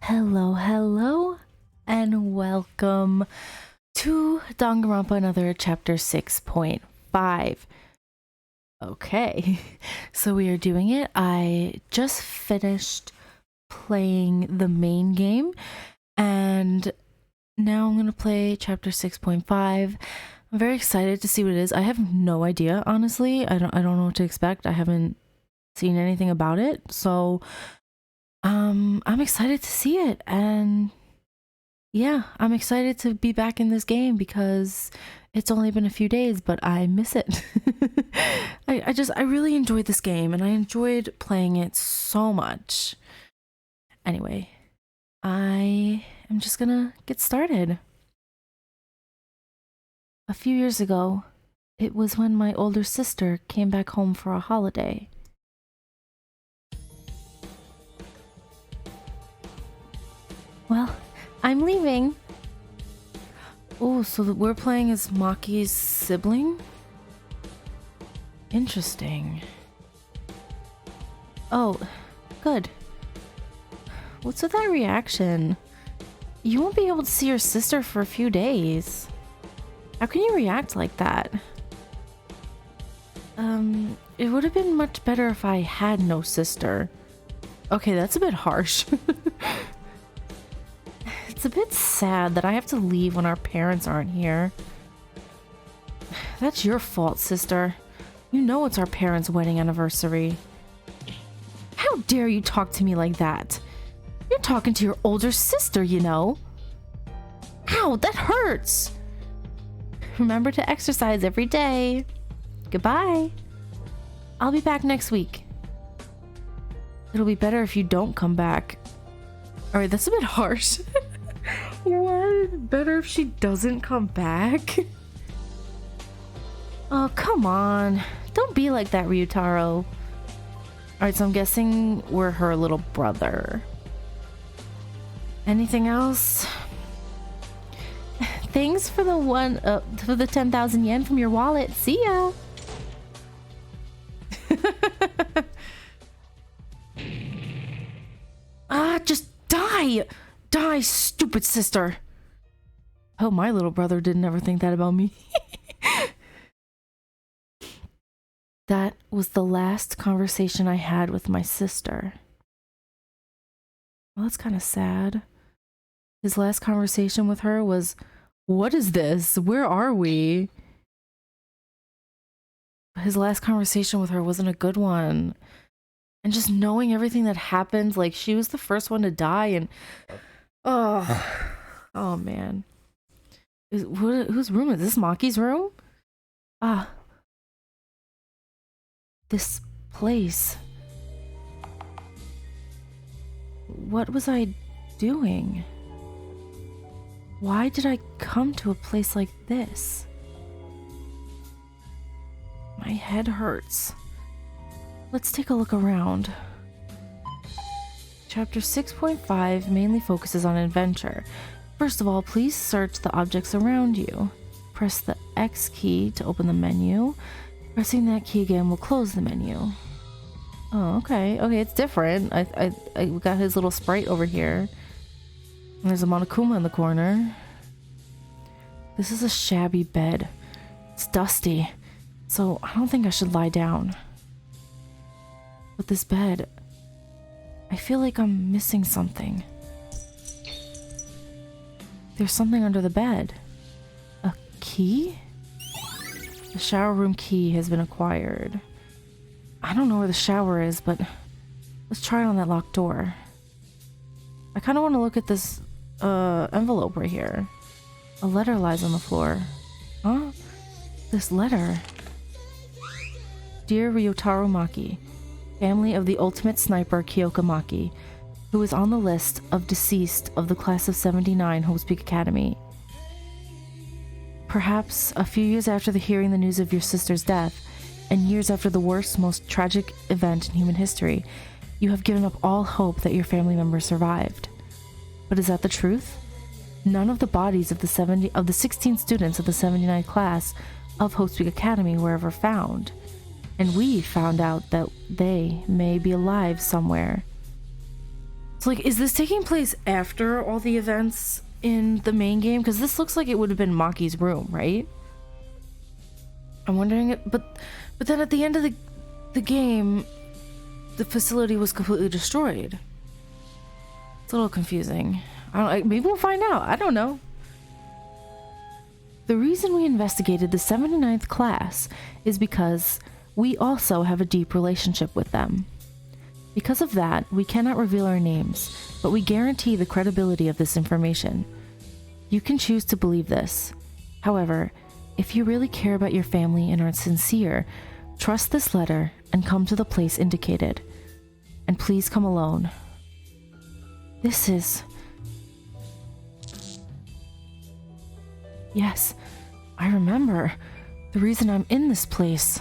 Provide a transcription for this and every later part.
Hello, and welcome to Danganronpa, another chapter 6.5. Okay, so we are doing it. I just finished playing the main game, and now I'm going to play chapter 6.5. I'm very excited to see what it is. I have no idea, honestly. I don't know what to expect. I haven't seen anything about it, so I'm excited to see it, and yeah, I'm excited to be back in this game because it's only been a few days, but I miss it. I really enjoyed this game, and I enjoyed playing it so much. Anyway, I am just gonna get started. A few years ago, it was when my older sister came back home for a holiday. Well, I'm leaving. Oh, so we're playing as Maki's sibling? Interesting. Oh, good. What's with that reaction? You won't be able to see your sister for a few days. How can you react like that? It would have been much better if I had no sister. Okay, that's a bit harsh. It's a bit sad that I have to leave when our parents aren't here. That's your fault, sister. You know it's our parents' wedding anniversary. How dare you talk to me like that? You're talking to your older sister, you know. Ow, that hurts. Remember to exercise every day. Goodbye. I'll be back next week. It'll be better if you don't come back. Alright, that's a bit harsh. What? Better if she doesn't come back? Oh, come on. Don't be like that, Ryutaro. Alright, so I'm guessing we're her little brother. Anything else? Thanks for the 10,000 yen from your wallet. See ya. Just die! Die, stupid sister! Oh, my little brother didn't ever think that about me. That was the last conversation I had with my sister. Well, that's kind of sad. His last conversation with her was, "What is this? Where are we?" His last conversation with her wasn't a good one. And just knowing everything that happened, like she was the first one to die, and oh man. Whose room is this? Maki's room? This place. What was I doing? Why did I come to a place like this? My head hurts. Let's take a look around. Chapter 6.5 mainly focuses on adventure. First of all, please search the objects around you. Press the X key to open the menu. Pressing that key again will close the menu. Oh, okay. Okay, it's different. I got his little sprite over here. And there's a Monokuma in the corner. This is a shabby bed. It's dusty, so I don't think I should lie down. With this bed, I feel like I'm missing something. There's something under the bed. A key? The shower room key has been acquired. I don't know where the shower is, but let's try it on that locked door. I kind of want to look at this envelope right here. A letter lies on the floor. Huh? This letter. Dear Ryutaro Maki, family of the ultimate sniper Kyoka Maki, who is on the list of deceased of the class of 79 Hope's Peak Academy. Perhaps a few years after hearing the news of your sister's death, and years after the worst, most tragic event in human history, you have given up all hope that your family member survived. But is that the truth? None of the bodies of the 16 students of the 79 class of Hope's Peak Academy were ever found, and we found out that they may be alive somewhere. So, like, is this taking place after all the events in the main game? Because this looks like it would have been Maki's room, right? I'm wondering it, but then at the end of the game, the facility was completely destroyed. It's a little confusing. Maybe we'll find out. I don't know. The reason we investigated the 79th class is because we also have a deep relationship with them. Because of that, we cannot reveal our names, but we guarantee the credibility of this information. You can choose to believe this. However, if you really care about your family and are sincere, trust this letter and come to the place indicated. And please come alone. This is... Yes, I remember. The reason I'm in this place.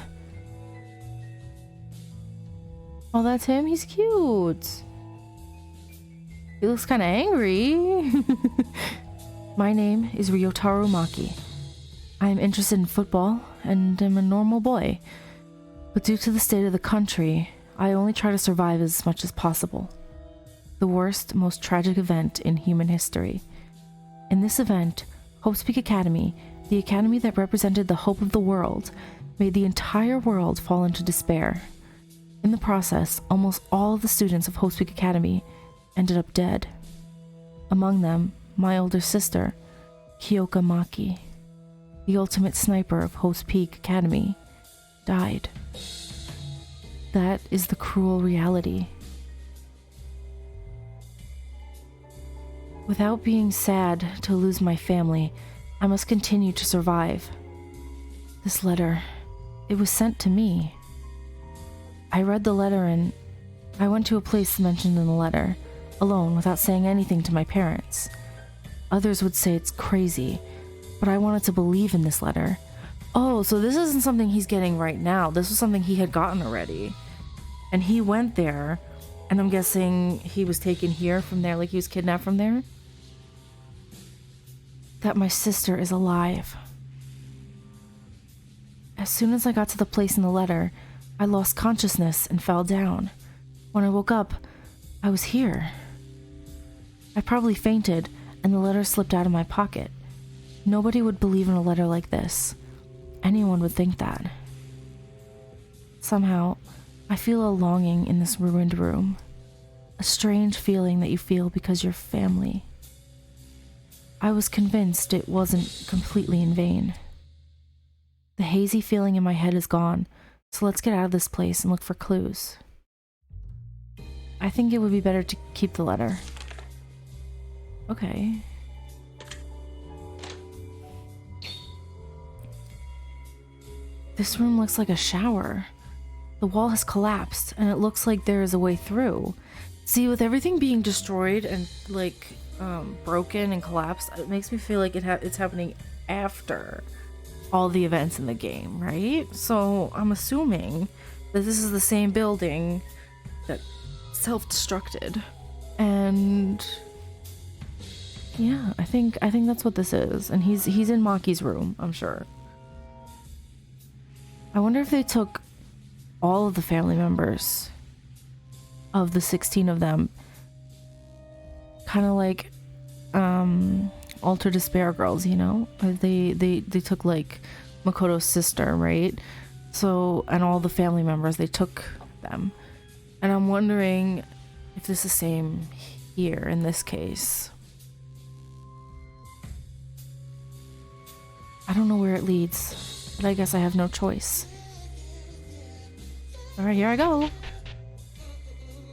Oh, that's him? He's cute. He looks kind of angry. My name is Ryotaro Maki. I am interested in football and am a normal boy. But due to the state of the country, I only try to survive as much as possible. The worst, most tragic event in human history. In this event, Hope's Peak Academy, the academy that represented the hope of the world, made the entire world fall into despair. In the process, almost all of the students of Hope's Peak Academy ended up dead. Among them, my older sister, Kyoka Maki, the ultimate sniper of Hope's Peak Academy, died. That is the cruel reality. Without being sad to lose my family, I must continue to survive. This letter, it was sent to me. I read the letter and I went to a place mentioned in the letter, alone without saying anything to my parents. Others would say it's crazy, but I wanted to believe in this letter. Oh, so this isn't something he's getting right now. This was something he had gotten already. And he went there, and I'm guessing he was taken here from there, like he was kidnapped from there. That my sister is alive. As soon as I got to the place in the letter, I lost consciousness and fell down. When I woke up, I was here. I probably fainted, and the letter slipped out of my pocket. Nobody would believe in a letter like this. Anyone would think that. Somehow, I feel a longing in this ruined room. A strange feeling that you feel because you're family. I was convinced it wasn't completely in vain. The hazy feeling in my head is gone, so let's get out of this place and look for clues. I think it would be better to keep the letter. Okay. This room looks like a shower. The wall has collapsed, and it looks like there is a way through. See, with everything being destroyed and, like, broken and collapsed, it makes me feel like it's happening after all the events in the game, right? So I'm assuming that this is the same building that self-destructed. And yeah, I think that's what this is. And he's in Maki's room, I'm sure. I wonder if they took all of the family members of the 16 of them, kind of like Alter Despair girls, you know? They took like Makoto's sister, right? So, and all the family members, they took them. And I'm wondering if this is the same here in this case. I don't know where it leads, but I guess I have no choice. Alright, here I go.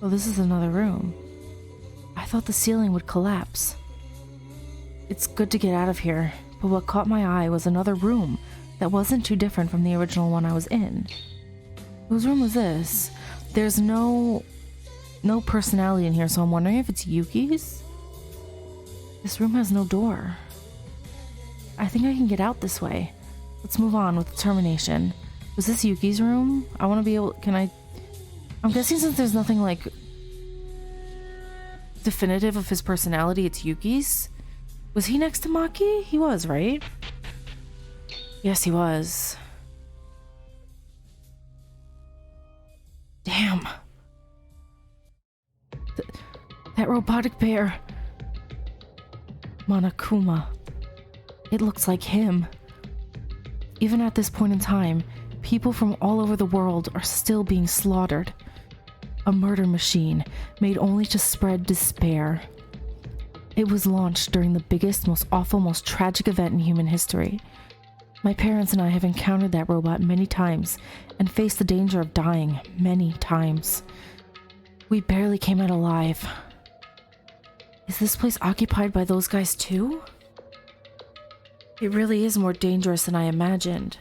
Oh, this is another room. I thought the ceiling would collapse. It's good to get out of here, but what caught my eye was another room that wasn't too different from the original one I was in. Whose room was this? There's no personality in here, so I'm wondering if it's Yuki's? This room has no door. I think I can get out this way. Let's move on with determination. Was this Yuki's room? I want to be able... I'm guessing since there's nothing, like, definitive of his personality, it's Yuki's? Was he next to Maki? He was, right? Yes, he was. Damn. That robotic bear. Monokuma. It looks like him. Even at this point in time, people from all over the world are still being slaughtered. A murder machine made only to spread despair. It was launched during the biggest, most awful, most tragic event in human history. My parents and I have encountered that robot many times and faced the danger of dying many times. We barely came out alive. Is this place occupied by those guys too? It really is more dangerous than I imagined.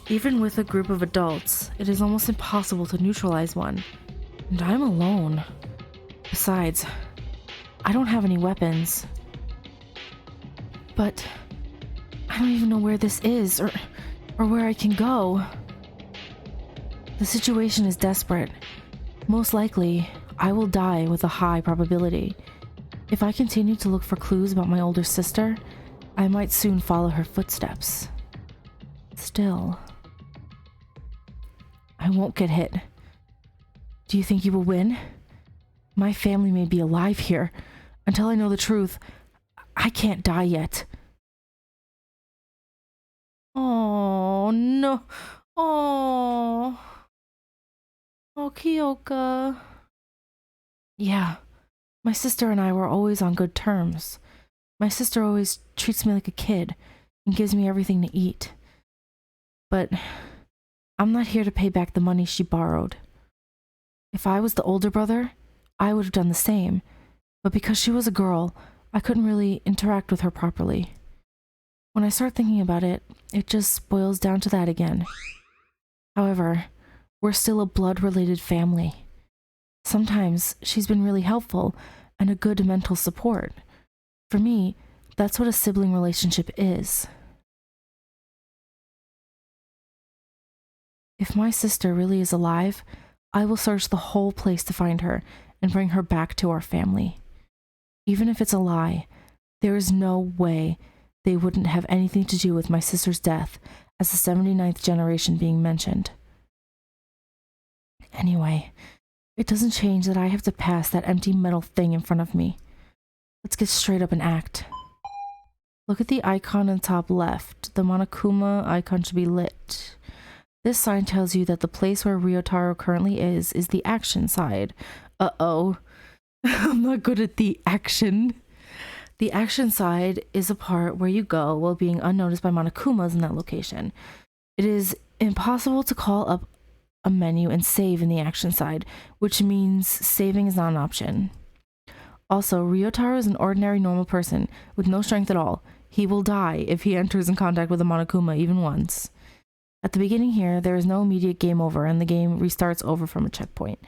Even with a group of adults, it is almost impossible to neutralize one. And I'm alone. Besides, I don't have any weapons. But I don't even know where this is or where I can go. The situation is desperate. Most likely, I will die with a high probability. If I continue to look for clues about my older sister, I might soon follow her footsteps. Still, I won't get hit. Do you think you will win? My family may be alive here. Until I know the truth, I can't die yet. Oh no. Oh, Kyoka. Yeah, my sister and I were always on good terms. My sister always treats me like a kid and gives me everything to eat. But I'm not here to pay back the money she borrowed. If I was the older brother, I would have done the same. But because she was a girl, I couldn't really interact with her properly. When I start thinking about it, it just boils down to that again. However, we're still a blood-related family. Sometimes she's been really helpful and a good mental support. For me, that's what a sibling relationship is. If my sister really is alive, I will search the whole place to find her and bring her back to our family. Even if it's a lie, there is no way they wouldn't have anything to do with my sister's death as the 79th generation being mentioned. Anyway, it doesn't change that I have to pass that empty metal thing in front of me. Let's get straight up and act. Look at the icon on the top left. The Monokuma icon should be lit. This sign tells you that the place where Ryotaro currently is the action side. Uh-oh. I'm not good at the action. The action side is a part where you go while being unnoticed by Monokumas in that location. It is impossible to call up a menu and save in the action side, which means saving is not an option. Also, Ryotaro is an ordinary normal person with no strength at all. He will die if he enters in contact with a Monokuma even once. At the beginning here, there is no immediate game over and the game restarts over from a checkpoint.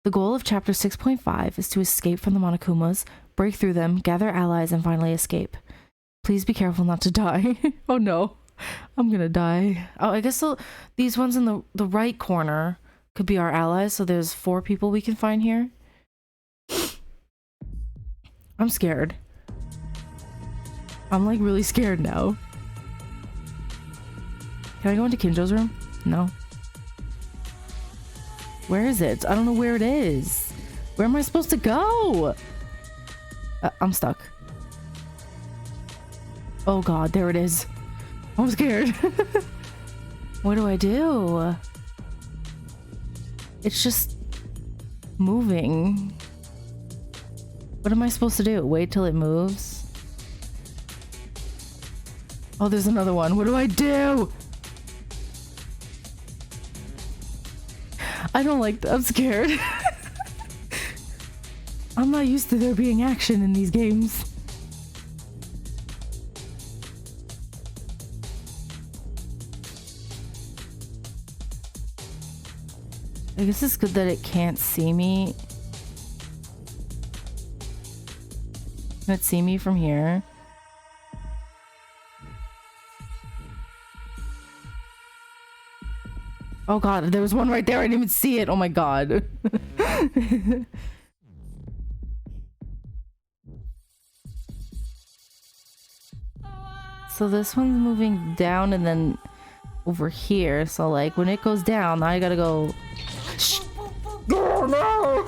The goal of chapter 6.5 is to escape from the Monokumas, break through them, gather allies, and finally escape. Please be careful not to die. Oh no, I'm gonna die. Oh, I guess these ones in the right corner could be our allies, so there's 4 people we can find here. I'm scared. I'm like really scared now. Can I go into Kinjo's room? No. Where is it? I don't know where it is. Where am I supposed to go? I'm stuck. Oh god, there it is. I'm scared. What do I do? It's just moving. What am I supposed to do? Wait till it moves? Oh, there's another one. What do I do? I don't like that. I'm scared. I'm not used to there being action in these games. I guess it's good that it can't see me. Can it see me from here? Oh god, there was one right there. I didn't even see it. Oh my god. So this one's moving down and then over here. So like when it goes down, I gotta go. Oh no!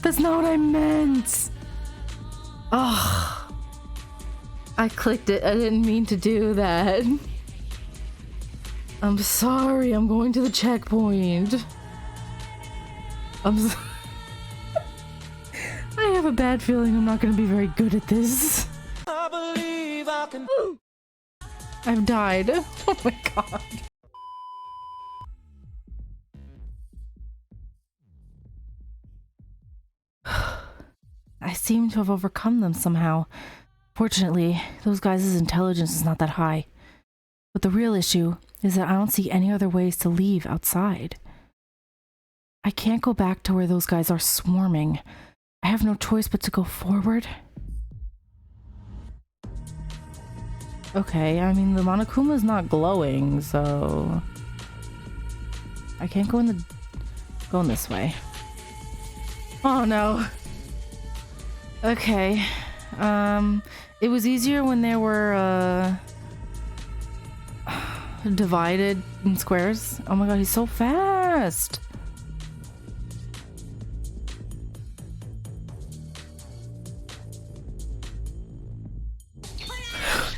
That's not what I meant. Oh, I clicked it. I didn't mean to do that. I'm sorry. I'm going to the checkpoint. I have a bad feeling I'm not going to be very good at this. I believe I can. I've died. Oh my god. I seem to have overcome them somehow. Fortunately, those guys' intelligence is not that high. But the real issue is that I don't see any other ways to leave outside. I can't go back to where those guys are swarming. I have no choice but to go forward. Okay, I mean, the Monokuma is not glowing, so... I can't go in this way. Oh no. Okay. It was easier when there were, divided in squares. Oh my god, he's so fast!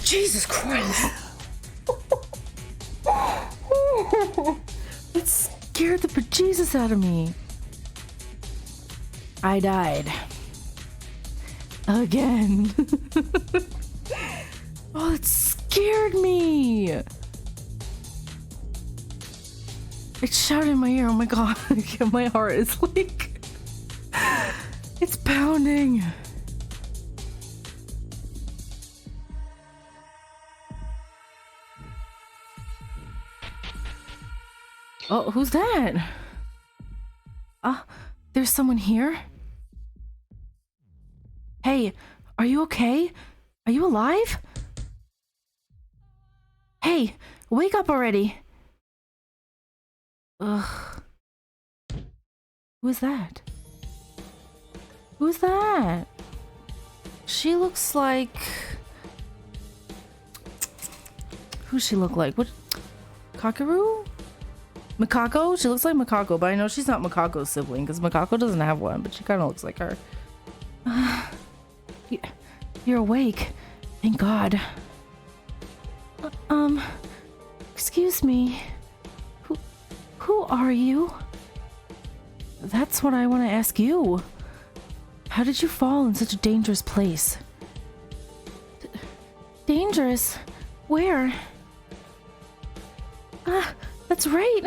Jesus Christ! It scared the bejesus out of me. I died. Again. Oh, it scared me. It shouted in my ear. Oh my god. My heart is like... It's pounding. Oh, who's that? There's someone here? Hey, are you okay? Are you alive? Hey, wake up already. Ugh. Who is that? Who's that? She looks like... Who's she look like? What? Kakeru? Mikako? She looks like Mikako, but I know she's not Mikako's sibling because Mikako doesn't have one, but she kind of looks like her. You're awake. Thank God. Excuse me. Who are you? That's what I want to ask you. How did you fall in such a dangerous place? Dangerous? Where? That's right.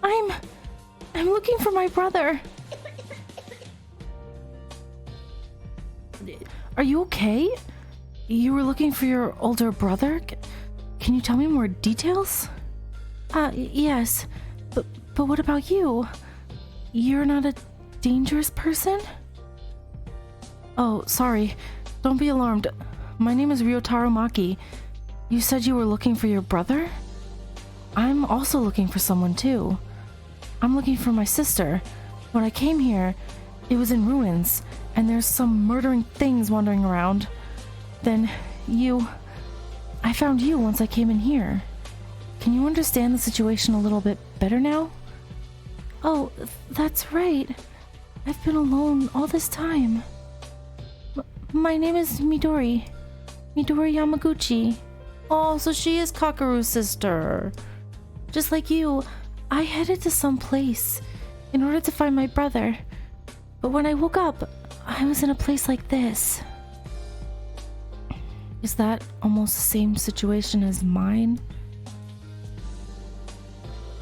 I'm looking for my brother. Are you okay? You were looking for your older brother? Can you tell me more details? Yes. But what about you? You're not a dangerous person? Oh, sorry. Don't be alarmed. My name is Ryotaro Maki. You said you were looking for your brother? I'm also looking for someone too. I'm looking for my sister. When I came here, it was in ruins, and there's some murdering things wandering around. Then I found you once I came in here. Can you understand the situation a little bit better now? Oh, that's right. I've been alone all this time. My name is Midori. Midori Yamaguchi. Oh, so she is Kakeru's sister. Just like you, I headed to some place in order to find my brother. But when I woke up, I was in a place like this. Is that almost the same situation as mine?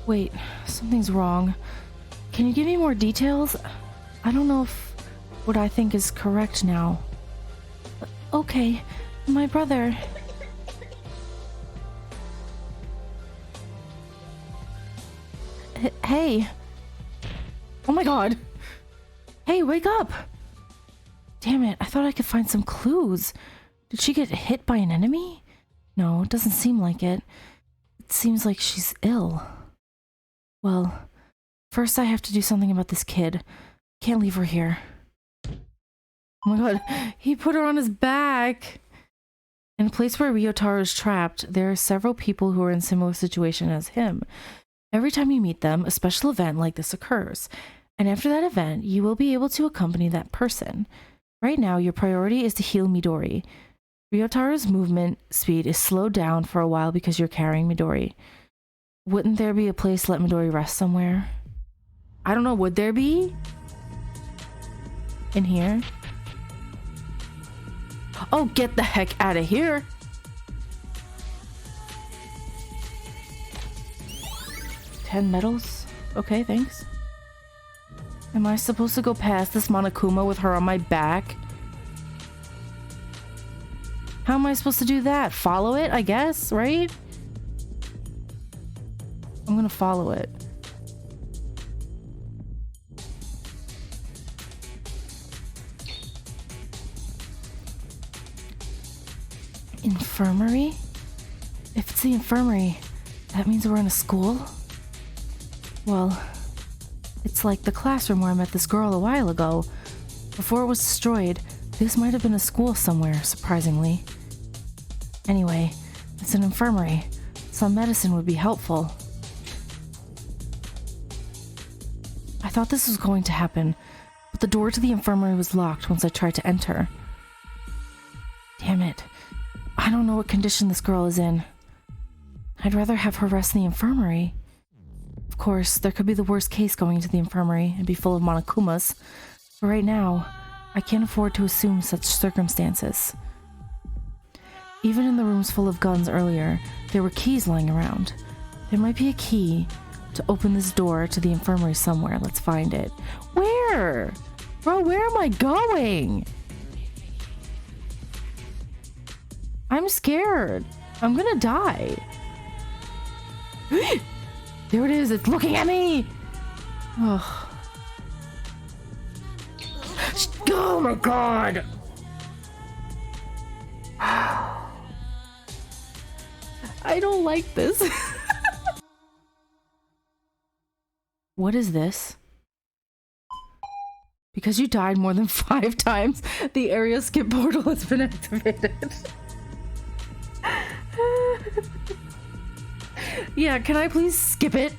Wait, something's wrong. Can you give me more details? I don't know if what I think is correct now. Okay, my brother... Hey. Oh my god. Hey, wake up. Damn it, I thought I could find some clues. Did she get hit by an enemy? No, it doesn't seem like it. It seems like she's ill. Well, first I have to do something about this kid. Can't leave her here. Oh my god, he put her on his back. In a place where Ryotaro is trapped, there are several people who are in similar situation as him. Every time you meet them, a special event like this occurs, And after that event, you will be able to accompany that person. Right now, your priority is to heal Midori. Ryotaro's movement speed is slowed down for a while because you're carrying Midori. Wouldn't there be a place to let Midori rest somewhere? I don't know, would there be? In here? Oh, get the heck out of here! $10 medals? Okay, thanks. Am I supposed to go past this Monokuma with her on my back? How am I supposed to do that? Follow it, I guess, right? I'm gonna follow it. Infirmary? If it's the infirmary, that means we're in a school? Well, it's like the classroom where I met this girl a while ago. Before it was destroyed, this might have been a school somewhere, surprisingly. Anyway, it's an infirmary. Some medicine would be helpful. I thought this was going to happen, but the door to the infirmary was locked once I tried to enter. Damn it. I don't know what condition this girl is in. I'd rather have her rest in the infirmary. Of course, there could be the worst case going into the infirmary and be full of Monokumas, but right now, I can't afford to assume such circumstances. Even in the rooms full of guns earlier, there were keys lying around. There might be a key to open this door to the infirmary somewhere. Let's find it. Where? Bro, where am I going? I'm scared. I'm gonna die. There it is. It's looking at me. Oh. Oh my god. I don't like this. What is this? Because you died more than 5 times, the area skip portal has been activated. Yeah, can I please skip it?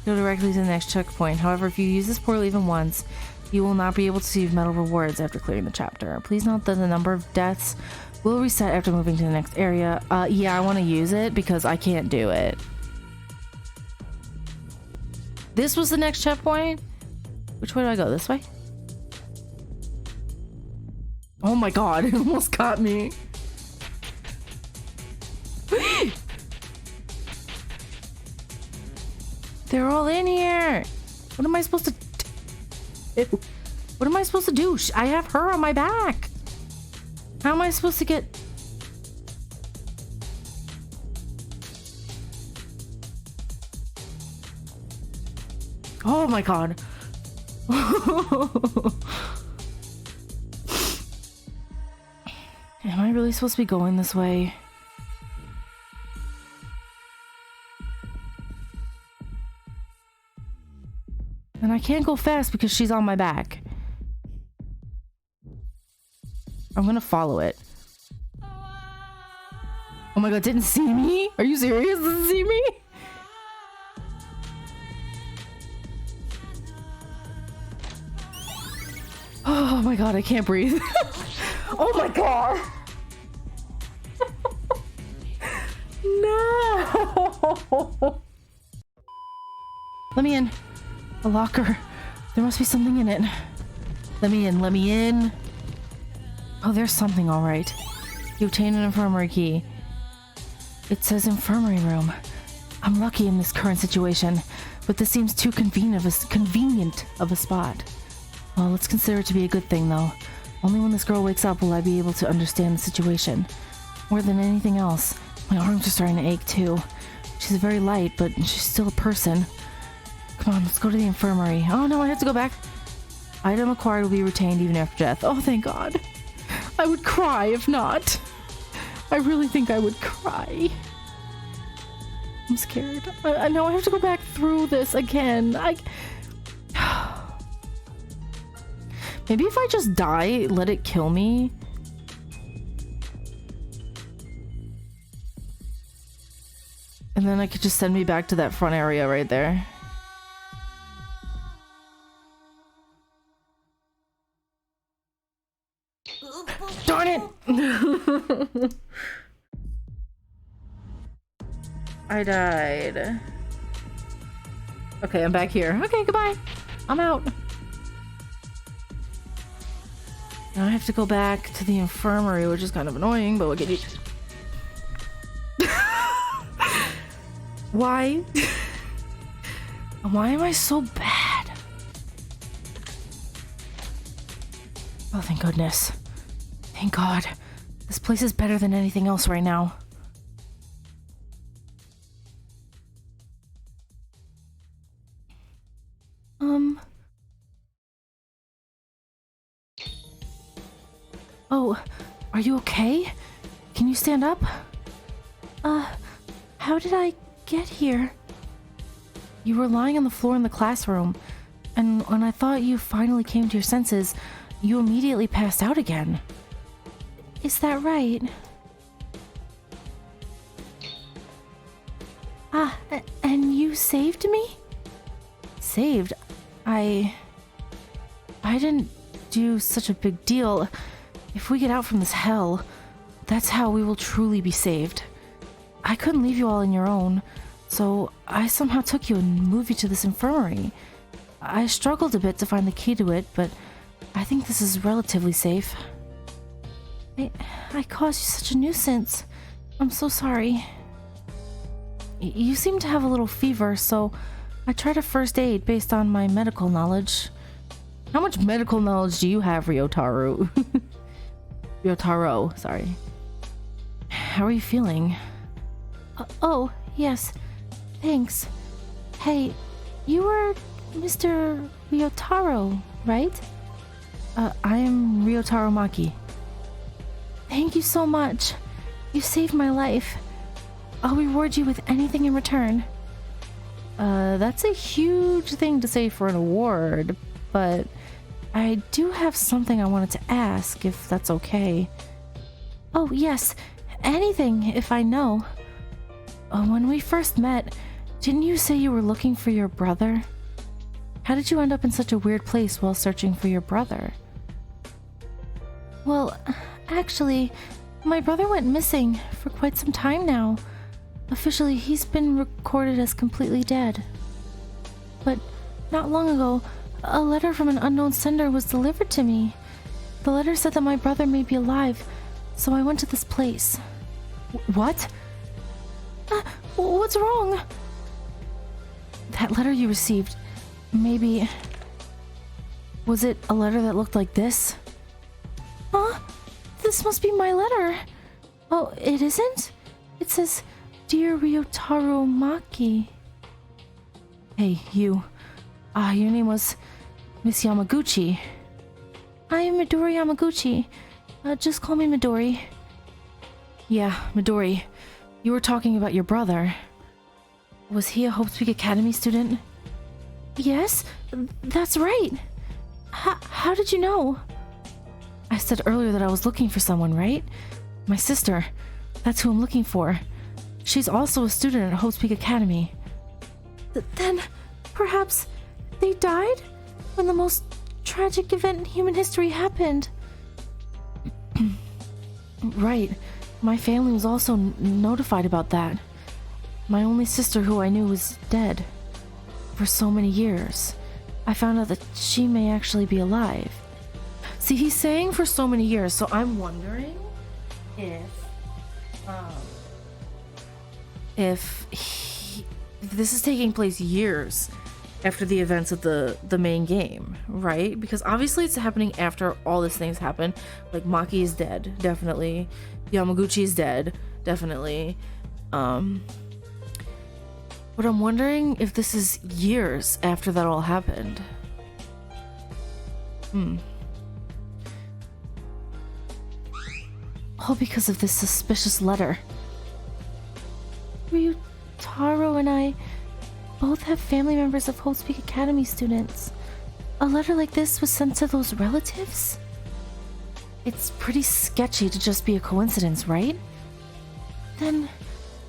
Go directly to the next checkpoint. However, if you use this portal even once, you will not be able to receive medal rewards after clearing the chapter. Please note that the number of deaths will reset after moving to the next area. Yeah, I want to use it because I can't do it. This was the next checkpoint? Which way do I go? This way? Oh my god, it almost got me. They're all in here. What am I supposed to do? What am I supposed to do? I have her on my back. How am I supposed to get... Oh my god. Am I really supposed to be going this way? And I can't go fast because she's on my back. I'm gonna follow it. Oh my god, didn't see me? Are you serious? Didn't see me? Oh my god, I can't breathe. Oh my god! No! Let me in. A locker. There must be something in it. Let me in, let me in. Oh, there's something, all right. You obtained an infirmary key. It says infirmary room. I'm lucky in this current situation, but this seems too convenient of a spot. Well, let's consider it to be a good thing, though. Only when this girl wakes up will I be able to understand the situation. More than anything else, my arms are starting to ache, too. She's very light, but she's still a person. Come on, let's go to the infirmary. Oh no, I have to go back. Item acquired will be retained even after death. Oh, thank God. I would cry if not. I really think I would cry. I'm scared. I know I have to go back through this again. Maybe if I just die, let it kill me. And then it could just send me back to that front area right there. Darn it! I died. Okay, I'm back here. Okay, goodbye. I'm out. Now I have to go back to the infirmary, which is kind of annoying, but what can you... Why? Why am I so bad? Oh, thank goodness. Thank God. This place is better than anything else right now. Oh, are you okay? Can you stand up? How did I get here? You were lying on the floor in the classroom, and when I thought you finally came to your senses, you immediately passed out again. Is that right? And you saved me? Saved? I didn't do such a big deal. If we get out from this hell, that's how we will truly be saved. I couldn't leave you all on your own, so I somehow took you and moved you to this infirmary. I struggled a bit to find the key to it, but I think this is relatively safe. I caused you such a nuisance. I'm so sorry. You seem to have a little fever, so I tried a first aid based on my medical knowledge. How much medical knowledge do you have, Ryotaro? Ryotaro, sorry. How are you feeling? Oh, yes. Thanks. Hey, you are Mr. Ryotaro, right? I am Ryotaro Maki. Thank you so much. You saved my life. I'll reward you with anything in return. That's a huge thing to say for an award, but I do have something I wanted to ask, if that's okay. Oh, yes. Anything, if I know. When we first met, didn't you say you were looking for your brother? How did you end up in such a weird place while searching for your brother? Well, actually, my brother went missing for quite some time now. Officially, he's been recorded as completely dead. But not long ago, a letter from an unknown sender was delivered to me. The letter said that my brother may be alive, so I went to this place. What? What's wrong? That letter you received, maybe... Was it a letter that looked like this? Huh? This must be my letter. Oh, it isn't? It says, Dear Ryotaro Maki. Hey, you. Your name was Miss Yamaguchi. I am Midori Yamaguchi. Just call me Midori. Yeah, Midori. You were talking about your brother. Was he a Hope Peak Academy student? Yes, that's right. How did you know? I said earlier that I was looking for someone, right? My sister. That's who I'm looking for. She's also a student at Hope Peak Academy. Then, perhaps, they died? When the most tragic event in human history happened? Right. My family was also notified about that. My only sister who I knew was dead. For so many years. I found out that she may actually be alive. See, he's saying for so many years, so I'm wondering if this is taking place years after the events of the main game, right? Because obviously it's happening after all these things happen. Like, Maki is dead, definitely. Yamaguchi is dead, definitely. But I'm wondering if this is years after that all happened. All because of this suspicious letter. Ryotaro and I both have family members of Hope Peak Academy students. A letter like this was sent to those relatives? It's pretty sketchy to just be a coincidence, right? Then,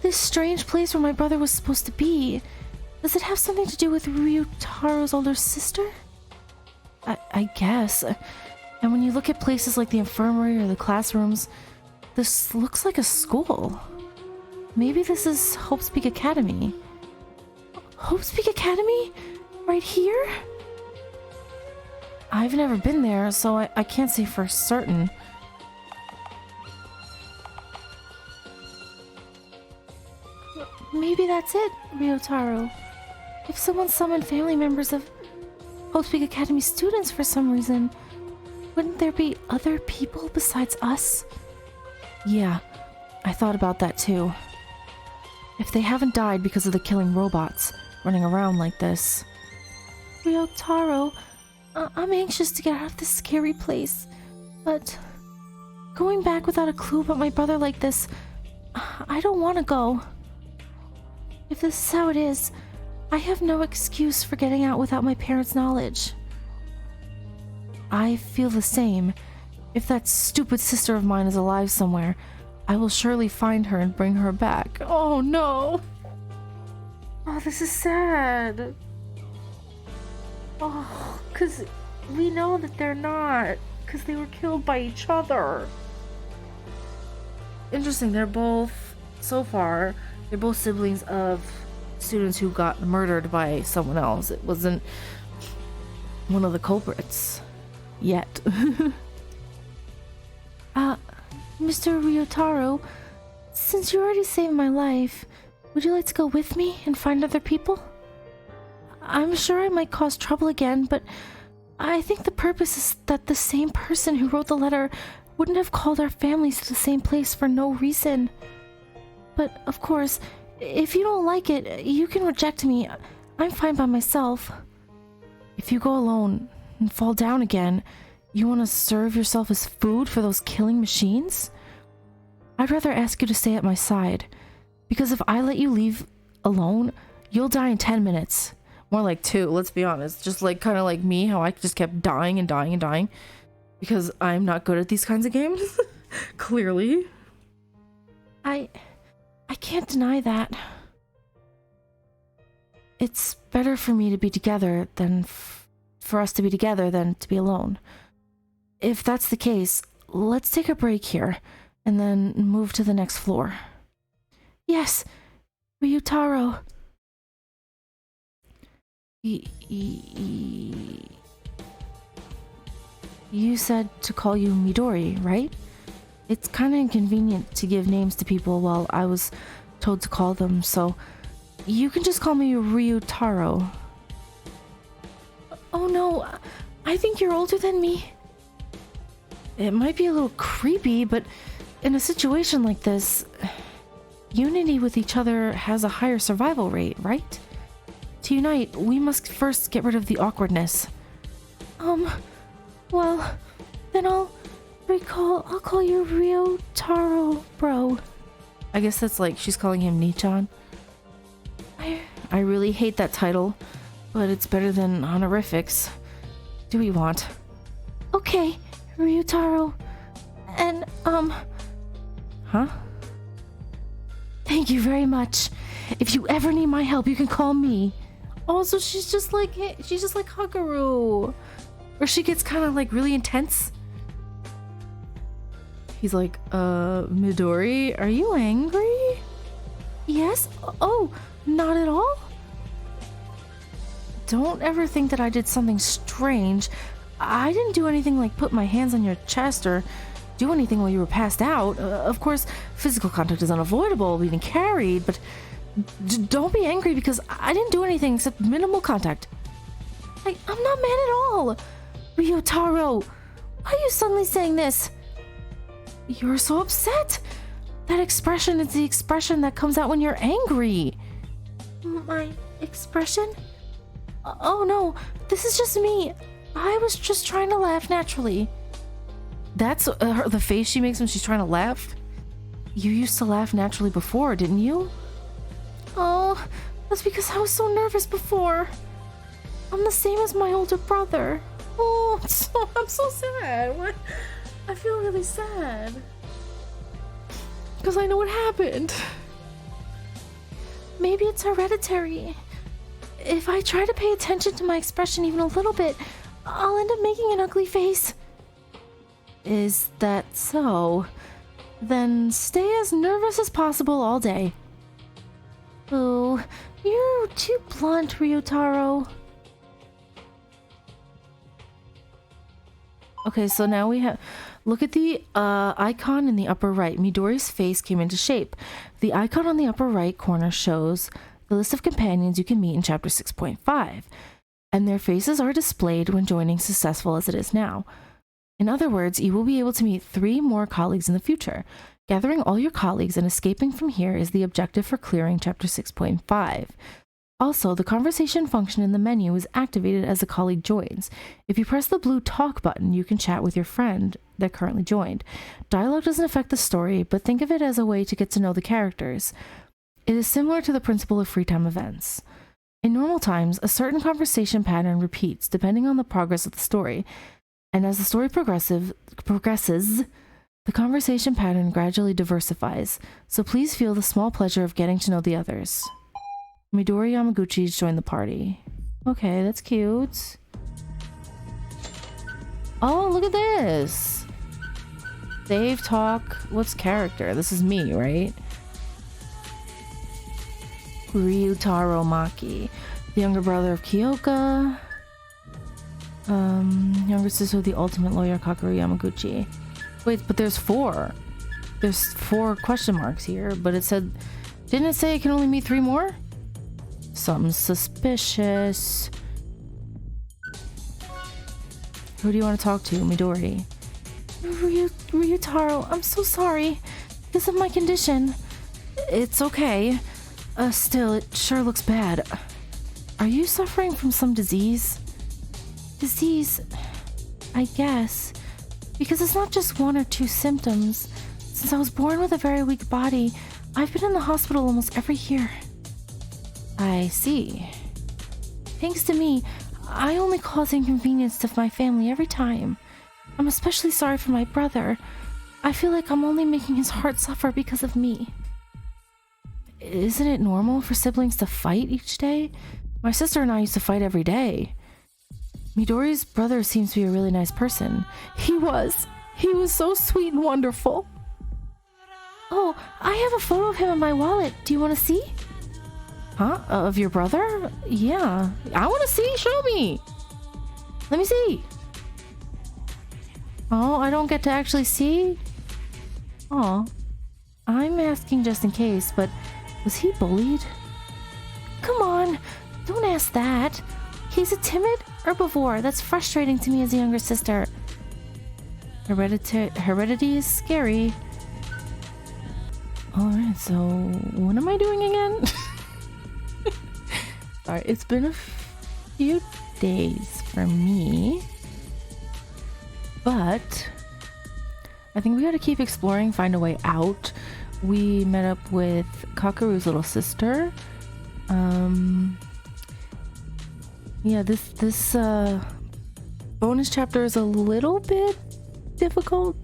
this strange place where my brother was supposed to be, does it have something to do with Ryotaro's older sister? I guess. And when you look at places like the infirmary or the classrooms, this looks like a school. Maybe this is Hope Speak Academy. Hope Speak Academy? Right here? I've never been there, so I can't say for certain. Maybe that's it, Ryotaro. If someone summoned family members of Hope Speak Academy students for some reason, wouldn't there be other people besides us? Yeah, I thought about that too. If they haven't died because of the killing robots running around like this. Ryotaro, I'm anxious to get out of this scary place, but going back without a clue about my brother like this, I don't want to go. If this is how it is, I have no excuse for getting out without my parents' knowledge. I feel the same. If that stupid sister of mine is alive somewhere, I will surely find her and bring her back. Oh no! Oh, this is sad. Oh, because we know that they're not, because they were killed by each other. Interesting, they're both, so far, they're both siblings of students who got murdered by someone else. It wasn't one of the culprits. Yet. Mr. Ryotaro, since you already saved my life, would you like to go with me and find other people? I'm sure I might cause trouble again, but I think the purpose is that the same person who wrote the letter wouldn't have called our families to the same place for no reason. But, of course, if you don't like it, you can reject me. I'm fine by myself. If you go alone and fall down again, you want to serve yourself as food for those killing machines? I'd rather ask you to stay at my side, because if I let you leave alone, you'll die in 10 minutes. More like 2, let's be honest. Just like kind of like me, how I just kept dying and dying and dying, because I'm not good at these kinds of games. Clearly. I can't deny that. It's better for me to be together than for us to be together than to be alone. If that's the case, let's take a break here and then move to the next floor. Yes, Ryutaro. You said to call you Midori, right? It's kind of inconvenient to give names to people while I was told to call them, so you can just call me Ryutaro. Oh no, I think you're older than me. It might be a little creepy, but in a situation like this, unity with each other has a higher survival rate, right? To unite, we must first get rid of the awkwardness. Well, then I'll call you Ryotaro, bro. I guess that's like she's calling him Nichan. I really hate that title, but it's better than honorifics. Do what you want. Okay, Ryutaro. And, Huh? Thank you very much. If you ever need my help, you can call me. Oh, so she's just like Hakaru. Or she gets kind of like really intense. He's like, Midori, are you angry? Yes? Oh, not at all? Don't ever think that I did something strange. I didn't do anything like put my hands on your chest or do anything while you were passed out. Of course, physical contact is unavoidable, being carried, but don't be angry because I didn't do anything except minimal contact. I'm not mad at all. Ryotaro, why are you suddenly saying this? You're so upset. That expression is the expression that comes out when you're angry. My expression? Oh no, this is just me. I was just trying to laugh naturally. That's the face she makes when she's trying to laugh? You used to laugh naturally before, didn't you? Oh, that's because I was so nervous before. I'm the same as my older brother. Oh, I'm so sad. What? I feel really sad. Because I know what happened. Maybe it's hereditary. If I try to pay attention to my expression even a little bit, I'll end up making an ugly face. Is that so? Then stay as nervous as possible all day. Oh, you're too blunt, Ryotaro. Okay, so now we have... Look at the icon in the upper right. Midori's face came into shape. The icon on the upper right corner shows the list of companions you can meet in Chapter 6.5, and their faces are displayed when joining successful as it is now. In other words, you will be able to meet 3 more colleagues in the future. Gathering all your colleagues and escaping from here is the objective for clearing Chapter 6.5. Also, the conversation function in the menu is activated as a colleague joins. If you press the blue talk button, you can chat with your friend that currently joined. Dialogue doesn't affect the story, but think of it as a way to get to know the characters. It is similar to the principle of free time events. In normal times, a certain conversation pattern repeats depending on the progress of the story, and as the story progresses, the conversation pattern gradually diversifies, so please feel the small pleasure of getting to know the others. Midori Yamaguchi's joined the party. Okay, that's cute. Oh, look at this! Save, talk, what's character? This is me, right? Ryutaro Maki, the younger brother of Kyoka. Younger sister of the ultimate lawyer Kakeru Yamaguchi. Wait, but there's 4. There's 4 question marks here, but it said... Didn't it say I can only meet 3 more? Something suspicious. Who do you want to talk to, Midori? Ryutaro, I'm so sorry. Because of my condition. It's okay. Still, it sure looks bad. Are you suffering from some disease? Disease, I guess. Because it's not just 1 or 2 symptoms. Since I was born with a very weak body, I've been in the hospital almost every year. I see. Thanks to me, I only cause inconvenience to my family every time. I'm especially sorry for my brother. I feel like I'm only making his heart suffer because of me. Isn't it normal for siblings to fight each day? My sister and I used to fight every day. Midori's brother seems to be a really nice person. He was so sweet and wonderful. Oh, I have a photo of him in my wallet. Do you want to see? Huh? Of your brother? Yeah. I want to see. Show me. Let me see. Oh, I don't get to actually see? Oh. I'm asking just in case, but was he bullied? Come on. Don't ask that. He's a timid herbivore. That's frustrating to me as a younger sister. Heredity is scary. Alright, so what am I doing again? Alright, it's been a few days for me, but I think we gotta keep exploring, find a way out. We met up with Kakeru's little sister. Yeah, this bonus chapter is a little bit difficult.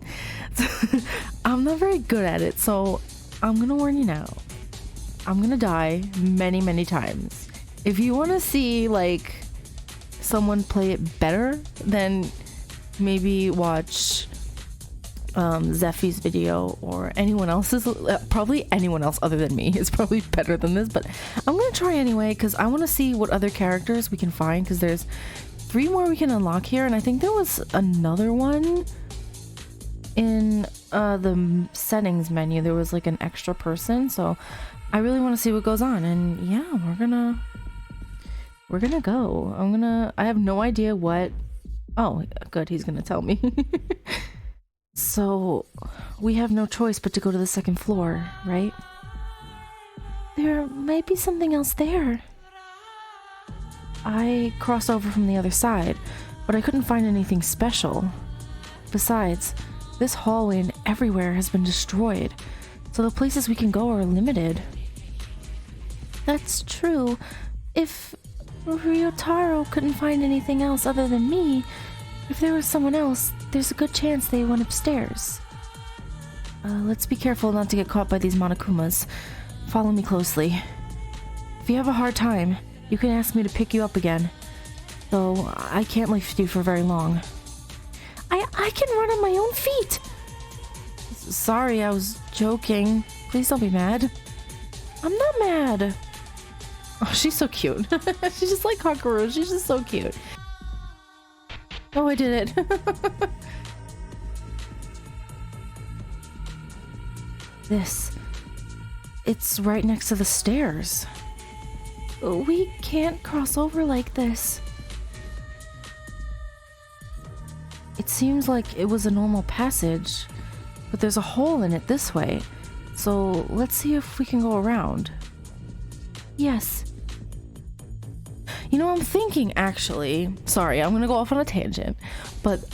I'm not very good at it, so I'm gonna warn you now. I'm gonna die many times. If you want to see like someone play it better, then maybe watch Zephy's video or anyone else's. Probably anyone else other than me is probably better than this, but I'm gonna try anyway because I want to see what other characters we can find, because there's 3 more we can unlock here, and I think there was another one in the settings menu. There was like an extra person, so I really want to see what goes on. And yeah, we're gonna go. I have no idea what. Oh, good, he's gonna tell me. So we have no choice but to go to the 2nd floor, right? There might be something else there. I crossed over from the other side, but I couldn't find anything special. Besides, this hallway and everywhere has been destroyed, so the places we can go are limited. That's true. If Ryotaro couldn't find anything else other than me, if there was someone else, there's a good chance they went upstairs. Let's be careful not to get caught by these Monokumas. Follow me closely. If you have a hard time, you can ask me to pick you up again, though I can't lift you for very long. I can run on my own feet. Sorry, I was joking. Please don't be mad. I'm not mad. Oh, she's so cute. She's just like Hakaru. She's just so cute. Oh, I did it. It's right next to the stairs. We can't cross over like this. It seems like it was a normal passage, but there's a hole in it this way. So let's see if we can go around. Yes. You know, I'm thinking actually, sorry, I'm gonna go off on a tangent, but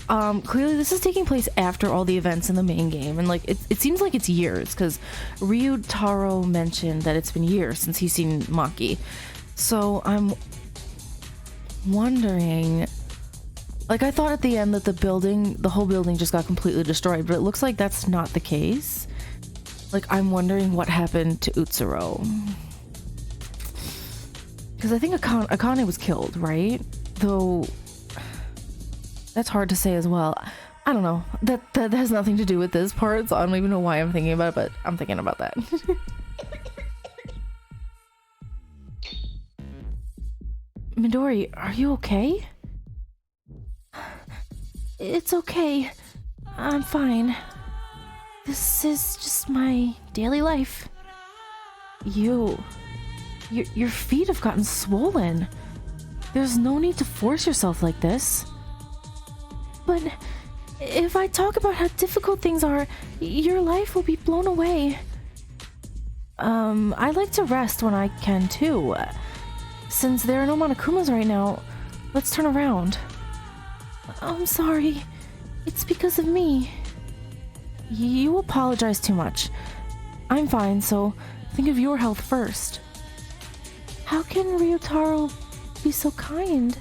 clearly this is taking place after all the events in the main game, and like it seems like it's years, because Ryutaro mentioned that it's been years since he's seen Maki. So I'm wondering, like, I thought at the end that the whole building just got completely destroyed, but it looks like that's not the case. Like, I'm wondering what happened to Utsuro. Because I think Akane was killed, right? Though, that's hard to say as well. I don't know. That has nothing to do with this part, so I don't even know why I'm thinking about it, but I'm thinking about that. Midori, are you okay? It's okay. I'm fine. This is just my daily life. Your feet have gotten swollen. There's no need to force yourself like this. But if I talk about how difficult things are, your life will be blown away. I like to rest when I can too. Since there are no Monokumas right now, let's turn around. I'm sorry. It's because of me. You apologize too much. I'm fine, so think of your health first. How can Ryutaro be so kind?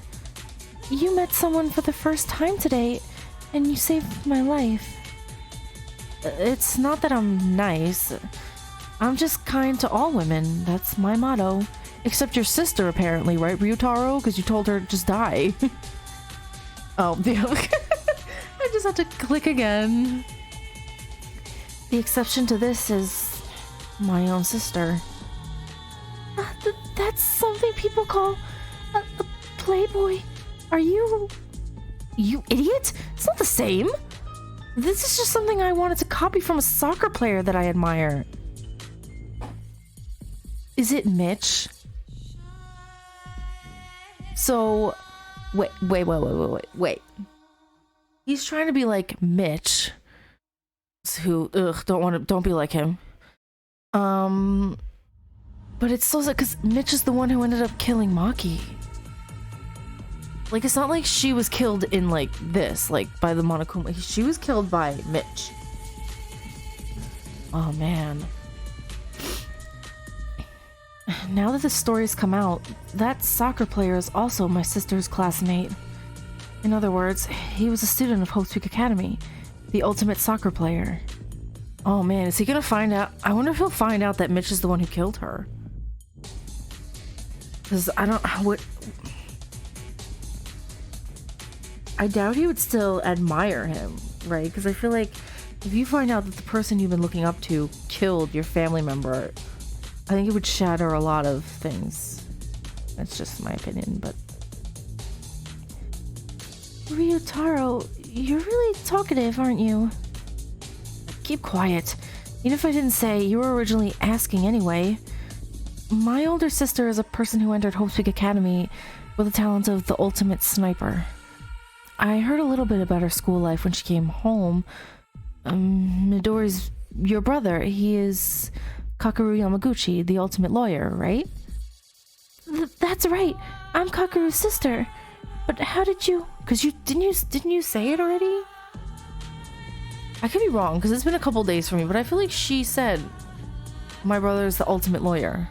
You met someone for the first time today, and you saved my life. It's not that I'm nice. I'm just kind to all women. That's my motto. Except your sister, apparently, right, Ryutaro? Because you told her to just die. Oh, yeah. I just had to click again. The exception to this is my own sister. That's something people call a playboy. Are you idiot? It's not the same. This is just something I wanted to copy from a soccer player that I admire. Is it Mitch? So, wait. He's trying to be like Mitch, who, don't be like him. But it's so sad because Mitch is the one who ended up killing Maki. Like, it's not like she was killed in, like, this, like, by the Monokuma. She was killed by Mitch. Oh, man. Now that the story's come out, that soccer player is also my sister's classmate. In other words, he was a student of Hope's Peak Academy, the ultimate soccer player. Oh, man, is he gonna find out? I wonder if he'll find out that Mitch is the one who killed her. Because I doubt he would still admire him, right? Because I feel like if you find out that the person you've been looking up to killed your family member, I think it would shatter a lot of things. That's just my opinion, but... Ryutaro, you're really talkative, aren't you? Keep quiet. Even if I didn't say, you were originally asking anyway. My older sister is a person who entered Hope's Peak Academy with the talent of the ultimate sniper. I heard a little bit about her school life when she came home. Midori's your brother. He is Kakeru Yamaguchi, the ultimate lawyer, right? That's right. I'm Kakeru's sister. But how did you... Because didn't you say it already? I could be wrong, because it's been a couple days for me, but I feel like she said my brother's the ultimate lawyer.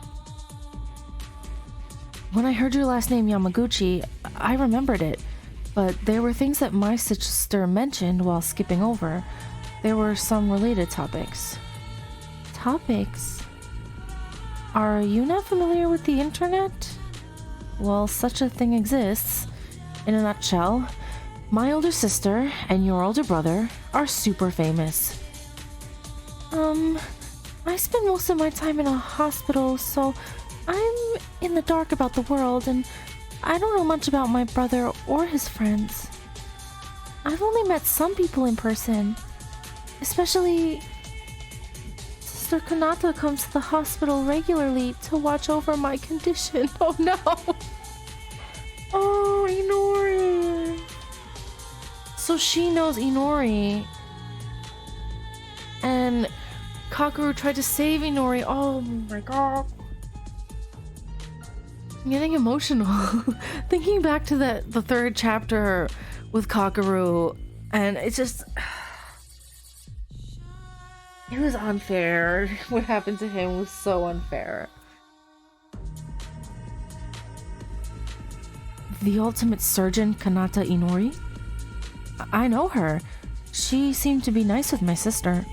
When I heard your last name, Yamaguchi, I remembered it, but there were things that my sister mentioned while skipping over. There were some related topics. Topics? Are you not familiar with the internet? Well, such a thing exists. In a nutshell, My older sister and your older brother are super famous. I spend most of my time in a hospital, so I'm in the dark about the world, and I don't know much about my brother or his friends. I've only met some people in person, especially Sister Kanata comes to the hospital regularly to watch over my condition. Oh no! Oh, Inori! So she knows Inori. And Kakeru tried to save Inori. Oh my god. I'm getting emotional. Thinking back to the third chapter with Kakeru, and it's just... It was unfair. What happened to him was so unfair. The ultimate surgeon, Kanata Inori? I know her. She seemed to be nice with my sister.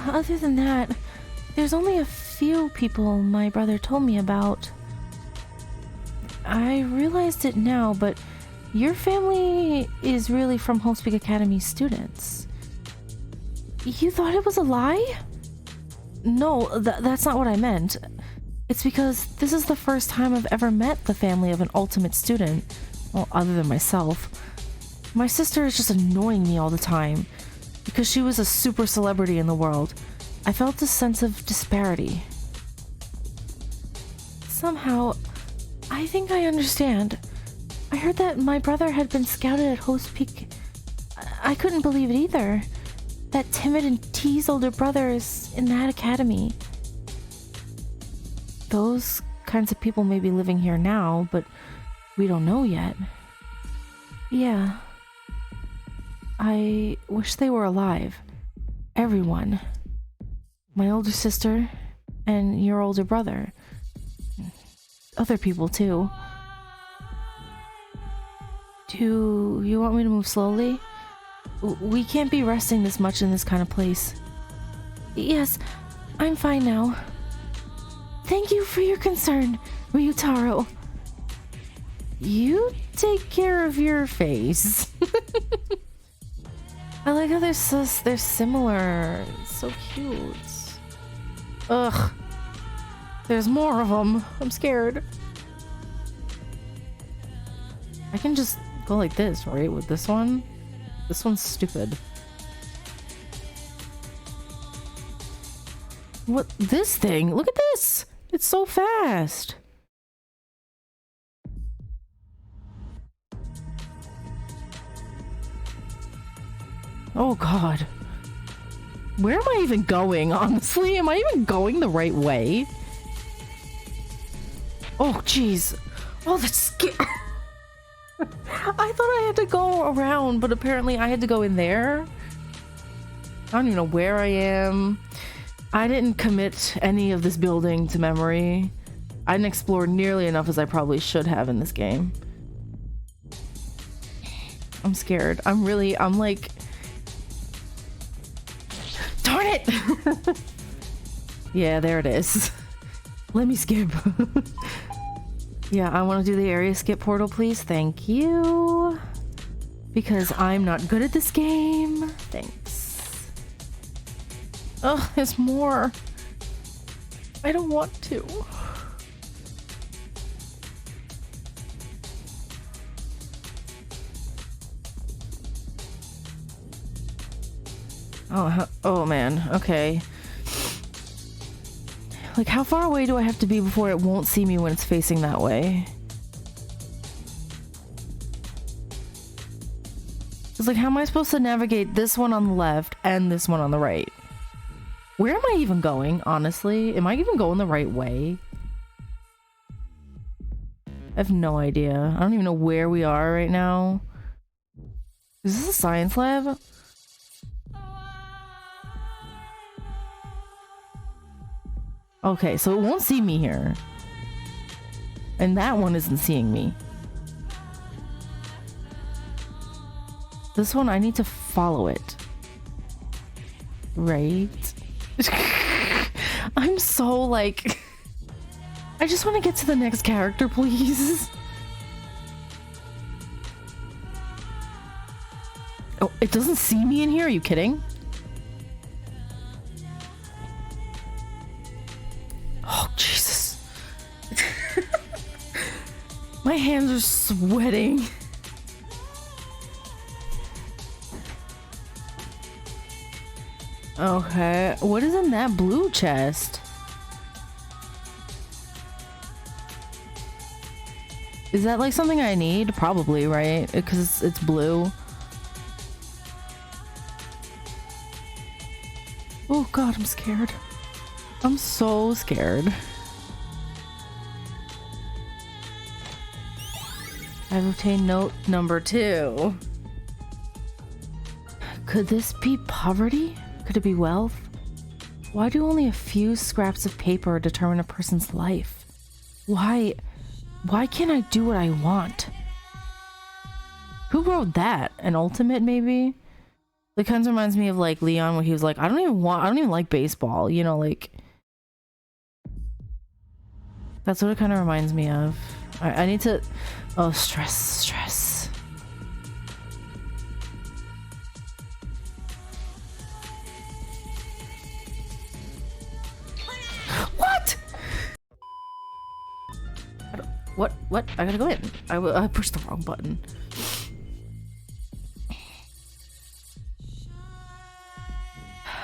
Other than that, there's only a few people my brother told me about. I realized it now, but your family is really from Hope Peak Academy students. You thought it was a lie? No, that's not what I meant. It's because this is the first time I've ever met the family of an ultimate student. Well, other than myself. My sister is just annoying me all the time. Because she was a super celebrity in the world, I felt a sense of disparity. Somehow, I think I understand. I heard that my brother had been scouted at Host Peak. I couldn't believe it either. That timid and teased older brother is in that academy. Those kinds of people may be living here now, but we don't know yet. Yeah. I wish they were alive. Everyone. My older sister and your older brother. Other people too. Do you want me to move slowly? We can't be resting this much in this kind of place. Yes, I'm fine now. Thank you for your concern, Ryutaro. You take care of your face. I like how they're similar. It's so cute. Ugh. There's more of them. I'm scared. I can just go like this, right? With this one? This one's stupid. What? This thing? Look at this! It's so fast! Oh god. Where am I even going, honestly? Am I even going the right way? Oh, jeez. Oh, that's scary. I thought I had to go around, but apparently I had to go in there. I don't even know where I am. I didn't commit any of this building to memory. I didn't explore nearly enough as I probably should have in this game. I'm scared. I'm like... Darn it! Yeah, there it is. Let me skip. Yeah, I want to do the area skip portal, please. Thank you. Because I'm not good at this game. Thanks. Ugh, there's more. I don't want to. Oh man, okay. Like, how far away do I have to be before it won't see me when it's facing that way? It's like, how am I supposed to navigate this one on the left and this one on the right? Where am I even going, honestly? Am I even going the right way? I have no idea. I don't even know where we are right now. Is this a science lab? Okay, so it won't see me here. And that one isn't seeing me. This one, I need to follow it. Right? I'm so like... I just want to get to the next character, please. It doesn't see me in here? Are you kidding? Oh, Jesus. My hands are sweating. Okay, what is in that blue chest? Is that like something I need? Probably, right? Because it's blue. Oh god, I'm scared. I'm so scared. I've obtained note number 2. Could this be poverty? Could it be wealth? Why do only a few scraps of paper determine a person's life? Why can't I do what I want? Who wrote that? An ultimate, maybe? It kind of reminds me of like Leon when he was like, I don't even like baseball, you know, like that's what it kind of reminds me of. I need to, oh, stress. What? I gotta go in. I pushed the wrong button.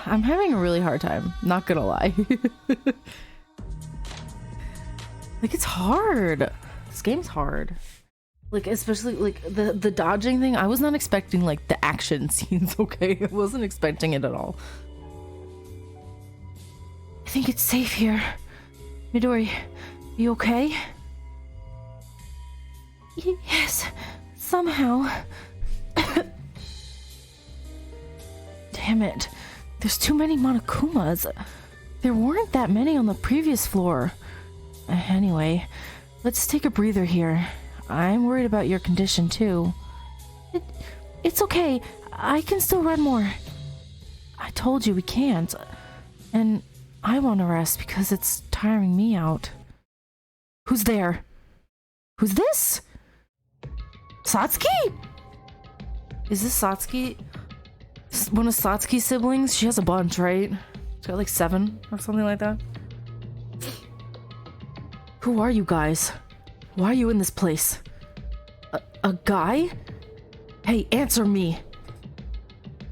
I'm having a really hard time, not gonna lie. Like, it's hard. This game's hard. Like, especially like the dodging thing. I was not expecting like the action scenes, okay? I wasn't expecting it at all. I think it's safe here. Midori, you okay? Yes, somehow. Damn it. There's too many Monokumas. There weren't that many on the previous floor. Anyway, let's take a breather here. I'm worried about your condition too. It's okay. I can still run more. I told you we can't. And I want to rest because it's tiring me out. Who's there? Who's this? Satsuki? Is this Satsuki? One of Satsuki's siblings? She has a bunch, right? She's got like 7 or something like that. Who are you guys? Why are you in this place? A guy? Hey, answer me.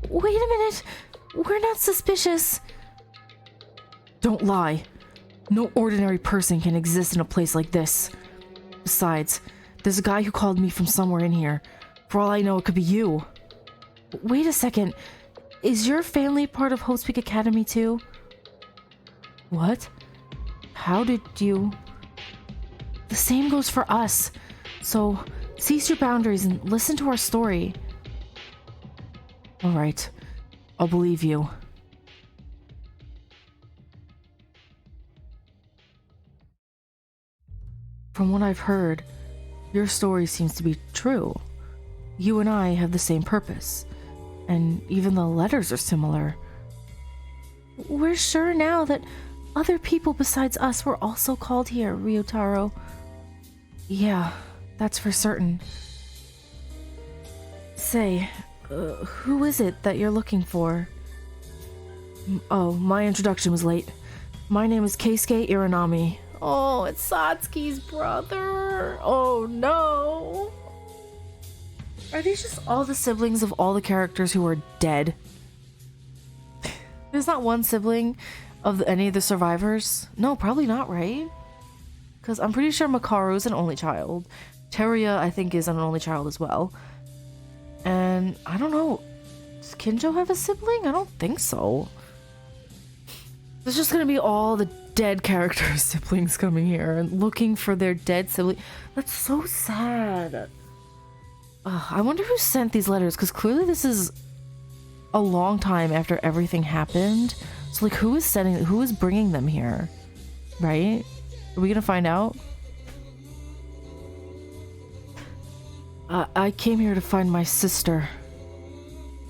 Wait a minute. We're not suspicious. Don't lie. No ordinary person can exist in a place like this. Besides, there's a guy who called me from somewhere in here. For all I know, it could be you. Wait a second. Is your family part of Hope's Peak Academy too? What? How did you... The same goes for us. So, cease your boundaries and listen to our story. Alright. I'll believe you. From what I've heard, your story seems to be true. You and I have the same purpose, and even the letters are similar. We're sure now that other people besides us were also called here, Ryotaro. Yeah, that's for certain. Say, who is it that you're looking for? Oh, my introduction was late. My name is Keisuke Iranami. Oh, it's Satsuki's brother. Oh no. Are these just all the siblings of all the characters who are dead? There's not one sibling of any of the survivors? No, probably not, right? Because I'm pretty sure Makaru is an only child. Teruya, I think, is an only child as well. And I don't know. Does Kinjo have a sibling? I don't think so. There's just gonna be all the dead characters' siblings coming here and looking for their dead sibling. That's so sad. I wonder who sent these letters, because clearly this is a long time after everything happened. So like, who is bringing them here? Right? Are we gonna find out? I came here to find my sister.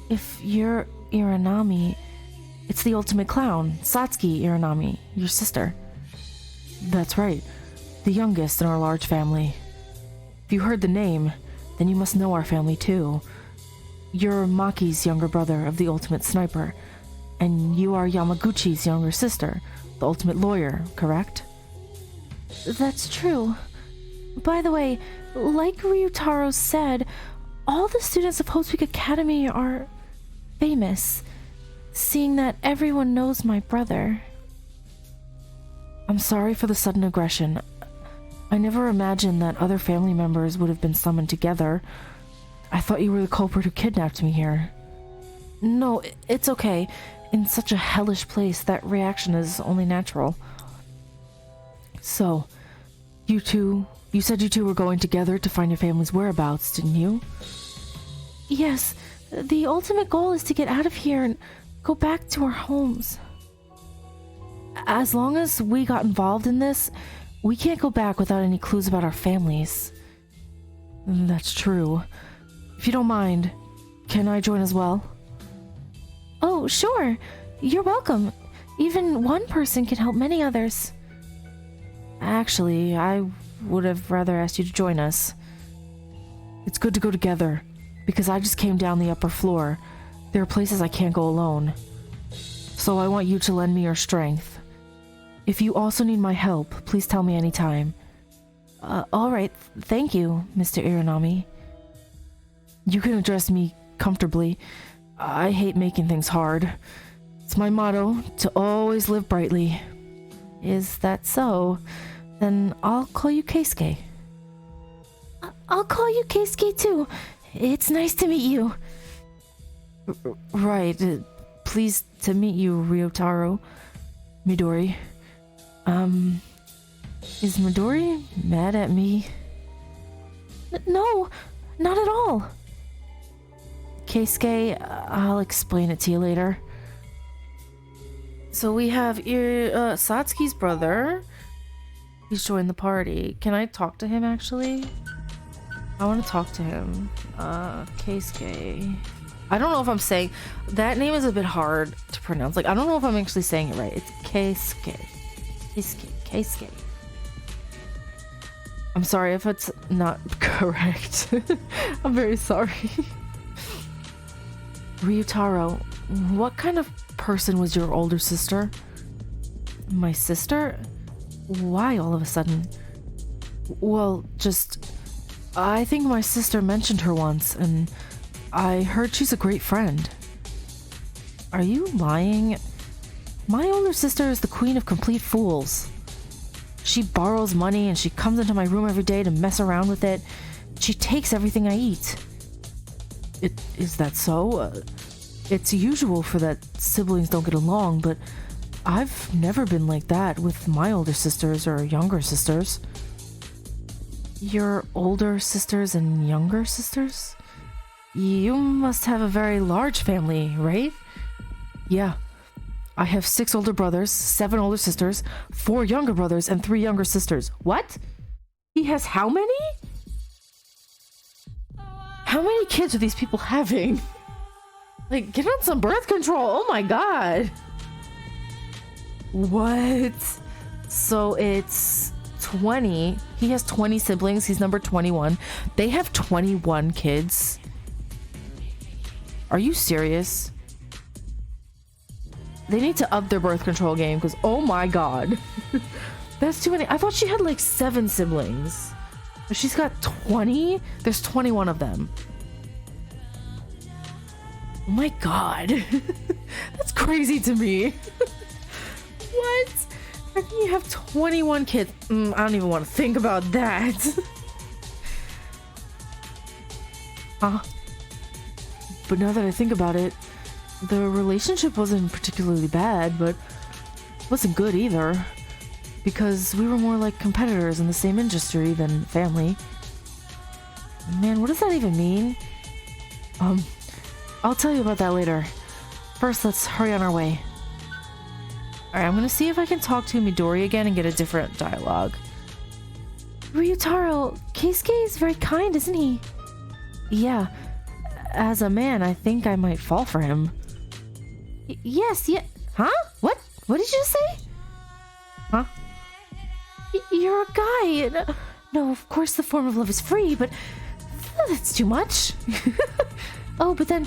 If you're Iranami, it's the ultimate clown, Satsuki Iranami, your sister. That's right, the youngest in our large family. If you heard the name, then you must know our family too. you're Maki's younger brother of the ultimate sniper, and you are Yamaguchi's younger sister, the ultimate lawyer, correct? That's true. By the way, like Ryutaro said, all the students of Hope's Peak Academy are famous, seeing that everyone knows my brother. I'm sorry for the sudden aggression. I never imagined that other family members would have been summoned together. I thought you were the culprit who kidnapped me here. No, it's okay. In such a hellish place, that reaction is only natural. So, you said you two were going together to find your family's whereabouts, didn't you? Yes, the ultimate goal is to get out of here and go back to our homes. As long as we got involved in this, we can't go back without any clues about our families. That's true. If you don't mind, can I join as well? Oh, sure. You're welcome. Even one person can help many others. Actually, I would have rather asked you to join us. It's good to go together, because I just came down the upper floor. There are places I can't go alone. So I want you to lend me your strength. If you also need my help, please tell me anytime. Alright, thank you, Mr. Iranami. You can address me comfortably. I hate making things hard. It's my motto, to always live brightly. Is that so? Then I'll call you Keisuke. I'll call you Keisuke too. It's nice to meet you. Right. Pleased to meet you, Ryotaro. Midori. Is Midori mad at me? No, not at all. Keisuke, I'll explain it to you later. So we have Satsuki's brother. He's joined the party. Can I talk to him, actually? I want to talk to him. Keisuke. I don't know if I'm saying... That name is a bit hard to pronounce. Like, I don't know if I'm actually saying it right. It's Keisuke. Keisuke. I'm sorry if it's not correct. I'm very sorry. Ryutaro, what kind of person was your older sister? My sister? Why all of a sudden? Well, just... I think my sister mentioned her once, and I heard she's a great friend. Are you lying? My older sister is the queen of complete fools. She borrows money and she comes into my room every day to mess around with it. She takes everything I eat. Is that so? It's usual for that siblings don't get along, but I've never been like that with my older sisters or younger sisters. Your older sisters and younger sisters? You must have a very large family, right? Yeah. I have 6 older brothers, 7 older sisters, 4 younger brothers, and 3 younger sisters. What? He has how many? How many kids are these people having? Like, get on some birth control. Oh my god. What? So it's 20. He has 20 siblings. He's number 21. They have 21 kids. Are you serious? They need to up their birth control game because oh my god. That's too many. I thought she had like 7 siblings. But she's got 20? There's 21 of them. Oh my god. That's crazy to me. What? How can you have 21 kids? I don't even want to think about that. But now that I think about it, the relationship wasn't particularly bad, but wasn't good either. Because we were more like competitors in the same industry than family. Man, what does that even mean? I'll tell you about that later. First, let's hurry on our way. Alright, I'm gonna see if I can talk to Midori again and get a different dialogue. Ryutaro, Keisuke is very kind, isn't he? Yeah. As a man, I think I might fall for him. Yes, yeah. Huh? What? What did you just say? Huh? You're a guy. No, of course the form of love is free, but that's too much. Oh, but then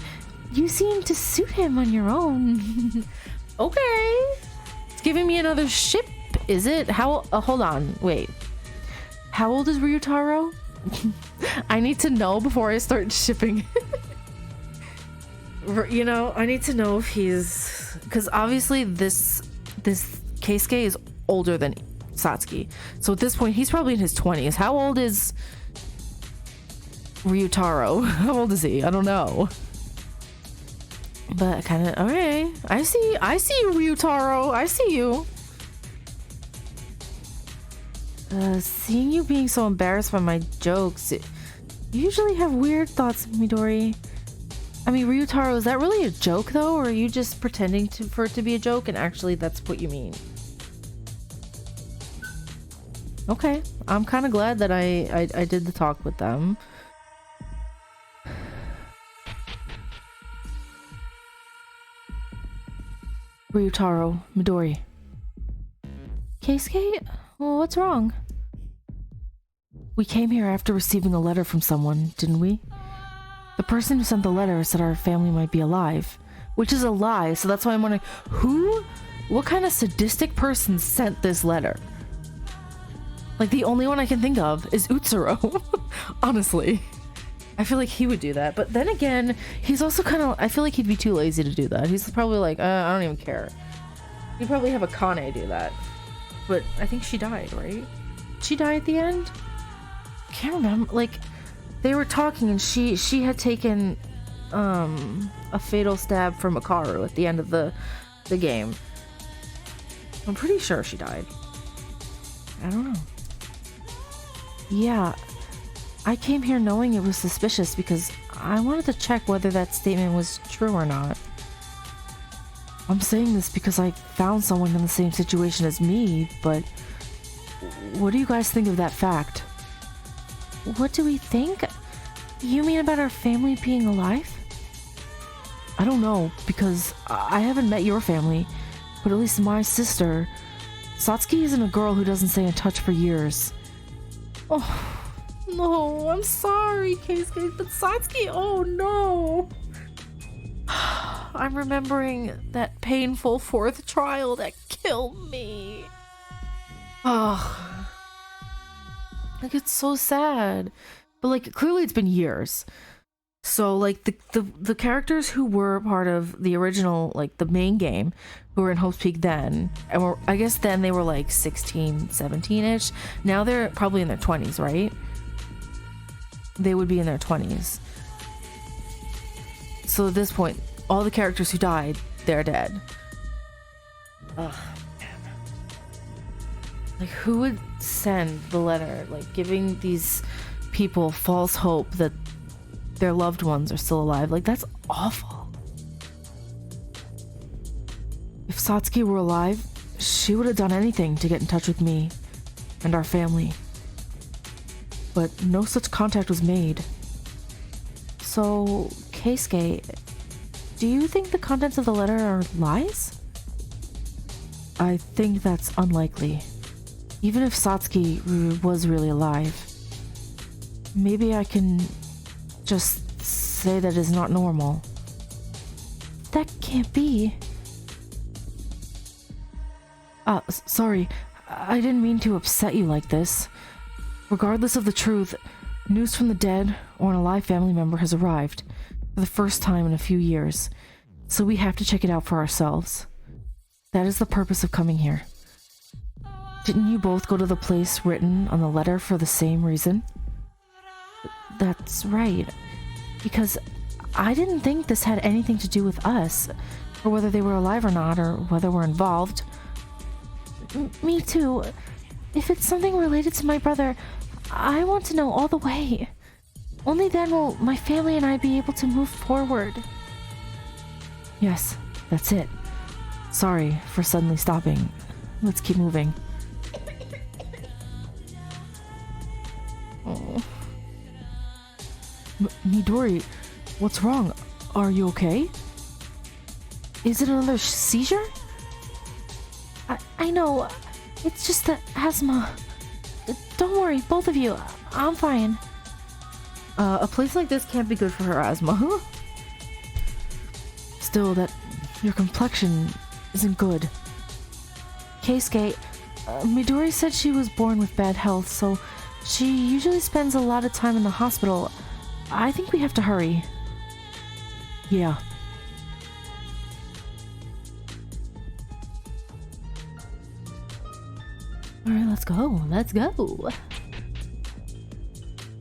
you seem to suit him on your own. Okay. It's giving me another ship, is it? How? Hold on. Wait. How old is Ryutaro? I need to know before I start shipping. You know, I need to know if he's... Because obviously this Keisuke is older than Satsuki. So at this point, he's probably in his 20s. How old is Ryutaro? How old is he? I don't know. But kind of... Okay. I see you, Ryutaro. I see you. Seeing you being so embarrassed by my jokes, you usually have weird thoughts, Midori. I mean, Ryutaro, is that really a joke though, or are you just pretending for it to be a joke and actually that's what you mean? Okay, I'm kind of glad that I did the talk with them. Ryutaro, Midori. Keisuke? Well, what's wrong? We came here after receiving a letter from someone, didn't we? The person who sent the letter said our family might be alive, which is a lie, so that's why I'm wondering, what kind of sadistic person sent this letter? Like, the only one I can think of is Utsuro, honestly. I feel like he would do that, but then again, he's also kind of, I feel like he'd be too lazy to do that. He's probably like, I don't even care. He'd probably have a Kane do that. But I think she died, right? She died at the end? Can't remember. Like, they were talking and she had taken a fatal stab from Makaru at the end of the game. I'm pretty sure she died. I don't know. Yeah, I came here knowing it was suspicious because I wanted to check whether that statement was true or not. I'm saying this because I found someone in the same situation as me, but what do you guys think of that fact? What do we think? You mean about our family being alive? I don't know, because I haven't met your family, but at least my sister... Satsuki isn't a girl who doesn't stay in touch for years. Oh, no, I'm sorry, Keisuke, but Satsuki, oh no! I'm remembering that painful fourth trial that killed me. Oh, like, it's so sad. But like, clearly it's been years. So like the characters who were part of the original, like the main game, who were in Hope's Peak then, and I guess then they were like 16, 17-ish. Now they're probably in their 20s, right? They would be in their 20s. So at this point, all the characters who died, they're dead. Ugh. Like, who would send the letter, like, giving these people false hope that their loved ones are still alive? Like, that's awful. If Satsuki were alive, she would have done anything to get in touch with me and our family. But no such contact was made. So, Keisuke, do you think the contents of the letter are lies? I think that's unlikely. Even if Satsuki was really alive, maybe I can just say that is not normal. That can't be. Sorry, I didn't mean to upset you like this. Regardless of the truth, news from the dead or an alive family member has arrived for the first time in a few years, so we have to check it out for ourselves. That is the purpose of coming here. Didn't you both go to the place written on the letter for the same reason? That's right. Because I didn't think this had anything to do with us, or whether they were alive or not, or whether we're involved. Me too. If it's something related to my brother, I want to know all the way. Only then will my family and I be able to move forward. Yes, that's it. Sorry for suddenly stopping. Let's keep moving. Oh. Midori, what's wrong? Are you okay? Is it another seizure? I know. It's just the asthma. Don't worry, both of you. I'm fine. A place like this can't be good for her asthma. still that your complexion isn't good. Keisuke, Midori said she was born with bad health, so she usually spends a lot of time in the hospital. I think we have to hurry. Yeah. Alright, let's go. Let's go.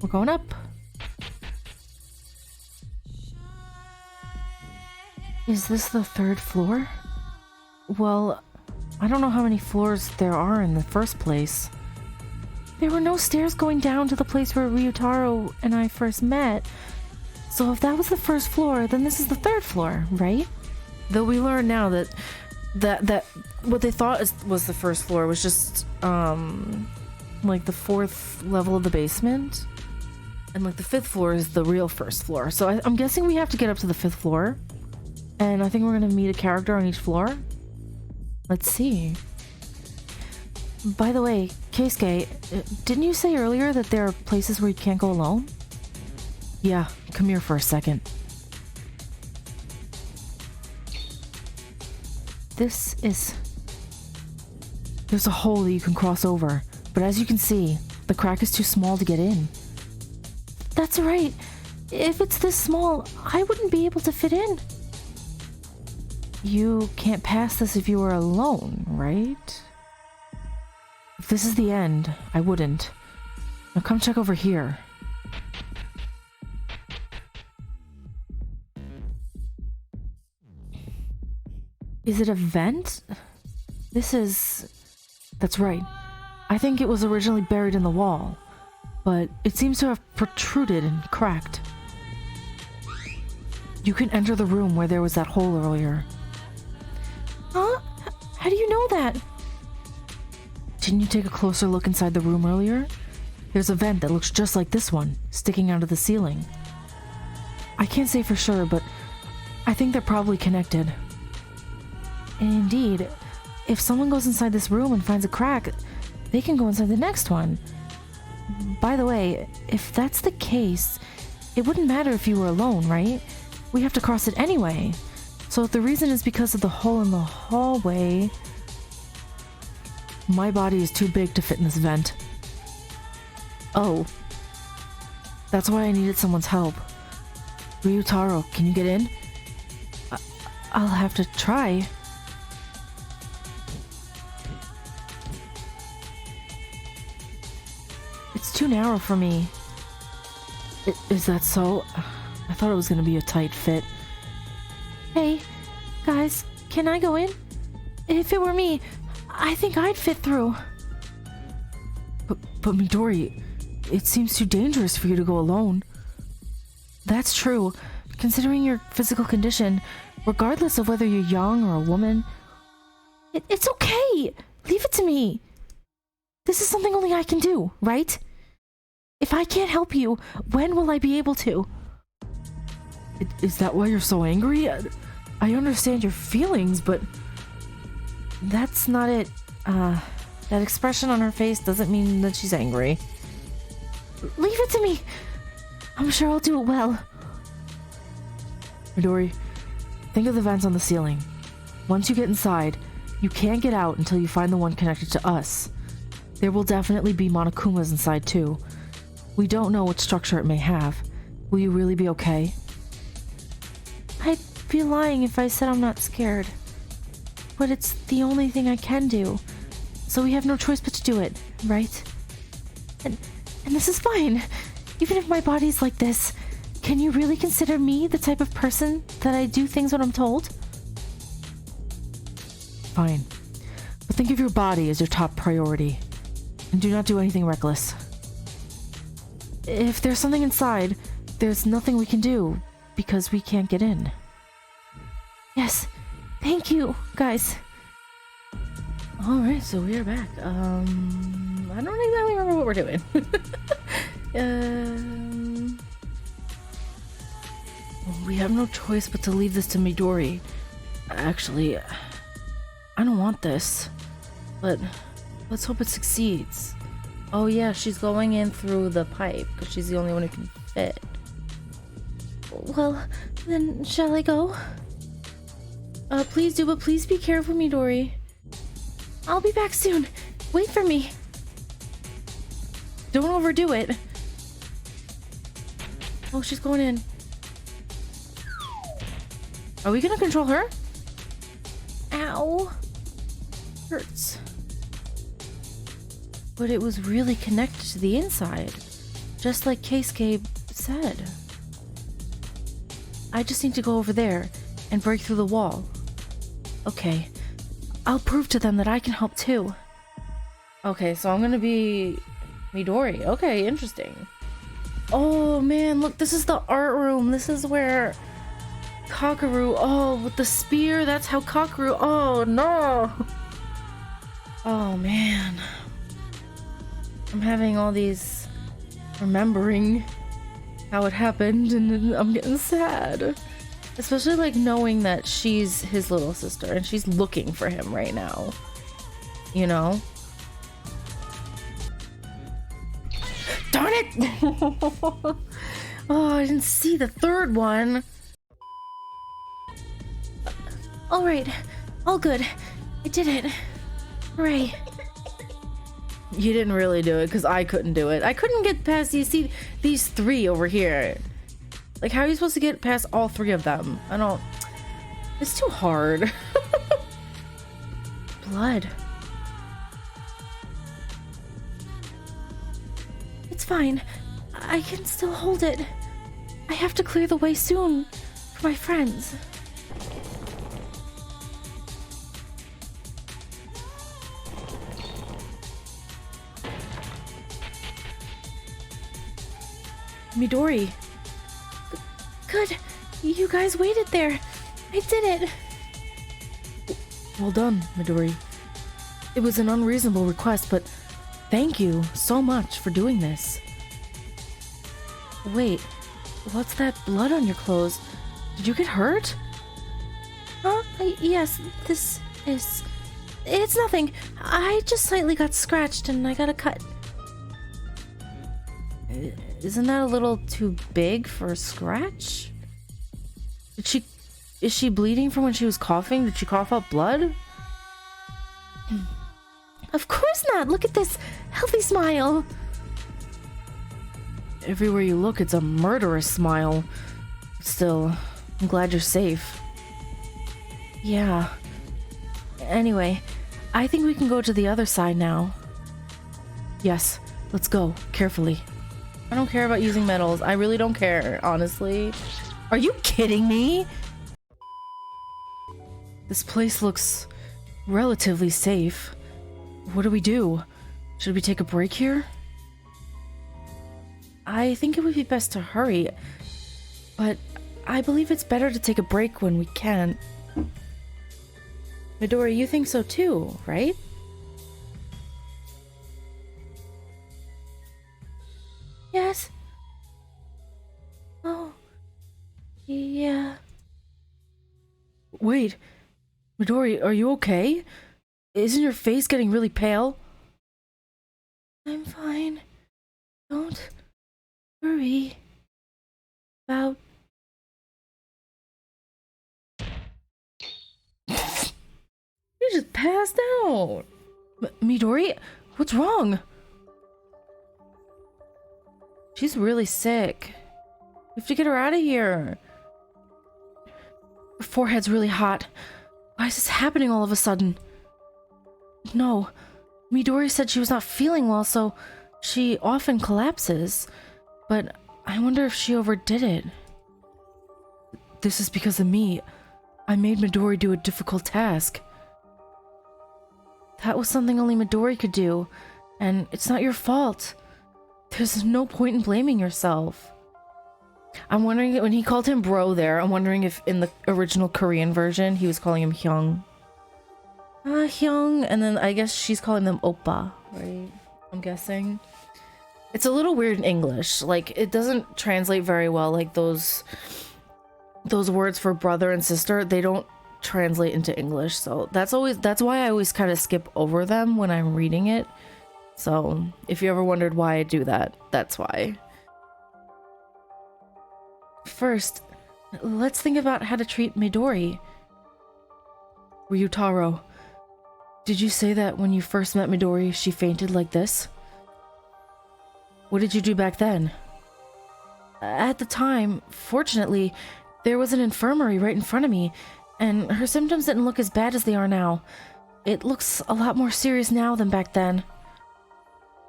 We're going up. Is this the 3rd floor? Well, I don't know how many floors there are in the first place. There were no stairs going down to the place where Ryutaro and I first met. So if that was the 1st floor, then this is the 3rd floor, right? Though we learn now that what they thought was the 1st floor was just like the 4th level of the basement, and like the 5th floor is the real 1st floor. So I'm guessing we have to get up to the 5th floor, and I think we're gonna meet a character on each floor. Let's see. By the way, Keisuke, didn't you say earlier that there are places where you can't go alone? Yeah, come here for a second. There's a hole that you can cross over, but as you can see, the crack is too small to get in. That's right. If it's this small, I wouldn't be able to fit in. You can't pass this if you were alone, right? If this is the end, I wouldn't. Now come check over here. Is it a vent? That's right. I think it was originally buried in the wall, but it seems to have protruded and cracked. You can enter the room where there was that hole earlier. Huh? How do you know that? Didn't you take a closer look inside the room earlier? There's a vent that looks just like this one, sticking out of the ceiling. I can't say for sure, but I think they're probably connected. Indeed, if someone goes inside this room and finds a crack, they can go inside the next one. By the way, if that's the case, it wouldn't matter if you were alone, right? We have to cross it anyway. So if the reason is because of the hole in the hallway... My body is too big to fit in this vent. Oh. That's why I needed someone's help. Ryutaro, can you get in? I'll have to try. It's too narrow for me. Is that so? I thought it was gonna be a tight fit. Hey, guys, can I go in? If it were me, I think I'd fit through. But Midori, it seems too dangerous for you to go alone. That's true. Considering your physical condition, regardless of whether you're young or a woman, it's okay. Leave it to me. This is something only I can do, right? If I can't help you, when will I be able to? Is that why you're so angry? I understand your feelings, but that's not it. That expression on her face doesn't mean that she's angry. Leave it to me. I'm sure I'll do it well. Midori, think of the vents on the ceiling. Once you get inside, you can't get out until you find the one connected to us. There will definitely be Monokumas inside too. We don't know what structure it may have. Will you really be okay? I'd be lying if I said I'm not scared. But it's the only thing I can do. So we have no choice but to do it, right? And this is fine. Even if my body's like this, can you really consider me the type of person that I do things when I'm told? Fine. But think of your body as your top priority. And do not do anything reckless. If there's something inside, there's nothing we can do, because we can't get in. Yes, thank you, guys. Alright, so we are back. I don't exactly remember what we're doing. We have no choice but to leave this to Midori. Actually, I don't want this, but let's hope it succeeds. Oh yeah, she's going in through the pipe because she's the only one who can fit. Well, then shall I go? Please do, but please be careful, Midori. I'll be back soon. Wait for me. Don't overdo it. Oh, she's going in. Are we gonna control her? Ow. Hurts. But it was really connected to the inside. Just like Keisuke said. I just need to go over there and break through the wall. Okay. I'll prove to them that I can help too. Okay, so I'm gonna be Midori. Okay, interesting. Oh man, look, this is the art room. This is where Kakeru, oh, with the spear, that's how Kakeru, oh no. Oh man. I'm having all these remembering how it happened and I'm getting sad. Especially like knowing that she's his little sister and she's looking for him right now. You know? Darn it! Oh, I didn't see the third one. Alright, all good. I did it. Hooray. You didn't really do it because I couldn't do it. I couldn't get past, you see, these three over here. Like, how are you supposed to get past all three of them? I don't... It's too hard. Blood. It's fine. I can still hold it. I have to clear the way soon for my friends. Midori. Good. You guys waited there. I did it. Well done, Midori. It was an unreasonable request, but thank you so much for doing this. Wait, what's that blood on your clothes? Did you get hurt? Huh? Yes, this is... It's nothing. I just slightly got scratched and I got a cut. Isn't that a little too big for a scratch? Is she bleeding from when she was coughing? Did she cough out blood? Of course not! Look at this healthy smile! Everywhere you look, it's a murderous smile. Still, I'm glad you're safe. Yeah. Anyway, I think we can go to the other side now. Yes, let's go, carefully. I don't care about using metals. I really don't care, honestly. Are you kidding me? This place looks relatively safe. What do we do? Should we take a break here? I think it would be best to hurry, but I believe it's better to take a break when we can. Midori, you think so too, right? Yes. Oh. Yeah. Wait. Midori, are you okay? Isn't your face getting really pale? I'm fine. Don't worry about... You just passed out. Midori, what's wrong? She's really sick. We have to get her out of here. Her forehead's really hot. Why is this happening all of a sudden? No. Midori said she was not feeling well, so she often collapses. But I wonder if she overdid it. This is because of me. I made Midori do a difficult task. That was something only Midori could do, and it's not your fault. There's no point in blaming yourself. I'm wondering, when he called him bro there, I'm wondering if in the original Korean version he was calling him Hyung. Hyung, and then I guess she's calling them oppa, right? I'm guessing. It's a little weird in English. Like, it doesn't translate very well. Like, those words for brother and sister, they don't translate into English. So that's why I always kind of skip over them when I'm reading it. So if you ever wondered why I do that, that's why. First, let's think about how to treat Midori. Ryutaro, did you say that when you first met Midori, she fainted like this? What did you do back then? At the time, fortunately, there was an infirmary right in front of me, and her symptoms didn't look as bad as they are now. It looks a lot more serious now than back then.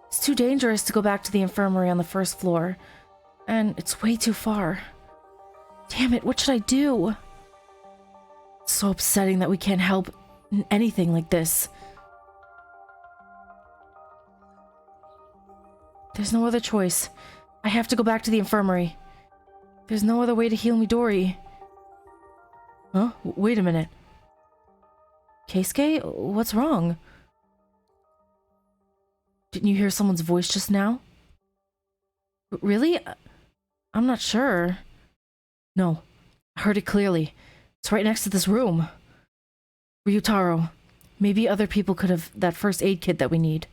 It's too dangerous to go back to the infirmary on the first floor, and it's way too far. Damn it, what should I do? It's so upsetting that we can't help in anything like this. There's no other choice. I have to go back to the infirmary. There's no other way to heal Midori. Huh? Wait a minute. Keisuke? What's wrong? Didn't you hear someone's voice just now? Really? I'm not sure. No, I heard it clearly. It's right next to this room. Ryutaro, maybe other people could have that first aid kit that we need.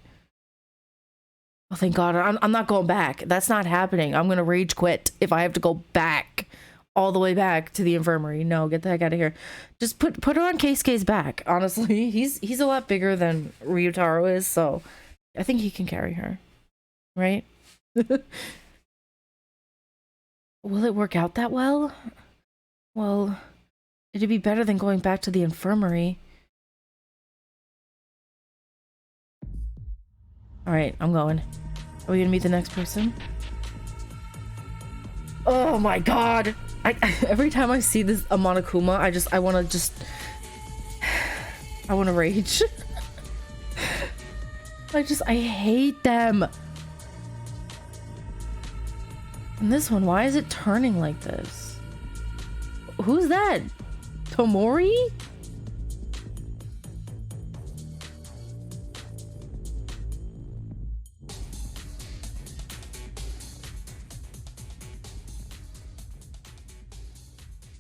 Oh, thank God. I'm not going back. That's not happening. I'm gonna rage quit if I have to go back. All the way back to the infirmary. No, get the heck out of here. Just put her on Keisuke's back. Honestly, he's a lot bigger than Ryutaro is, so I think he can carry her. Right? Will it work out that well? Well, it'd be better than going back to the infirmary. Alright, I'm going. Are we gonna meet the next person? Oh my God! Every time I see this a Monokuma, I wanna rage. I hate them. And this one, why is it turning like this? Who's that? Tomori?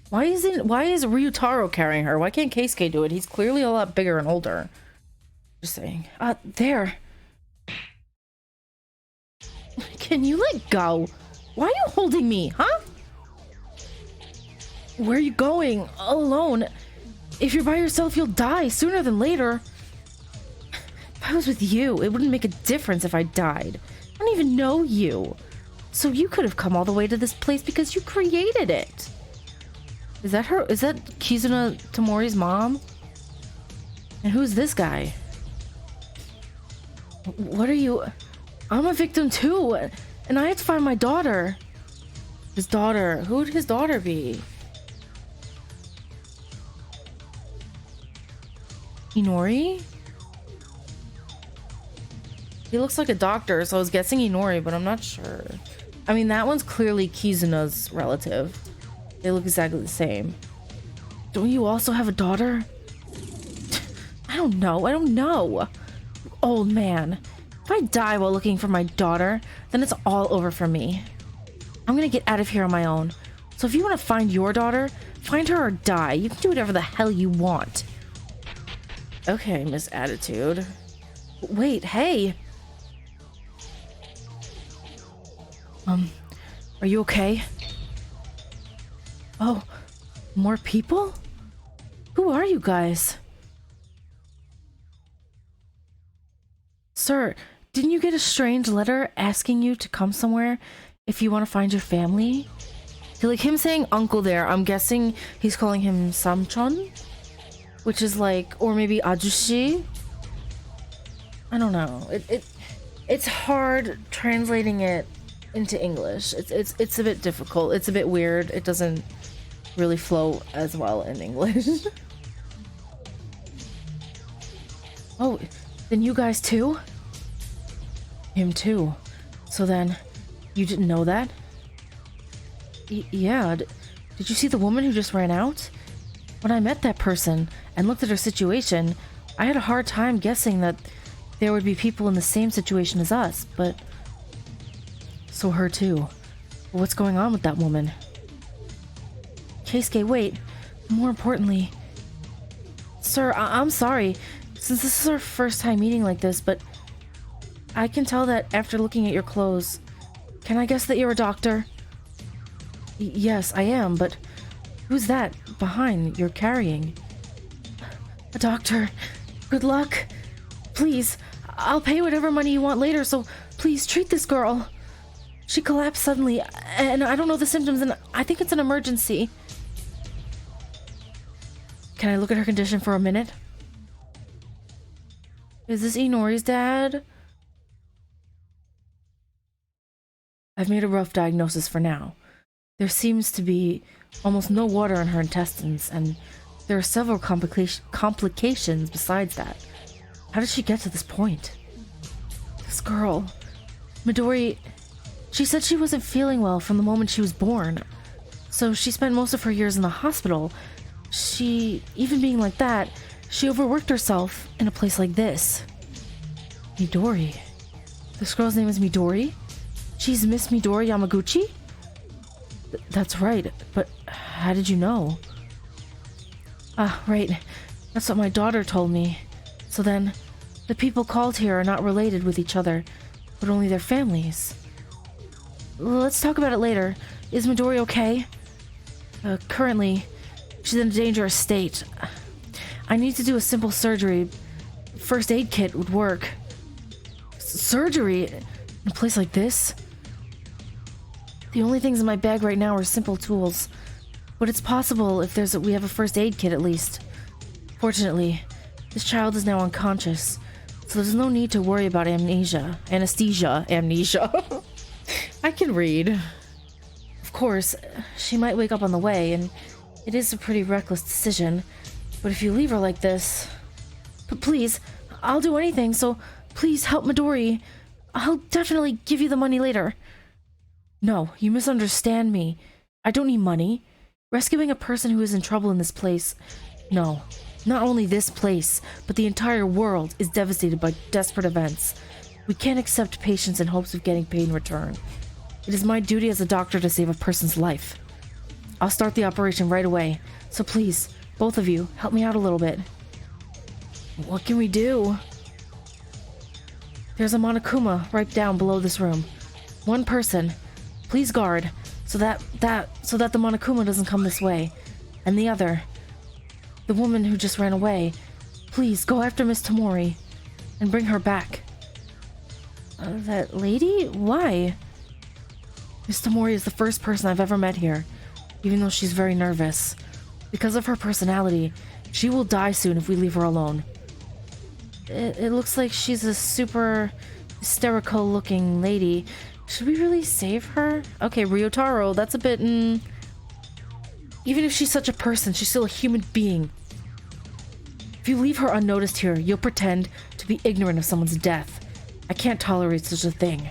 Why is Ryutaro carrying her? Why can't Keisuke do it? He's clearly a lot bigger and older. Just saying. There. Can you let go? Why are you holding me, huh? Where are you going? Alone? If you're by yourself, you'll die sooner than later. If I was with you, it wouldn't make a difference if I died. I don't even know you. So you could have come all the way to this place because you created it. Is that her? Is that Kizuna Tomori's mom? And who's this guy? What are you? I'm a victim too, and I had to find my daughter. His daughter? Who would his daughter be? Inori? He looks like a doctor, so I was guessing Inori, but I'm not sure. I mean, that one's clearly Kizuna's relative. They look exactly the same. Don't you also have a daughter? I don't know. Old man. If I die while looking for my daughter, then it's all over for me. I'm gonna get out of here on my own. So if you want to find your daughter, find her or die. You can do whatever the hell you want. Okay, Miss Attitude. Wait, hey! Are you okay? Oh, more people? Who are you guys? Sir, didn't you get a strange letter asking you to come somewhere if you want to find your family? Like him saying uncle there, I'm guessing he's calling him Samchon? Which is like, or maybe Ajushi? I don't know. It's hard translating it into English. It's a bit difficult. It's a bit weird. It doesn't really flow as well in English. Oh, then you guys too? Him too. So then, you didn't know that? Yeah. Did you see the woman who just ran out? When I met that person and looked at her situation, I had a hard time guessing that there would be people in the same situation as us, but... So her too. What's going on with that woman? Keisuke, wait. More importantly... Sir, I'm sorry, since this is our first time meeting like this, but... I can tell that after looking at your clothes. Can I guess that you're a doctor? Yes, I am, but... Who's that behind you're carrying? A doctor. Good luck. Please, I'll pay whatever money you want later, so please treat this girl. She collapsed suddenly, and I don't know the symptoms, and I think it's an emergency. Can I look at her condition for a minute? Is this Inori's dad? I've made a rough diagnosis for now. There seems to be almost no water in her intestines, and there are several complications besides that. How did she get to this point? This girl, Midori, she said she wasn't feeling well from the moment she was born. So she spent most of her years in the hospital. Even being like that, she overworked herself in a place like this. Midori. This girl's name is Midori? She's Miss Midori Yamaguchi? That's right, but how did you know? Ah, right. That's what my daughter told me. So then, the people called here are not related with each other, but only their families. Let's talk about it later. Is Midori okay? Currently, she's in a dangerous state. I need to do a simple surgery. First aid kit would work. Surgery? In a place like this? The only things in my bag right now are simple tools. But it's possible if we have a first aid kit at least. Fortunately, this child is now unconscious, so there's no need to worry about amnesia. Amnesia. I can read. Of course, she might wake up on the way, and it is a pretty reckless decision. But if you leave her like this... But please, I'll do anything, so please help Midori. I'll definitely give you the money later. No, you misunderstand me. I don't need money. Rescuing a person who is in trouble in this place... No, not only this place, but the entire world is devastated by desperate events. We can't accept patients in hopes of getting paid in return. It is my duty as a doctor to save a person's life. I'll start the operation right away, so please, both of you, help me out a little bit. What can we do? There's a Monokuma right down below this room. One person. Please guard, so that the Monokuma doesn't come this way. And the other, the woman who just ran away, please go after Miss Tamori and bring her back. That lady? Why? Miss Tamori is the first person I've ever met here, even though she's very nervous. Because of her personality, she will die soon if we leave her alone. It looks like she's a super hysterical looking lady. Should we really save her? Okay, Ryotaro, that's a bit, Even if she's such a person, she's still a human being. If you leave her unnoticed here, you'll pretend to be ignorant of someone's death. I can't tolerate such a thing.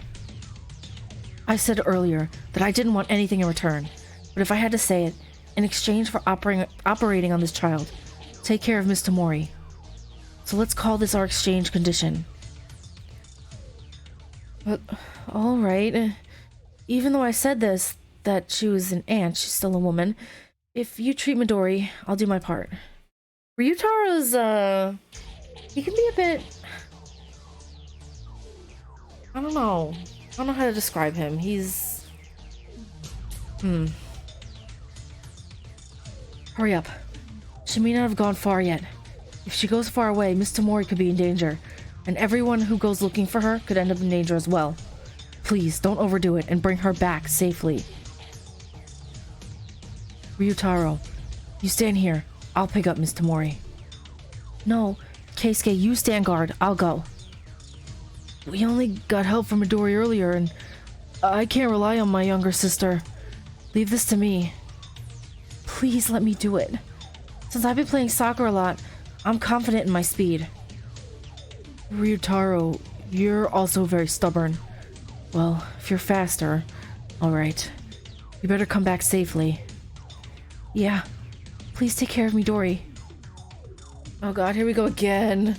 I said earlier that I didn't want anything in return, but if I had to say it, in exchange for operating on this child, take care of Miss Tamori. So let's call this our exchange condition. But, alright. Even though I said this, that she was an aunt, she's still a woman. If you treat Midori, I'll do my part. Ryutaro's, he can be a bit... I don't know how to describe him. He's... Hurry up. She may not have gone far yet. If she goes far away, Miss Tamori could be in danger, and everyone who goes looking for her could end up in danger as well. Please, don't overdo it and bring her back safely. Ryutaro, you stand here. I'll pick up Miss Tamori. No, Keisuke, you stand guard. I'll go. We only got help from Midori earlier, and I can't rely on my younger sister. Leave this to me. Please let me do it. Since I've been playing soccer a lot, I'm confident in my speed. Ryutaro, you're also very stubborn. Well, if you're faster, alright. You better come back safely. Yeah. Please take care of Midori. Oh god, here we go again.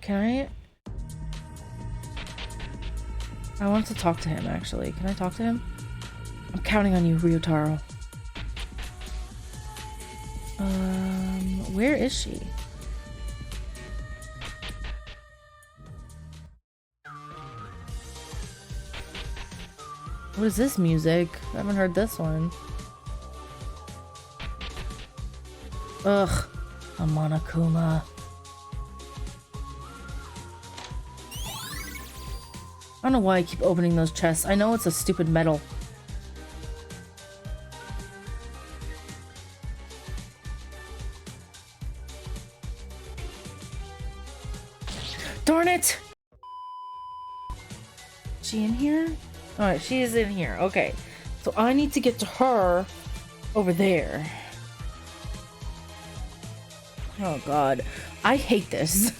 Can I want to talk to him, actually. Can I talk to him? I'm counting on you, Ryutaro. Where is she? What is this music? I haven't heard this one. Ugh, a Monokuma. I don't know why I keep opening those chests. I know it's a stupid metal. Darn it! Is she in here? Alright, she is in here. Okay. So I need to get to her over there. Oh god. I hate this.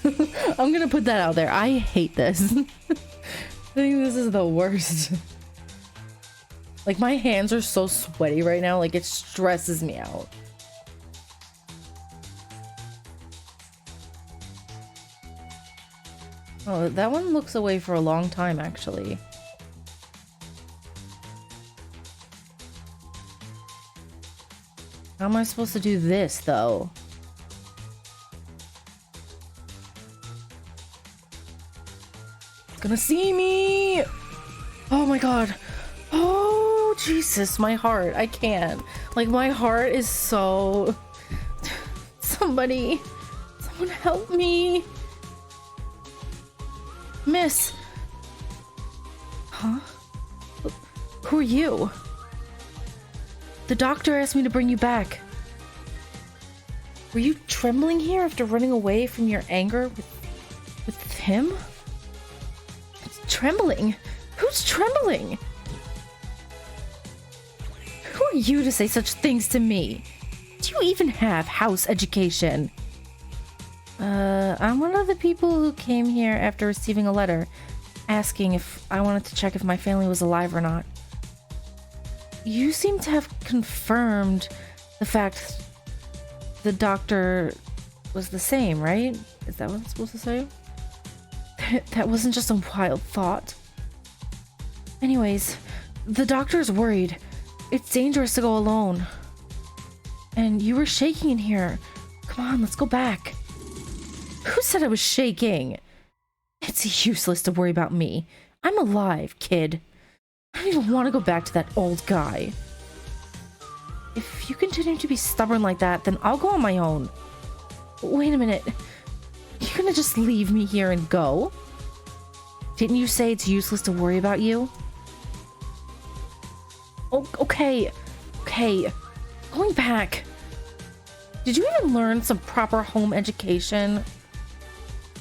I'm gonna put that out there. I hate this. I think this is the worst. Like, my hands are so sweaty right now, like, it stresses me out. Oh, that one looks away for a long time, actually. How am I supposed to do this, though? It's gonna see me! Oh my god. Oh, Jesus, my heart. I can't. Like, my heart is so... Someone help me. Miss. Huh? Who are you? The doctor asked me to bring you back. Were you trembling here after running away from your anger with him? Trembling? Who's trembling? Who are you to say such things to me? Do you even have house education? I'm one of the people who came here after receiving a letter asking if I wanted to check if my family was alive or not. You seem to have confirmed the fact the doctor was the same, right? Is that what I'm supposed to say? That wasn't just a wild thought. Anyways, the doctor's worried. It's dangerous to go alone. And you were shaking in here. Come on, let's go back. Who said I was shaking? It's useless to worry about me. I'm alive, kid. I don't even want to go back to that old guy. If you continue to be stubborn like that, then I'll go on my own. Wait a minute. You're gonna just leave me here and go? Didn't you say it's useless to worry about you? Oh, okay. Okay. Going back. Did you even learn some proper home education?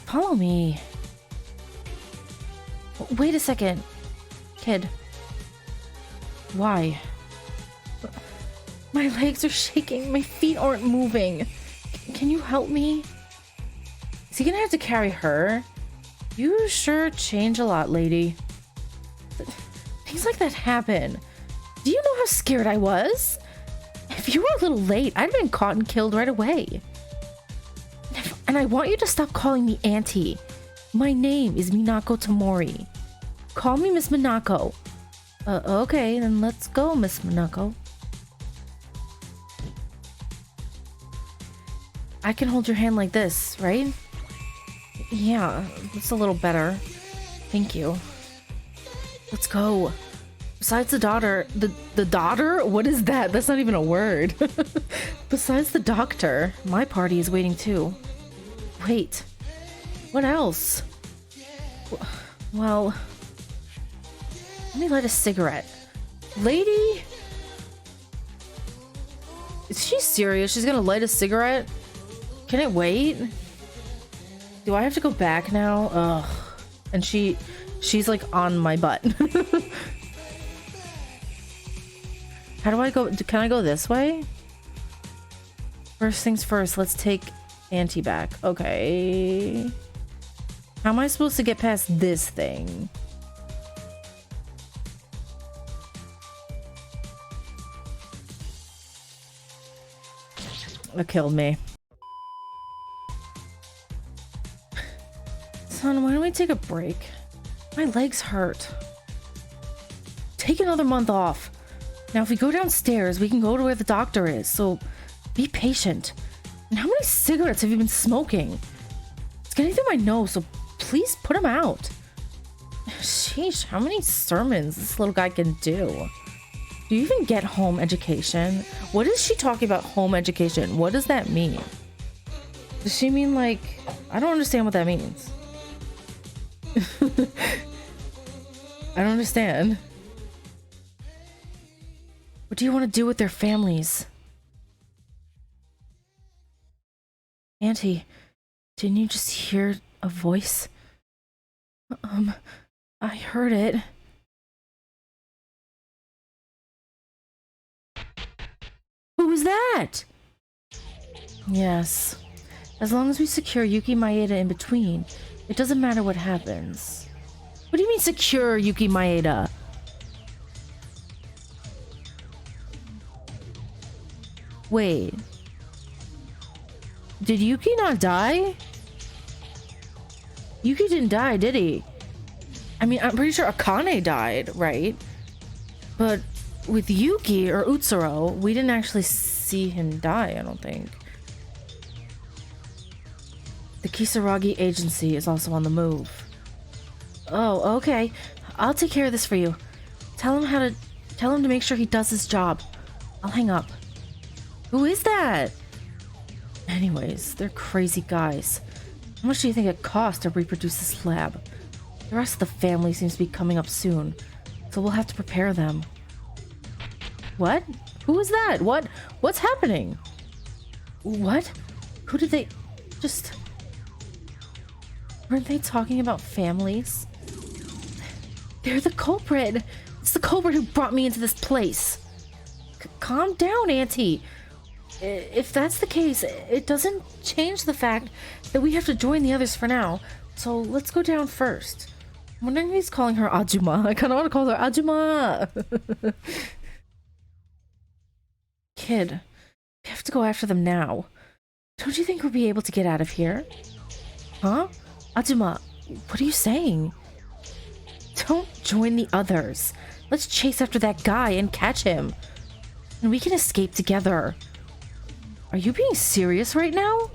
Follow me. Wait a second. Kid. Why? My legs are shaking. My feet aren't moving. Can you help me? Is he gonna have to carry her? You sure change a lot, lady. Things like that happen. Do you know how scared I was? If you were a little late, I'd have been caught and killed right away. And I want you to stop calling me Auntie. My name is Minako Tamori. Call me Miss Minako. Okay, then let's go, Miss Minako. I can hold your hand like this, right? Yeah, it's a little better. Thank you. Let's go. Besides the daughter... The daughter? What is that? That's not even a word. Besides the doctor, my party is waiting too. Wait. What else? Well... Let me light a cigarette. Lady? Is she serious? She's gonna light a cigarette? Can it wait? Do I have to go back now? Ugh. And she's like on my butt. How do I go? Can I go this way? First things first, let's take Auntie back. Okay. How am I supposed to get past this thing? That killed me. Son, why don't we take a break? My legs hurt. Take another month off. Now, if we go downstairs, we can go to where the doctor is, so be patient. And how many cigarettes have you been smoking? It's getting through my nose, so please put them out. Sheesh, how many sermons this little guy can do? Do you even get home education? What is she talking about, home education? What does that mean? Does she mean like... I don't understand what that means. I don't understand. What do you want to do with their families? Auntie, didn't you just hear a voice? I heard it. Who was that? Yes. As long as we secure Yuki Maeda in between, it doesn't matter what happens. What do you mean secure Yuki Maeda? Wait. Did Yuki not die? Yuki didn't die, did he? I mean, I'm pretty sure Akane died, right? But with Yuki or Utsuro, we didn't actually see him die, I don't think. The Kisaragi agency is also on the move. Oh, okay. I'll take care of this for you. Tell him to make sure he does his job. I'll hang up. Who is that? Anyways, they're crazy guys. How much do you think it costs to reproduce this lab? The rest of the family seems to be coming up soon, so we'll have to prepare them. What? Who is that? What's happening? What? Who did they... just... Weren't they talking about families? They're the culprit. It's the culprit who brought me into this place. Calm down, Auntie. If that's the case, it doesn't change the fact that we have to join the others for now. So let's go down first. I'm wondering if he's calling her Ajuma. I kind of want to call her Ajuma. Kid, we have to go after them now. Don't you think we'll be able to get out of here? Huh? Ajuma, what are you saying? Don't join the others. Let's chase after that guy and catch him. And we can escape together. Are you being serious right now?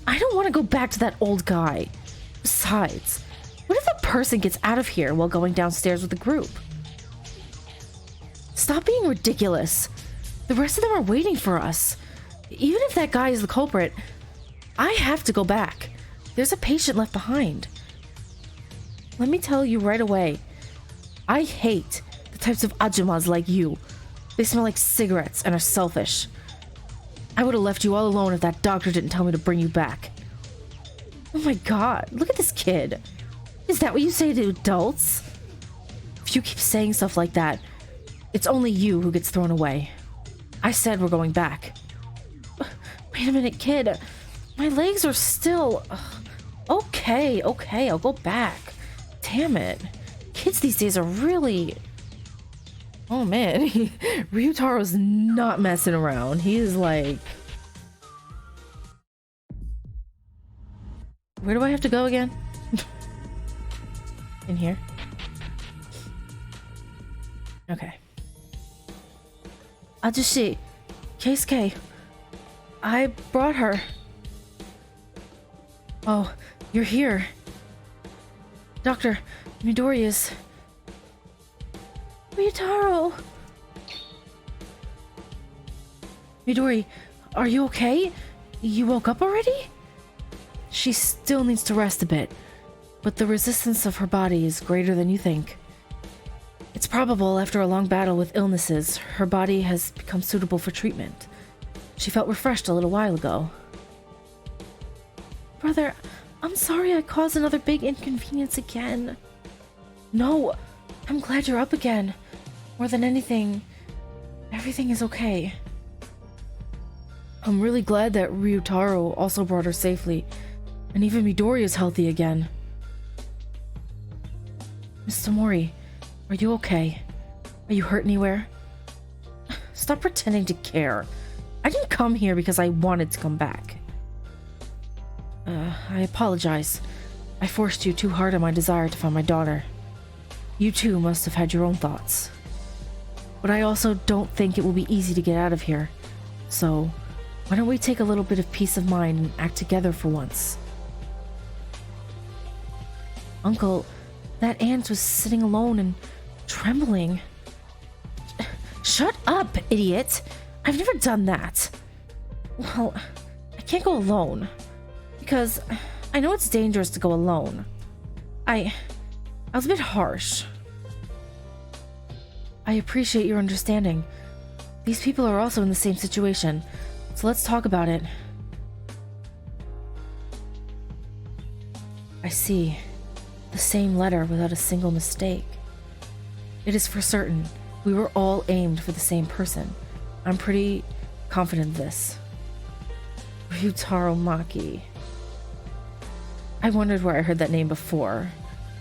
I don't want to go back to that old guy. Besides, what if that person gets out of here while going downstairs with the group? Stop being ridiculous. The rest of them are waiting for us. Even if that guy is the culprit, I have to go back. There's a patient left behind. Let me tell you right away. I hate the types of ajumas like you. They smell like cigarettes and are selfish. I would have left you all alone if that doctor didn't tell me to bring you back. Oh my god, look at this kid. Is that what you say to adults? If you keep saying stuff like that, it's only you who gets thrown away. I said we're going back. Wait a minute, kid. My legs are still... Okay, I'll go back. Damn it. Kids these days are really... Oh man, Ryutaro's not messing around. He is like... Where do I have to go again? In here? Okay. Ajushi, Keisuke, I brought her. Oh, you're here. Doctor, Midori is... Ryutaro! Midori, are you okay? You woke up already? She still needs to rest a bit, but the resistance of her body is greater than you think. It's probable after a long battle with illnesses, her body has become suitable for treatment. She felt refreshed a little while ago. Brother, I'm sorry I caused another big inconvenience again. No, I'm glad you're up again. More than anything, everything is okay. I'm really glad that Ryutaro also brought her safely, and even Midori is healthy again. Miss Tamori, are you okay? Are you hurt anywhere? Stop pretending to care. I didn't come here because I wanted to come back. I apologize. I forced you too hard on my desire to find my daughter. You too must have had your own thoughts. But I also don't think it will be easy to get out of here. So, why don't we take a little bit of peace of mind and act together for once? Uncle, that aunt was sitting alone and trembling. Shut up, idiot! I've never done that. Well, I can't go alone. Because I know it's dangerous to go alone. I was a bit harsh. I appreciate your understanding. These people are also in the same situation, so let's talk about it. I see. The same letter without a single mistake. It is for certain. We were all aimed for the same person. I'm pretty confident of this. Ryutaro Maki. I wondered where I heard that name before.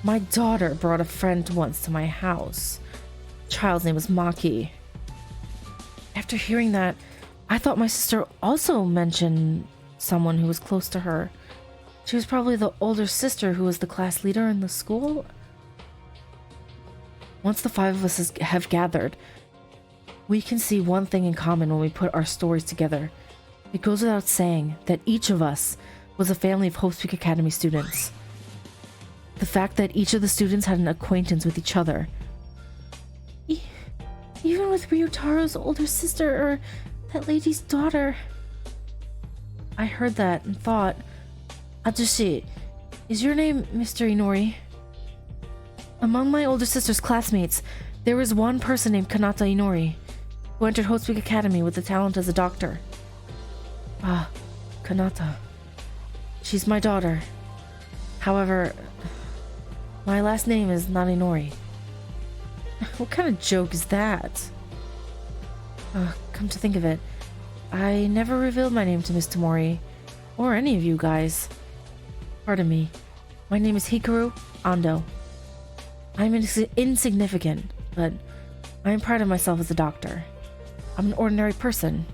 My daughter brought a friend once to my house. The child's name was Maki. After hearing that, I thought my sister also mentioned someone who was close to her. She was probably the older sister who was the class leader in the school. Once the five of us have gathered, we can see one thing in common when we put our stories together. It goes without saying that each of us was a family of Hope Peak Academy students. The fact that each of the students had an acquaintance with each other. Even with Ryutaro's older sister or that lady's daughter. I heard that and thought, Ajushi, is your name Mr. Inori? Among my older sister's classmates, there was one person named Kanata Inori, who entered Hope Peak Academy with a talent as a doctor. Ah, Kanata. She's my daughter. However, my last name is not Inori. What kind of joke is that? Come to think of it, I never revealed my name to Miss Tamori, or any of you guys. Pardon me. My name is Hikaru Ando. I'm insignificant, but I'm proud of myself as a doctor. I'm an ordinary person.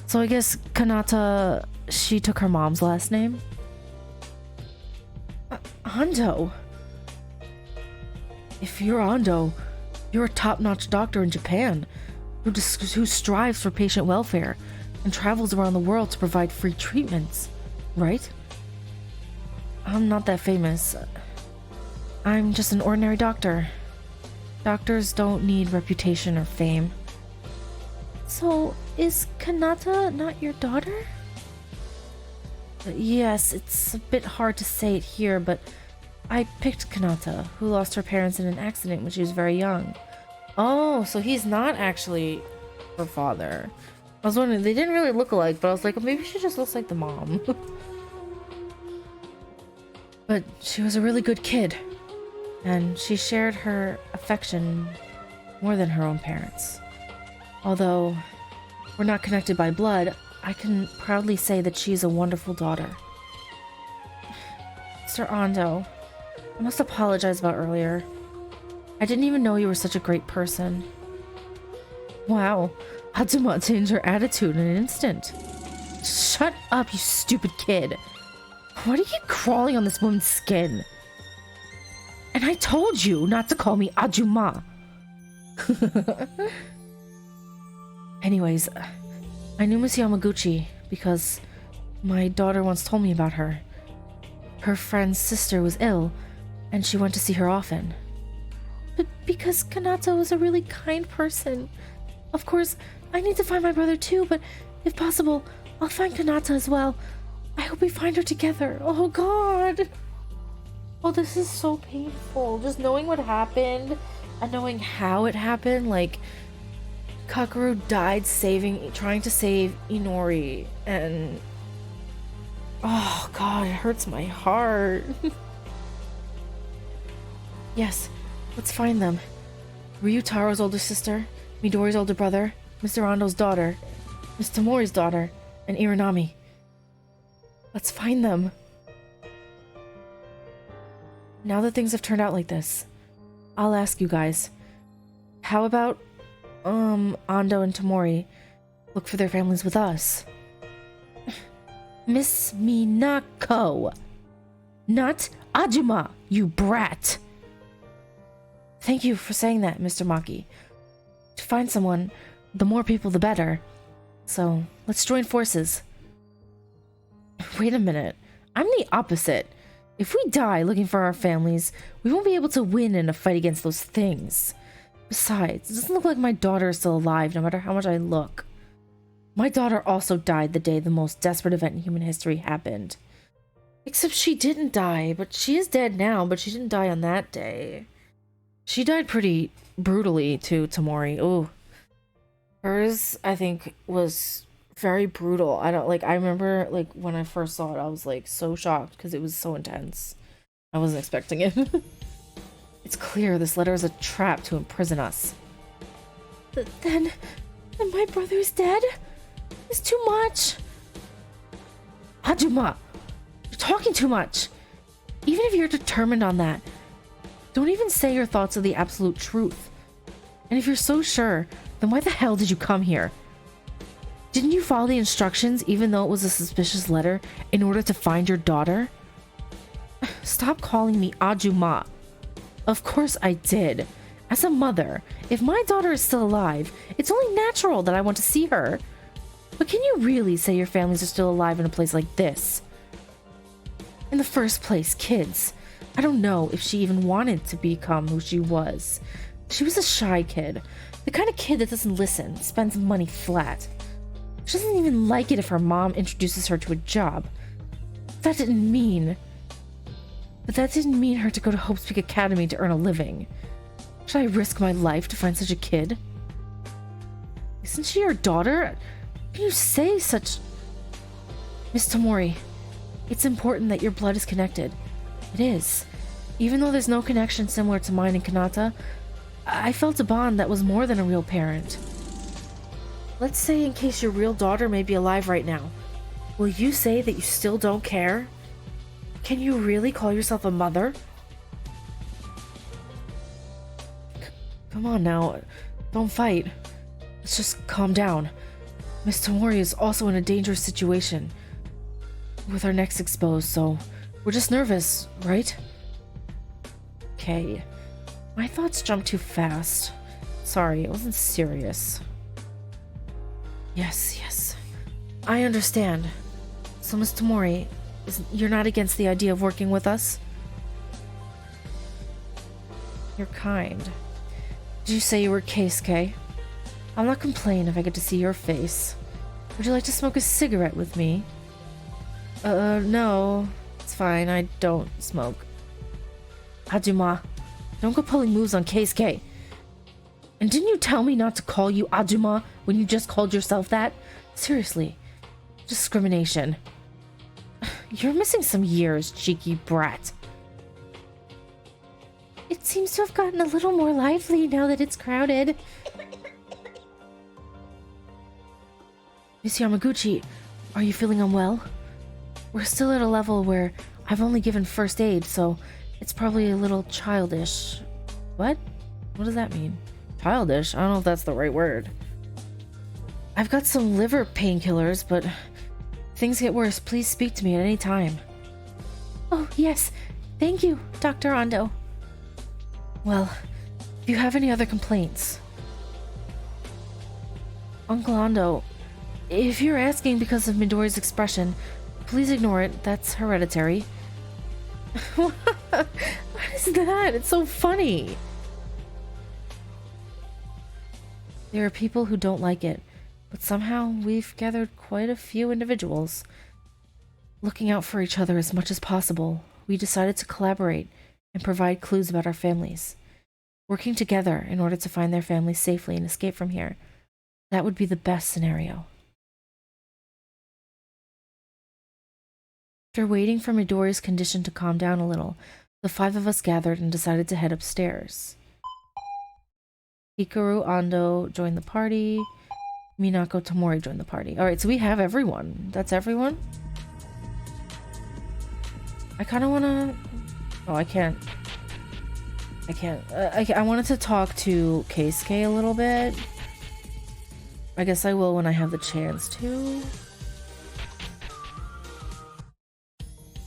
So I guess Kanata, she took her mom's last name? Ando? If you're Ando, you're a top-notch doctor in Japan who strives for patient welfare and travels around the world to provide free treatments, right? I'm not that famous. I'm just an ordinary doctor. Doctors don't need reputation or fame. So, is Kanata not your daughter? Yes, it's a bit hard to say it here, but I picked Kanata, who lost her parents in an accident when she was very young. Oh, so he's not actually her father. I was wondering, they didn't really look alike, but I was like, well, maybe she just looks like the mom. But she was a really good kid, and she shared her affection more than her own parents. Although we're not connected by blood, I can proudly say that she's a wonderful daughter. Mr. Ando, I must apologize about earlier. I didn't even know you were such a great person. Wow, Hatsuma changed her attitude in an instant. Shut up, you stupid kid. Why do you keep crawling on this woman's skin? And I told you not to call me Ajuma. Anyways, I knew Miss Yamaguchi because my daughter once told me about her. Her friend's sister was ill, and she went to see her often. But because Kanata was a really kind person. Of course, I need to find my brother too, but if possible, I'll find Kanata as well. I hope we find her together. Oh god! Oh, this is so painful. Just knowing what happened and knowing how it happened, like Kakeru died trying to save Inori, and oh god, it hurts my heart. Yes, let's find them. Ryutaro's older sister, Midori's older brother, Mr. Ando's daughter, Miss Tamori's daughter, and Iranami. Let's find them. Now that things have turned out like this, I'll ask you guys, how about Ando and Tamori look for their families with us? Miss Minako, not Ajuma, you brat. Thank you for saying that, Mr. Maki. To find someone, the more people the better. So, let's join forces. Wait a minute. I'm the opposite. If we die looking for our families, we won't be able to win in a fight against those things. Besides, it doesn't look like my daughter is still alive, no matter how much I look. My daughter also died the day the most desperate event in human history happened. Except she didn't die, but she is dead now, but she didn't die on that day. She died pretty brutally, too, Tamori. Ooh. Hers, I think, was very brutal. I remember, like, when I first saw it, I was, like, so shocked, because it was so intense. I wasn't expecting it. It's clear this letter is a trap to imprison us. Then my brother is dead? It's too much. Ajuma, you're talking too much. Even if you're determined on that, don't even say your thoughts are the absolute truth. And if you're so sure, then why the hell did you come here? Didn't you follow the instructions even though it was a suspicious letter in order to find your daughter? Stop calling me Ajuma. Of course I did. As a mother, if my daughter is still alive, it's only natural that I want to see her. But can you really say your families are still alive in a place like this? In the first place, kids. I don't know if she even wanted to become who she was. She was a shy kid. The kind of kid that doesn't listen, spends money flat. She doesn't even like it if her mom introduces her to a job. That didn't mean her to go to Hope Peak Academy to earn a living. Should I risk my life to find such a kid? Isn't she your daughter? How can you say such... Miss Tamori, it's important that your blood is connected. It is. Even though there's no connection similar to mine and Kanata, I felt a bond that was more than a real parent. Let's say in case your real daughter may be alive right now. Will you say that you still don't care? Can you really call yourself a mother? Come on now, don't fight. Let's just calm down. Miss Tamori is also in a dangerous situation. With our necks exposed, so we're just nervous, right? Okay. My thoughts jumped too fast. Sorry, it wasn't serious. Yes. I understand. So, Miss Tamori, you're not against the idea of working with us? You're kind. Did you say you were Keisuke? I'll not complain if I get to see your face. Would you like to smoke a cigarette with me? No. It's fine, I don't smoke. Ajuma, don't go pulling moves on Keisuke. And didn't you tell me not to call you Ajuma when you just called yourself that? Seriously. Discrimination. You're missing some years, cheeky brat. It seems to have gotten a little more lively now that it's crowded. Miss Yamaguchi, are you feeling unwell? We're still at a level where I've only given first aid, so it's probably a little childish. What? What does that mean? Childish? I don't know if that's the right word. I've got some liver painkillers, but if things get worse, please speak to me at any time. Oh, yes. Thank you, Dr. Ando. Well, if you have any other complaints... Uncle Ando, if you're asking because of Midori's expression, please ignore it. That's hereditary. What is that? It's so funny. There are people who don't like it, but somehow we've gathered quite a few individuals. Looking out for each other as much as possible, we decided to collaborate and provide clues about our families. Working together in order to find their families safely and escape from here. That would be the best scenario. After waiting for Midori's condition to calm down a little, the five of us gathered and decided to head upstairs. Hikaru Ando joined the party. Minako Tamori joined the party. Alright, so we have everyone. That's everyone? I kind of want to... Oh, I can't. I wanted to talk to Keisuke a little bit. I guess I will when I have the chance to.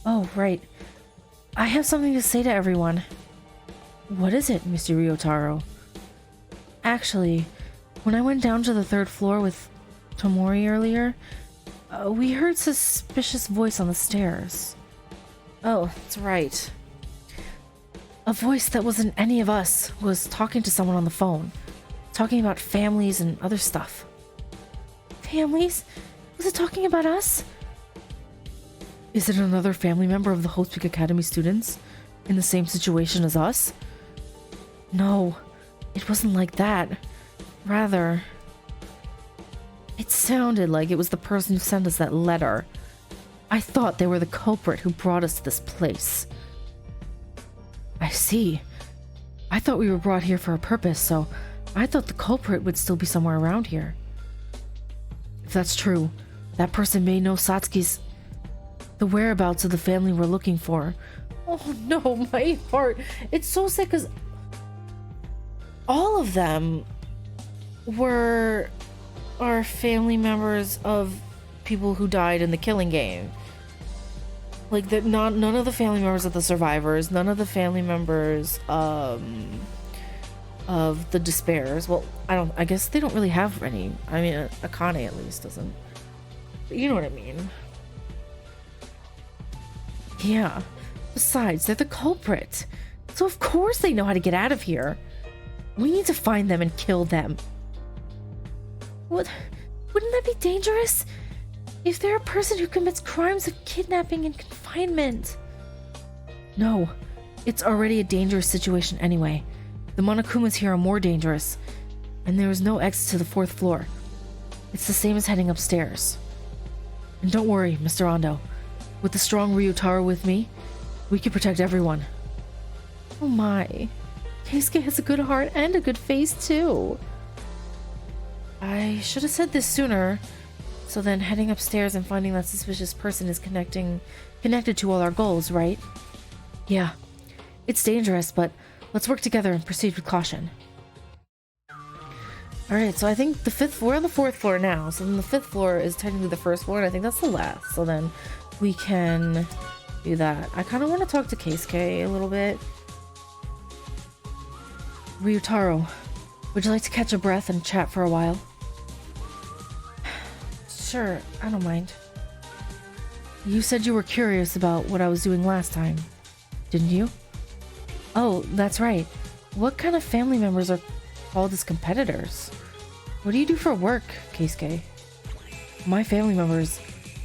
Oh, right. I have something to say to everyone. What is it, Mr. Ryotaro? Actually, when I went down to the third floor with Tamori earlier, we heard suspicious voice on the stairs. Oh, that's right. A voice that wasn't any of us was talking to someone on the phone, talking about families and other stuff. Families? Was it talking about us? Is it another family member of the Host Week Academy students in the same situation as us? No, it wasn't like that. Rather, it sounded like it was the person who sent us that letter. I thought they were the culprit who brought us to this place. I see. I thought we were brought here for a purpose, so I thought the culprit would still be somewhere around here. If that's true, that person may know the whereabouts of the family we're looking for. Oh no, my heart. It's so sick because all of them are family members of people who died in the Killing Game. Like, none of the family members of the survivors, none of the family members of the Despairs. Well, I guess they don't really have any. I mean, Akane at least doesn't. But you know what I mean. Yeah. Besides, they're the culprit. So of course they know how to get out of here. We need to find them and kill them. Wouldn't that be dangerous? If they're a person who commits crimes of kidnapping and confinement. No, it's already a dangerous situation anyway. The Monokumas here are more dangerous, and there is no exit to the 4th floor. It's the same as heading upstairs. And don't worry, Mr. Ando. With the strong Ryutaro with me, we can protect everyone. Oh my. Keisuke has a good heart and a good face too. I should have said this sooner. So then heading upstairs and finding that suspicious person is connected to all our goals, right? Yeah. It's dangerous, but let's work together and proceed with caution. Alright, so I think we're on the 4th floor now. So then the 5th floor is technically the 1st floor, and I think that's the last. So then we can do that. I kind of want to talk to Keisuke a little bit. Ryutaro, would you like to catch a breath and chat for a while? Sure, I don't mind. You said you were curious about what I was doing last time, didn't you? Oh, that's right. What kind of family members are called as competitors? What do you do for work, Keisuke? My family members,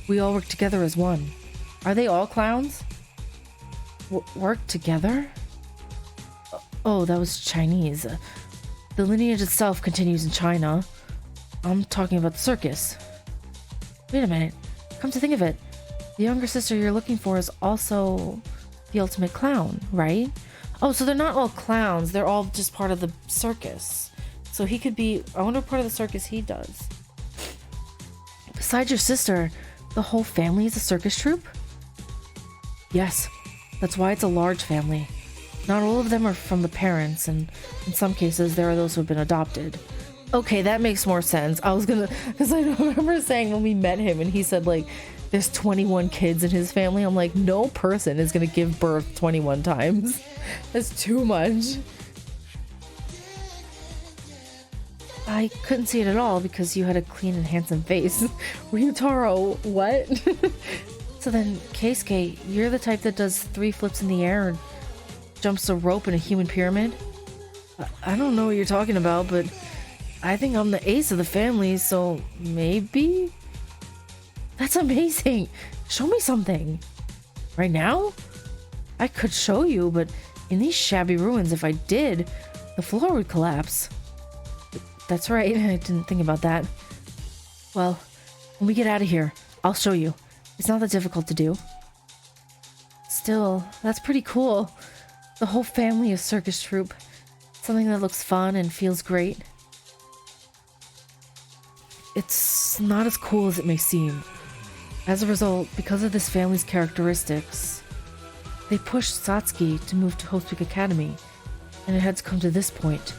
we all work together as one. Are they all clowns? Work together? Oh, that was Chinese. The lineage itself continues in China. I'm talking about the circus. Wait a minute. Come to think of it, the younger sister you're looking for is also the ultimate clown, right? Oh, so they're not all clowns. They're all just part of the circus. So he could be... I wonder what part of the circus he does. Besides your sister, the whole family is a circus troupe? Yes. That's why it's a large family. Not all of them are from the parents, and in some cases there are those who have been adopted. Okay, that makes more sense. I was gonna... Because I remember saying when we met him and he said, like, there's 21 kids in his family. I'm like, no person is gonna give birth 21 times. That's too much. I couldn't see it at all because you had a clean and handsome face. Ryutaro, what? So then, Keisuke, you're the type that does 3 flips in the air and jumps a rope in a human pyramid? I don't know what you're talking about, but I think I'm the ace of the family, so maybe? That's amazing! Show me something! Right now? I could show you, but in these shabby ruins, if I did, the floor would collapse. That's right, I didn't think about that. Well, when we get out of here, I'll show you. It's not that difficult to do. Still, that's pretty cool. The whole family is circus troupe. Something that looks fun and feels great. It's not as cool as it may seem. As a result, because of this family's characteristics, they pushed Satsuki to move to Host Week Academy, and it had to come to this point.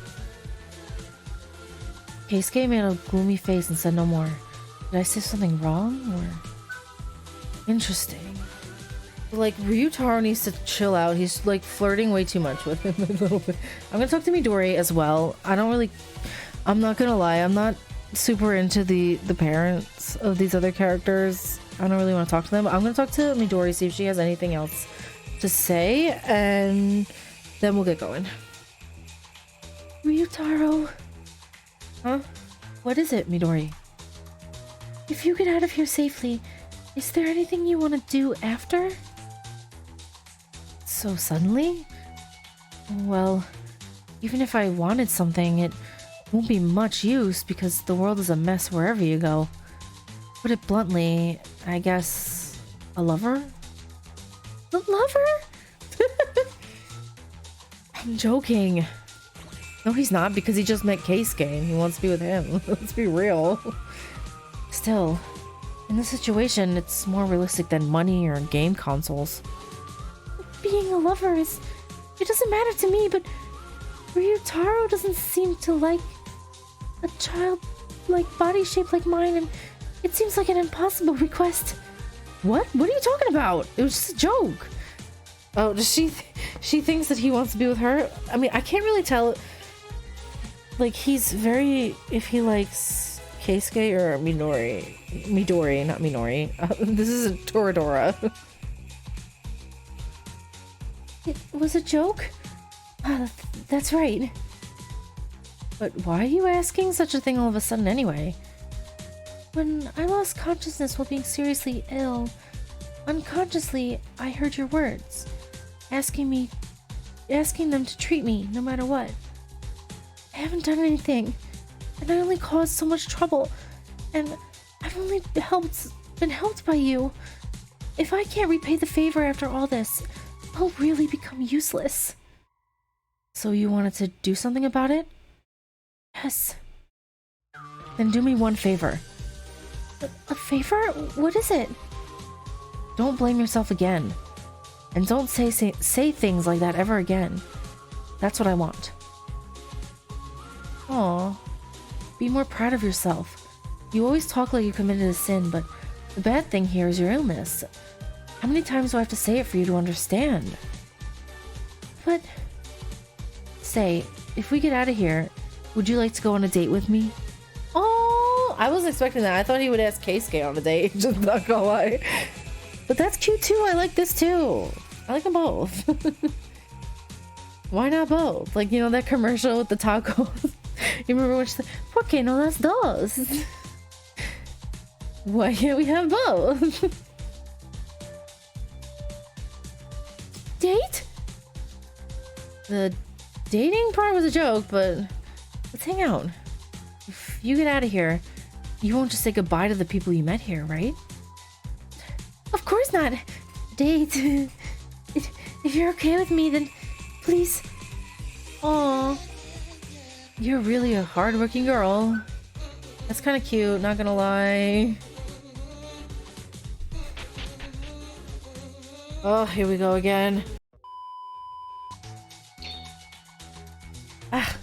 Keisuke made a gloomy face and said no more. Did I say something wrong, or... Interesting. Like, Ryutaro needs to chill out. He's, like, flirting way too much with him a little bit. I'm gonna talk to Midori as well. I'm not gonna lie, I'm not super into the parents of these other characters. I don't really want to talk to them. I'm gonna talk to Midori, see if she has anything else to say, and then we'll get going. Ryutaro. Huh? What is it, Midori? If you get out of here safely, is there anything you want to do after? So suddenly? Well, even if I wanted something, it won't be much use because the world is a mess wherever you go. Put it bluntly, I guess a lover? A lover? I'm joking. No, he's not, because he just met Keisuke and he wants to be with him. Let's be real. Still, in this situation, it's more realistic than money or game consoles. Being a lover it doesn't matter to me, but Ryutaro doesn't seem to like a child-like body shape like mine, and it seems like an impossible request. What? What are you talking about? It was just a joke. Oh, does she thinks that he wants to be with her? I mean, I can't really tell. Like, he's very, if he likes Keisuke or Midori, not Minori. This is Toradora. It was a joke? That's right. But why are you asking such a thing all of a sudden anyway? When I lost consciousness while being seriously ill, unconsciously, I heard your words. Asking them to treat me no matter what. I haven't done anything, and I only caused so much trouble, and I've only been helped by you. If I can't repay the favor after all this, I'll really become useless. So you wanted to do something about it? Yes. Then do me one favor. A favor? What is it? Don't blame yourself again. And don't say things like that ever again. That's what I want. Aw. Be more proud of yourself. You always talk like you committed a sin, but the bad thing here is your illness. How many times do I have to say it for you to understand? But... Say, if we get out of here, would you like to go on a date with me? Oh, I wasn't expecting that. I thought he would ask Keisuke on a date. Just not gonna lie. But that's cute too. I like this too. I like them both. Why not both? Like, you know, that commercial with the tacos? You remember when she said, ¿Por qué no las dos? Why can't we have both? Date? The dating part was a joke, but let's hang out. If you get out of here, you won't just say goodbye to the people you met here, right? Of course not. Date. If you're okay with me, then please. Aw. You're really a hard-working girl. That's kind of cute, not gonna lie. Oh, here we go again. Ah.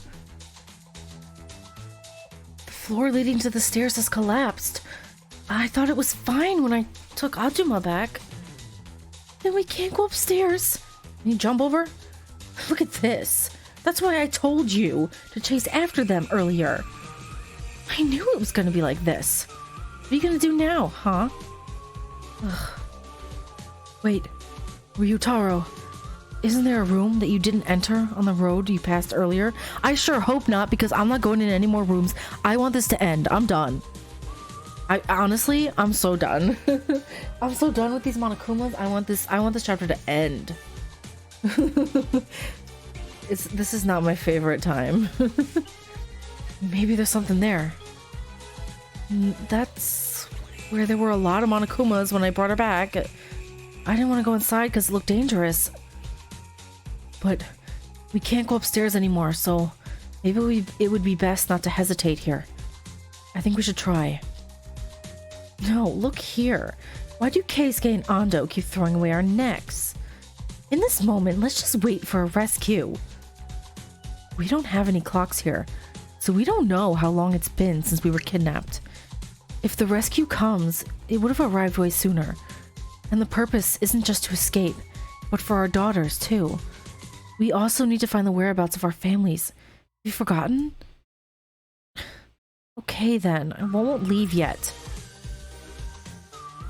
The floor leading to the stairs has collapsed. I thought it was fine when I took Ajuma back. Then we can't go upstairs. Can you jump over? Look at this. That's why I told you to chase after them earlier. I knew it was gonna be like this. What are you gonna do now, huh? Ugh. Wait, Ryutaro, isn't there a room that you didn't enter on the road you passed earlier? I sure hope not, because I'm not going in any more rooms. I want this to end. I'm done. Honestly, I'm so done. I'm so done with these Monokumas. I want this chapter to end. This is not my favorite time. Maybe there's something there. That's where there were a lot of Monokumas when I brought her back. I didn't want to go inside because it looked dangerous. But we can't go upstairs anymore, so maybe it would be best not to hesitate here. I think we should try. No, look here. Why do Keisuke and Ando keep throwing away our necks? In this moment, let's just wait for a rescue. We don't have any clocks here, so we don't know how long it's been since we were kidnapped. If the rescue comes, it would have arrived way sooner. And the purpose isn't just to escape, but for our daughters too. We also need to find the whereabouts of our families. Have you forgotten? Okay then, I won't leave yet.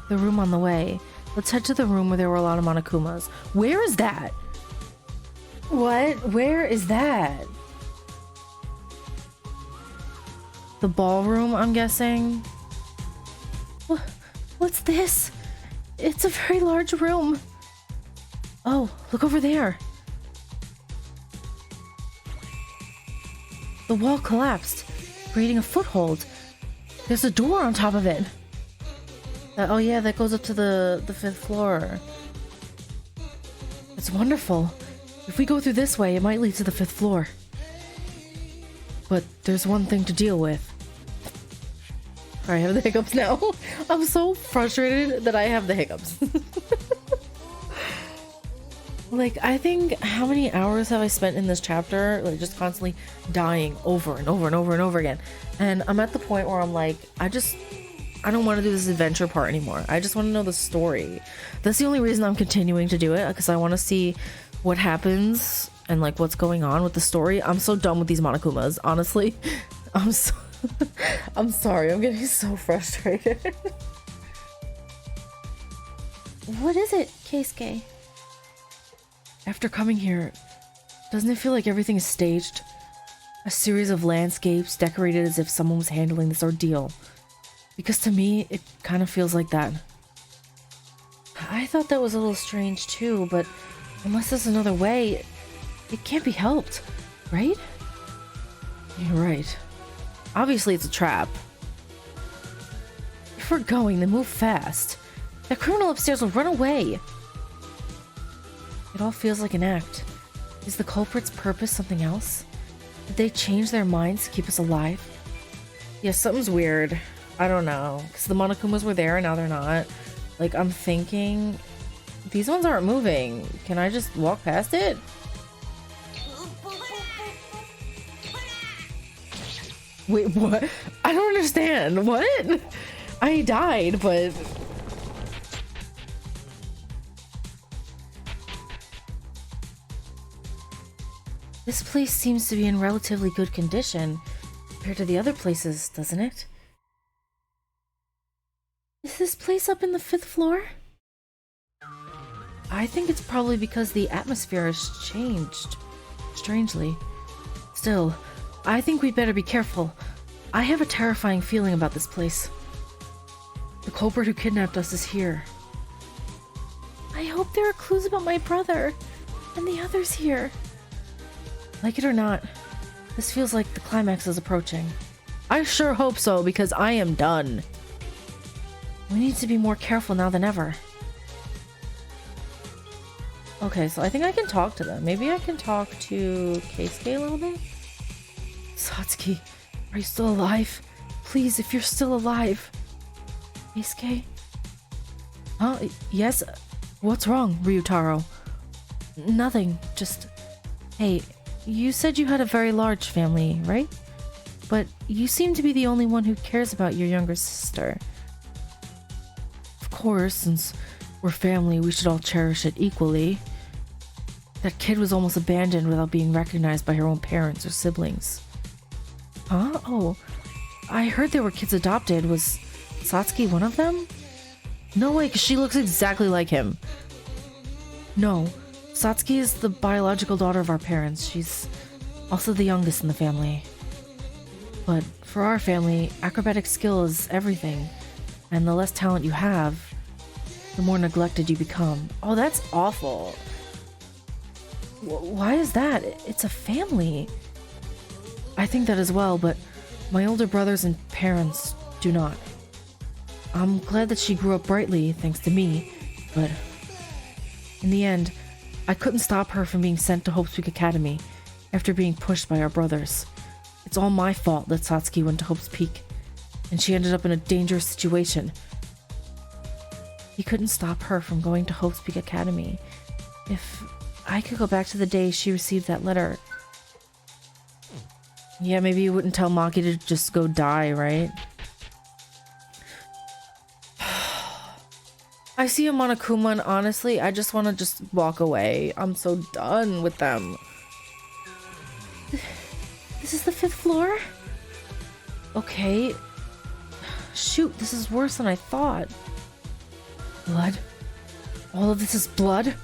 The room on the way. Let's head to the room where there were a lot of Monokumas. Where is that? What? Where is that? The ballroom, I'm guessing. What's this? It's a very large room. Oh, look over there. The wall collapsed, creating a foothold. There's a door on top of it. Oh yeah, that goes up to the 5th floor. It's wonderful. If we go through this way, it might lead to the 5th floor. But there's one thing to deal with. I have the hiccups now. I'm so frustrated that I have the hiccups. Like, I think, how many hours have I spent in this chapter? Like, just constantly dying over and over and over and over again. And I'm at the point where I'm like, I don't want to do this adventure part anymore. I just want to know the story. That's the only reason I'm continuing to do it, because I want to see what happens and like what's going on with the story. I'm so done with these Monokumas, honestly. I'm sorry, I'm getting so frustrated. What is it, Keisuke? After coming here, doesn't it feel like everything is staged? A series of landscapes decorated as if someone was handling this ordeal. Because to me, it kind of feels like that. I thought that was a little strange too, but unless there's another way, it can't be helped, right? You're right. Obviously it's a trap. If we're going, then move fast. That criminal upstairs will run away. It all feels like an act. Is the culprit's purpose something else? Did they change their minds to keep us alive? Yeah, something's weird. I don't know. Because the Monokumas were there and now they're not. Like, I'm thinking... These ones aren't moving. Can I just walk past it? Wait, what? I don't understand. What? I died, but... This place seems to be in relatively good condition compared to the other places, doesn't it? Is this place up in the 5th floor? I think it's probably because the atmosphere has changed. Strangely. Still, I think we'd better be careful. I have a terrifying feeling about this place. The culprit who kidnapped us is here. I hope there are clues about my brother and the others here. Like it or not, this feels like the climax is approaching. I sure hope so, because I am done. We need to be more careful now than ever. Okay, so I think I can talk to them. Maybe I can talk to Keisuke a little bit? Satsuki, are you still alive? Please, if you're still alive. Keisuke? Huh? Yes? What's wrong, Ryutaro? Nothing, just... Hey, you said you had a very large family, right? But you seem to be the only one who cares about your younger sister. Of course, since we're family, we should all cherish it equally. That kid was almost abandoned without being recognized by her own parents or siblings. Huh? Oh, I heard there were kids adopted. Was Satsuki one of them? No way, because she looks exactly like him. No. Satsuki is the biological daughter of our parents. She's also the youngest in the family. But for our family, acrobatic skill is everything. And the less talent you have, the more neglected you become. Oh, that's awful. Why is that? It's a family. I think that as well, but my older brothers and parents do not. I'm glad that she grew up brightly, thanks to me, but in the end, I couldn't stop her from being sent to Hope's Peak Academy after being pushed by our brothers. It's all my fault that Satsuki went to Hope's Peak, and she ended up in a dangerous situation. You couldn't stop her from going to Hope's Peak Academy. If I could go back to the day she received that letter... Yeah, maybe you wouldn't tell Maki to just go die, right? I see a Monokuma and honestly, I just want to just walk away. I'm so done with them. This is the 5th floor? Okay. Shoot, this is worse than I thought. Blood? All of this is blood?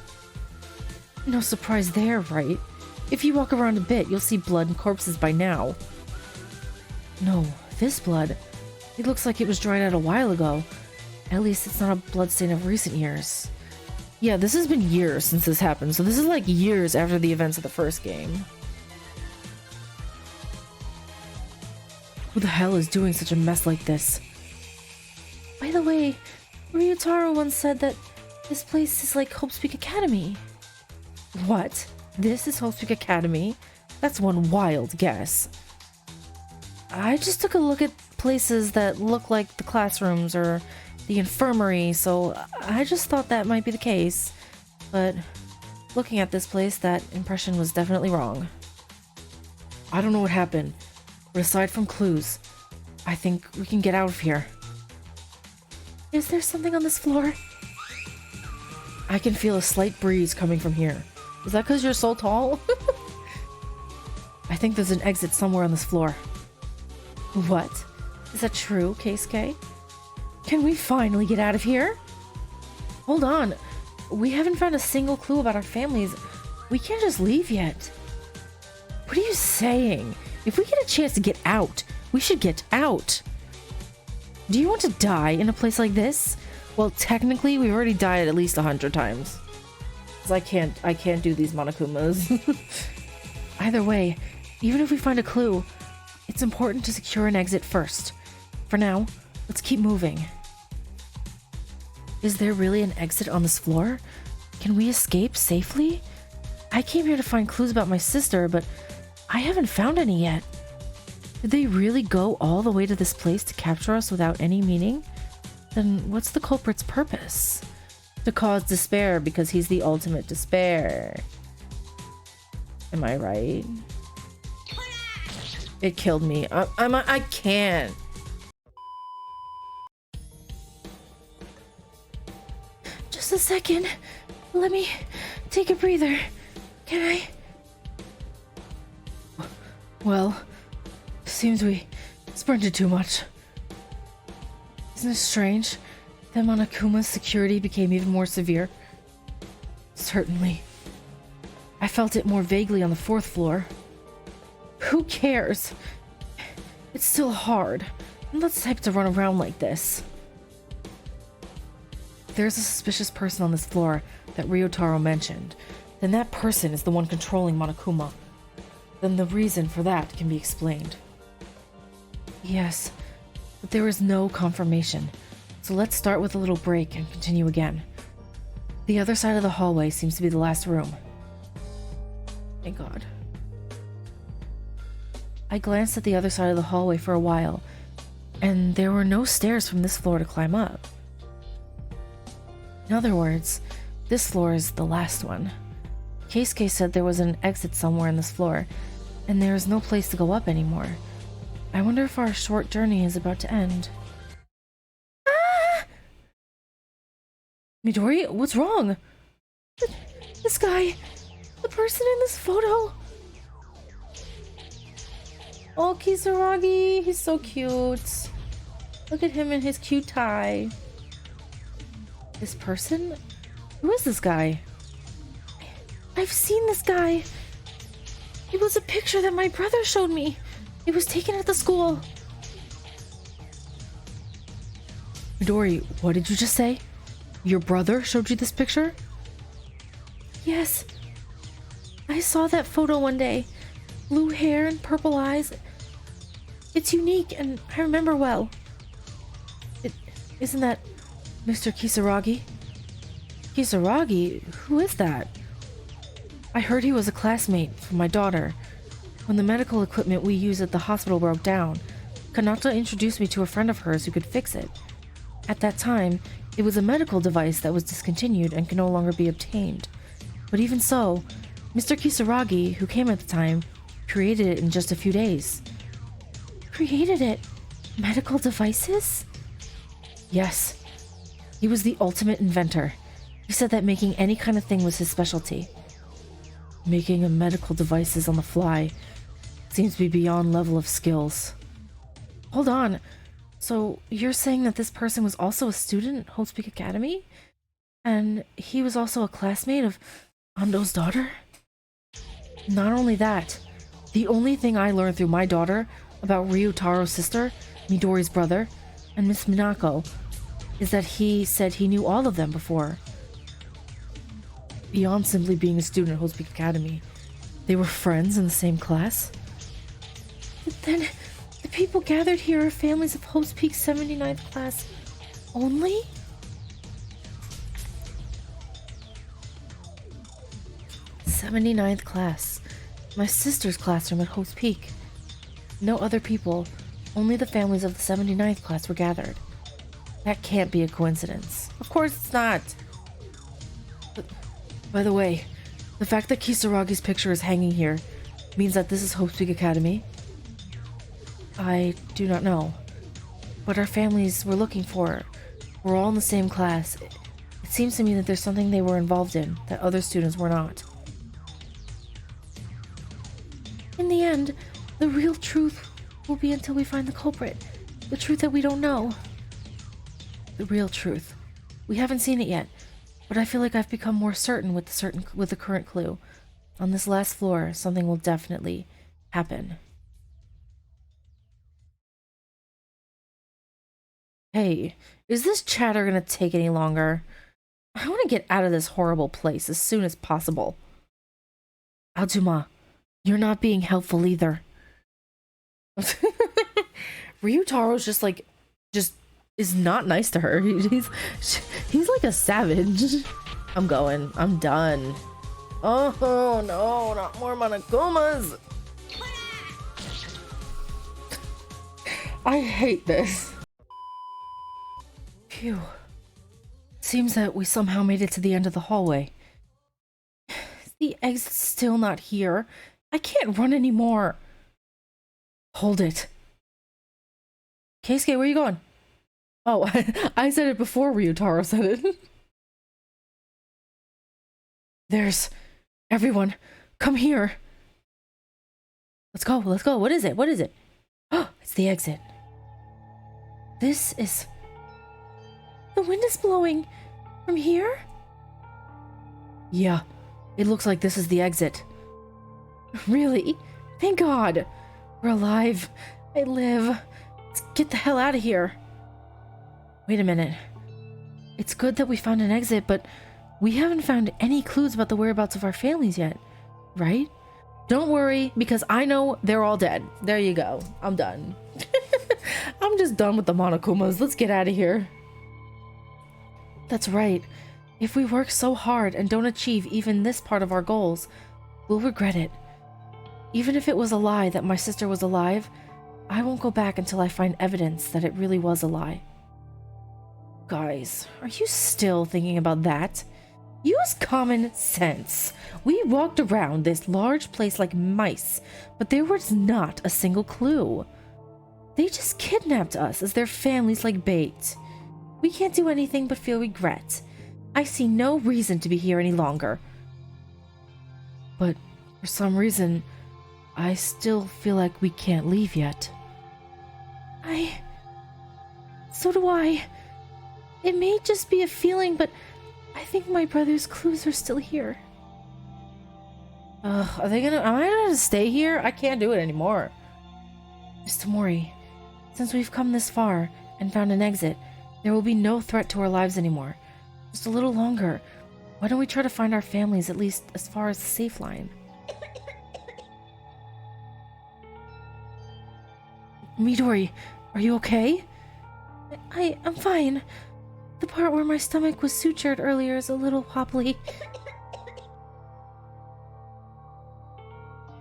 No surprise there, right? If you walk around a bit, you'll see blood and corpses by now. No, this blood. It looks like it was dried out a while ago. At least it's not a bloodstain of recent years. Yeah, this has been years since this happened, so this is like years after the events of the first game. Who the hell is doing such a mess like this? By the way, Ryutaro once said that this place is like Hopespeak Academy. What? This is Hopespeak Academy? That's one wild guess. I just took a look at places that look like the classrooms or the infirmary, so I just thought that might be the case. But looking at this place, that impression was definitely wrong. I don't know what happened, but aside from clues, I think we can get out of here. Is there something on this floor? I can feel a slight breeze coming from here. Is that because you're so tall? I think there's an exit somewhere on this floor. What? Is that true, Keisuke? Can we finally get out of here? Hold on. We haven't found a single clue about our families. We can't just leave yet. What are you saying? If we get a chance to get out, we should get out. Do you want to die in a place like this? Well, technically, we've already died at least 100 times. Because I can't do these Monokumas. Either way, even if we find a clue, it's important to secure an exit first. For now, let's keep moving. Is there really an exit on this floor? Can we escape safely? I came here to find clues about my sister, but I haven't found any yet. Did they really go all the way to this place to capture us without any meaning? Then what's the culprit's purpose? To cause despair because he's the ultimate despair. Am I right? It killed me. I can't. Just a second. Let me take a breather. Can I? Well, seems we sprinted too much. Isn't it strange that Monokuma's security became even more severe? Certainly. I felt it more vaguely on the 4th floor. Who cares? It's still hard. I'm not the type to run around like this. If there's a suspicious person on this floor that Ryotaro mentioned, then that person is the one controlling Monokuma. Then the reason for that can be explained. Yes, but there is no confirmation, so let's start with a little break and continue again. The other side of the hallway seems to be the last room. Thank God. I glanced at the other side of the hallway for a while, and there were no stairs from this floor to climb up. In other words, this floor is the last one. Keisuke said there was an exit somewhere in this floor, and there is no place to go up anymore. I wonder if our short journey is about to end. Ah! Midori, what's wrong? This guy, the person in this photo. Oh, Kisaragi, he's so cute. Look at him in his cute tie. This person? Who is this guy? I've seen this guy. It was a picture that my brother showed me. It was taken at the school. Midori, what did you just say? Your brother showed you this picture? Yes. I saw that photo one day. Blue hair and purple eyes. It's unique and I remember well. Isn't that Mr. Kisaragi? Kisaragi? Who is that? I heard he was a classmate from my daughter. When the medical equipment we use at the hospital broke down, Kanata introduced me to a friend of hers who could fix it. At that time, it was a medical device that was discontinued and could no longer be obtained. But even so, Mr. Kisaragi, who came at the time, created it in just a few days. Created it? Medical devices? Yes. He was the ultimate inventor. He said that making any kind of thing was his specialty. Making a medical devices on the fly seems to be beyond level of skills. Hold on. So you're saying that this person was also a student at Hopespeak Academy? And he was also a classmate of Ando's daughter? Not only that, the only thing I learned through my daughter about Ryutaro's sister, Midori's brother, and Miss Minako is that he said he knew all of them before. Beyond simply being a student at Hope's Peak Academy, they were friends in the same class. But then, the people gathered here are families of Hope's Peak 79th class only? '79th class. My sister's classroom at Hope's Peak. No other people, only the families of the 79th class were gathered. That can't be a coincidence. Of course it's not. But, by the way, the fact that Kisaragi's picture is hanging here means that this is Hope's Peak Academy? I do not know. What our families were looking for were all in the same class. It seems to me that there's something they were involved in that other students were not. In the end, the real truth will be until we find the culprit. The truth that we don't know. The real truth. We haven't seen it yet, but I feel like I've become more certain with the current clue. On this last floor, something will definitely happen. Hey, is this chatter gonna take any longer? I want to get out of this horrible place as soon as possible. Azuma, you're not being helpful either. Ryutaro's just is not nice to her. He's like a savage. I'm going. I'm done. Oh no, not more Monokumas. I hate this. Phew. Seems that we somehow made it to the end of the hallway. The exit's still not here. I can't run anymore. Hold it. Keisuke, where are you going? Oh, I said it before Ryutaro said it. There's... Everyone, come here. Let's go, let's go. What is it? What is it? Oh, it's the exit. This is... The wind is blowing. From here? Yeah, it looks like this is the exit. Really? Thank God. We're alive. I live. Let's get the hell out of here. Wait a minute. It's good that we found an exit, but we haven't found any clues about the whereabouts of our families yet, right? Don't worry, because I know they're all dead. There you go. I'm done. I'm just done with the Monokumas. Let's get out of here. That's right. If we work so hard and don't achieve even this part of our goals, we'll regret it. Even if it was a lie that my sister was alive, I won't go back until I find evidence that it really was a lie. Guys, are you still thinking about that? Use common sense. We walked around this large place like mice, but there was not a single clue. They just kidnapped us as their families like bait. We can't do anything but feel regret. I see no reason to be here any longer. But for some reason, I still feel like we can't leave yet. So do I. It may just be a feeling, but I think my brother's clues are still here. Am I gonna stay here? I can't do it anymore. Mr. Mori, since we've come this far and found an exit, there will be no threat to our lives anymore. Just a little longer. Why don't we try to find our families, at least as far as the safe line? Midori, are you okay? I'm fine. The part where my stomach was sutured earlier is a little wobbly.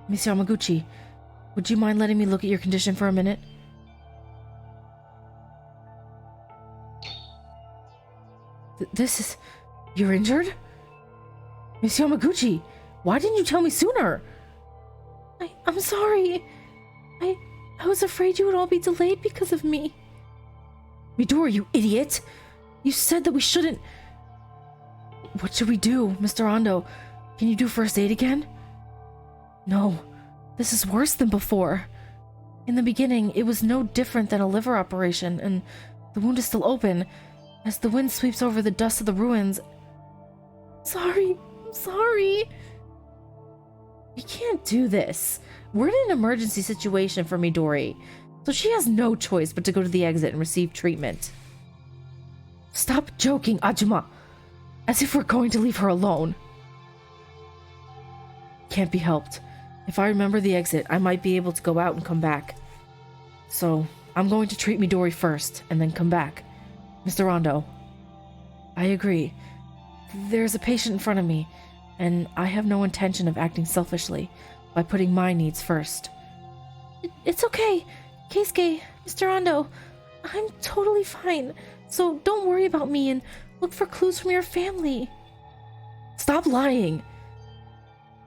Miss Yamaguchi, would you mind letting me look at your condition for a minute? This is... You're injured? Miss Yamaguchi, why didn't you tell me sooner? I'm sorry. I was afraid you would all be delayed because of me. Midori, you idiot! You said that we shouldn't... What should we do, Mr. Ando? Can you do first aid again? No, this is worse than before. In the beginning, it was no different than a liver operation, and the wound is still open. As the wind sweeps over the dust of the ruins... I'm sorry. We can't do this. We're in an emergency situation for Midori, so she has no choice but to go to the exit and receive treatment. Stop joking, Ajuma. As if we're going to leave her alone. Can't be helped. If I remember the exit, I might be able to go out and come back. So, I'm going to treat Midori first, and then come back. Mr. Rondo. I agree. There's a patient in front of me, and I have no intention of acting selfishly by putting my needs first. It's okay, Keisuke, Mr. Rondo. I'm totally fine, so don't worry about me and look for clues from your family. Stop lying.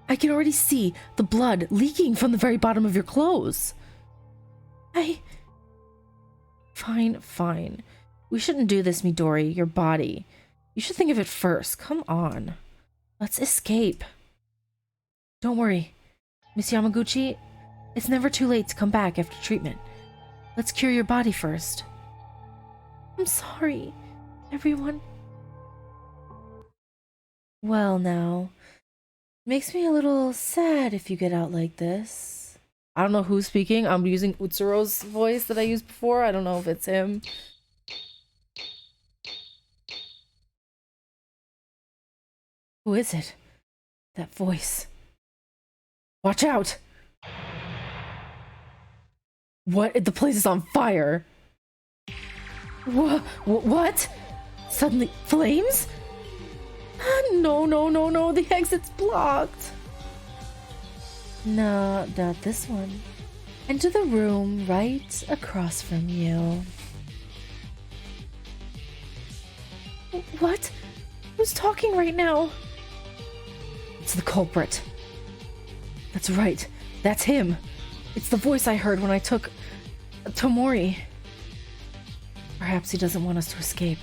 I can already see the blood leaking from the very bottom of your clothes. Fine. We shouldn't do this, Midori, your body. You should think of it first. Come on. Let's escape. Don't worry. Miss Yamaguchi, it's never too late to come back after treatment. Let's cure your body first. I'm sorry, everyone. Well now, makes me a little sad if you get out like this. I don't know who's speaking. I'm using Utsuro's voice that I used before. I don't know if it's him. Who is it? That voice. Watch out! What? The place is on fire! What? Suddenly, flames? No, the exit's blocked. No, not this one. Enter the room right across from you. What? Who's talking right now? It's the culprit. That's right. That's him. It's the voice I heard when I took Tomori. Perhaps he doesn't want us to escape.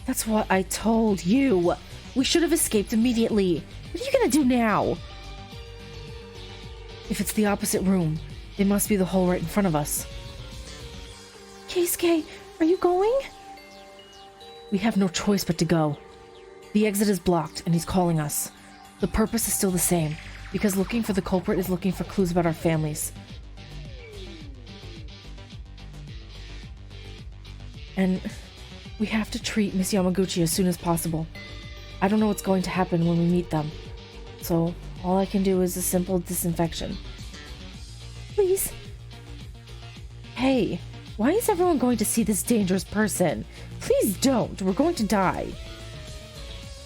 That's what I told you. We should have escaped immediately. What are you gonna do now? If it's the opposite room, it must be the hole right in front of us. Keisuke, are you going? We have no choice but to go. The exit is blocked, and he's calling us. The purpose is still the same, because looking for the culprit is looking for clues about our families. And we have to treat Miss Yamaguchi as soon as possible. I don't know what's going to happen when we meet them, so all I can do is a simple disinfection. Please? Hey, why is everyone going to see this dangerous person? Please don't. We're going to die.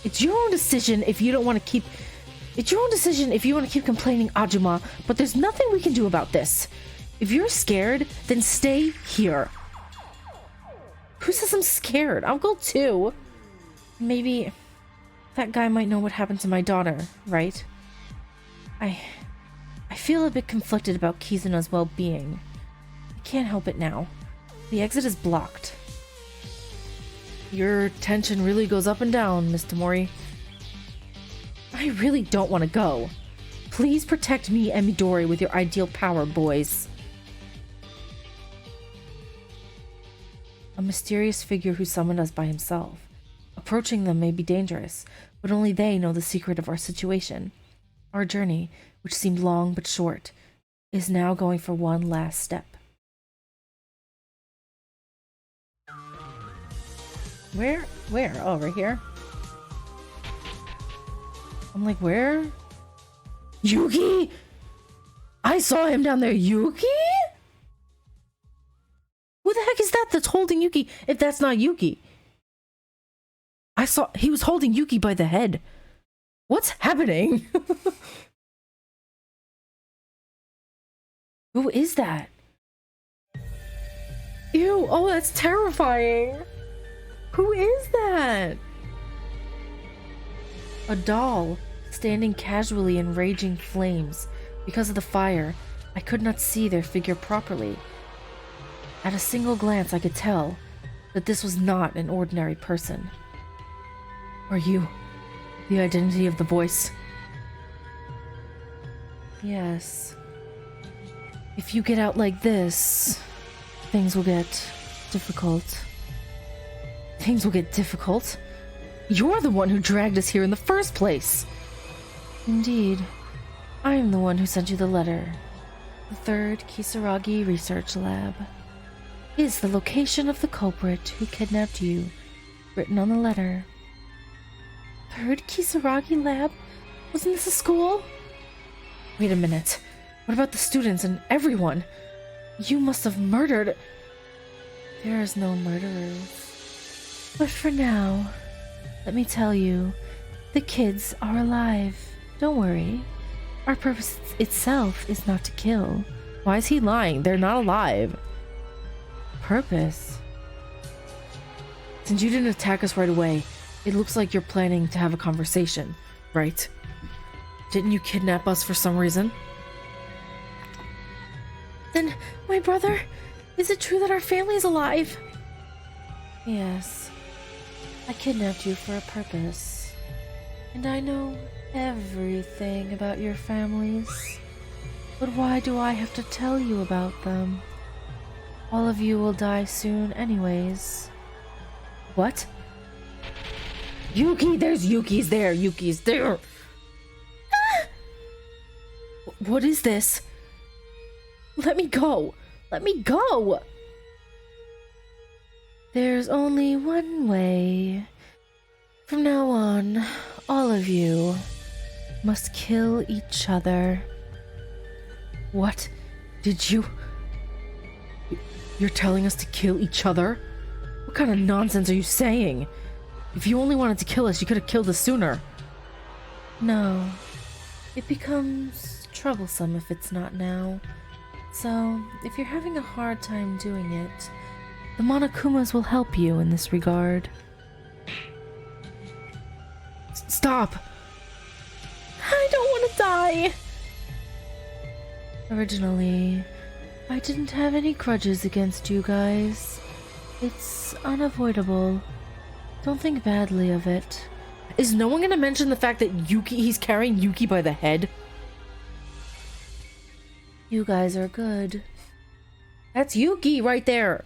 It's your own decision if you don't want to keep... It's your own decision if you want to keep complaining, Ajuma, but there's nothing we can do about this. If you're scared, then stay here. Who says I'm scared? I'll go too. Maybe that guy might know what happened to my daughter, right? I feel a bit conflicted about Kizuna's well-being. I can't help it now. The exit is blocked. Your tension really goes up and down, Miss Tomori. I really don't want to go. Please protect me and Midori with your ideal power, boys. A mysterious figure who summoned us by himself. Approaching them may be dangerous, but only they know the secret of our situation. Our journey, which seemed long but short, is now going for one last step. Where? Oh, right here? I'm like, where? Yuki? I saw him down there. Yuki? Who the heck is that that's holding Yuki if that's not Yuki? I saw he was holding Yuki by the head. What's happening? Who is that? Ew, oh, that's terrifying. Who is that? A doll, standing casually in raging flames. Because of the fire, I could not see their figure properly. At a single glance, I could tell that this was not an ordinary person. Are you the identity of the voice? Yes. If you get out like this, things will get difficult. Things will get difficult? You're the one who dragged us here in the first place! Indeed. I am the one who sent you the letter. The third Kisaragi Research Lab is the location of the culprit who kidnapped you, written on the letter. Third Kisaragi Lab? Wasn't this a school? Wait a minute. What about the students and everyone? You must have murdered... There is no murderers. But for now, let me tell you, the kids are alive. Don't worry. Our purpose itself is not to kill. Why is he lying? They're not alive. Purpose? Since you didn't attack us right away, it looks like you're planning to have a conversation, right? Didn't you kidnap us for some reason? Then, my brother, is it true that our family is alive? Yes. I kidnapped you for a purpose. And I know everything about your families. But why do I have to tell you about them? All of you will die soon anyways. What? Yuki! Yuki's there! Ah! What is this? Let me go! Let me go! There's only one way. From now on, all of you must kill each other. What? Did you... You're telling us to kill each other? What kind of nonsense are you saying? If you only wanted to kill us, you could have killed us sooner. No. It becomes troublesome if it's not now. So, if you're having a hard time doing it, the Monokumas will help you in this regard. Stop! I don't want to die! Originally, I didn't have any grudges against you guys. It's unavoidable. Don't think badly of it. Is no one gonna mention the fact that he's carrying Yuki by the head? You guys are good. That's Yuki right there!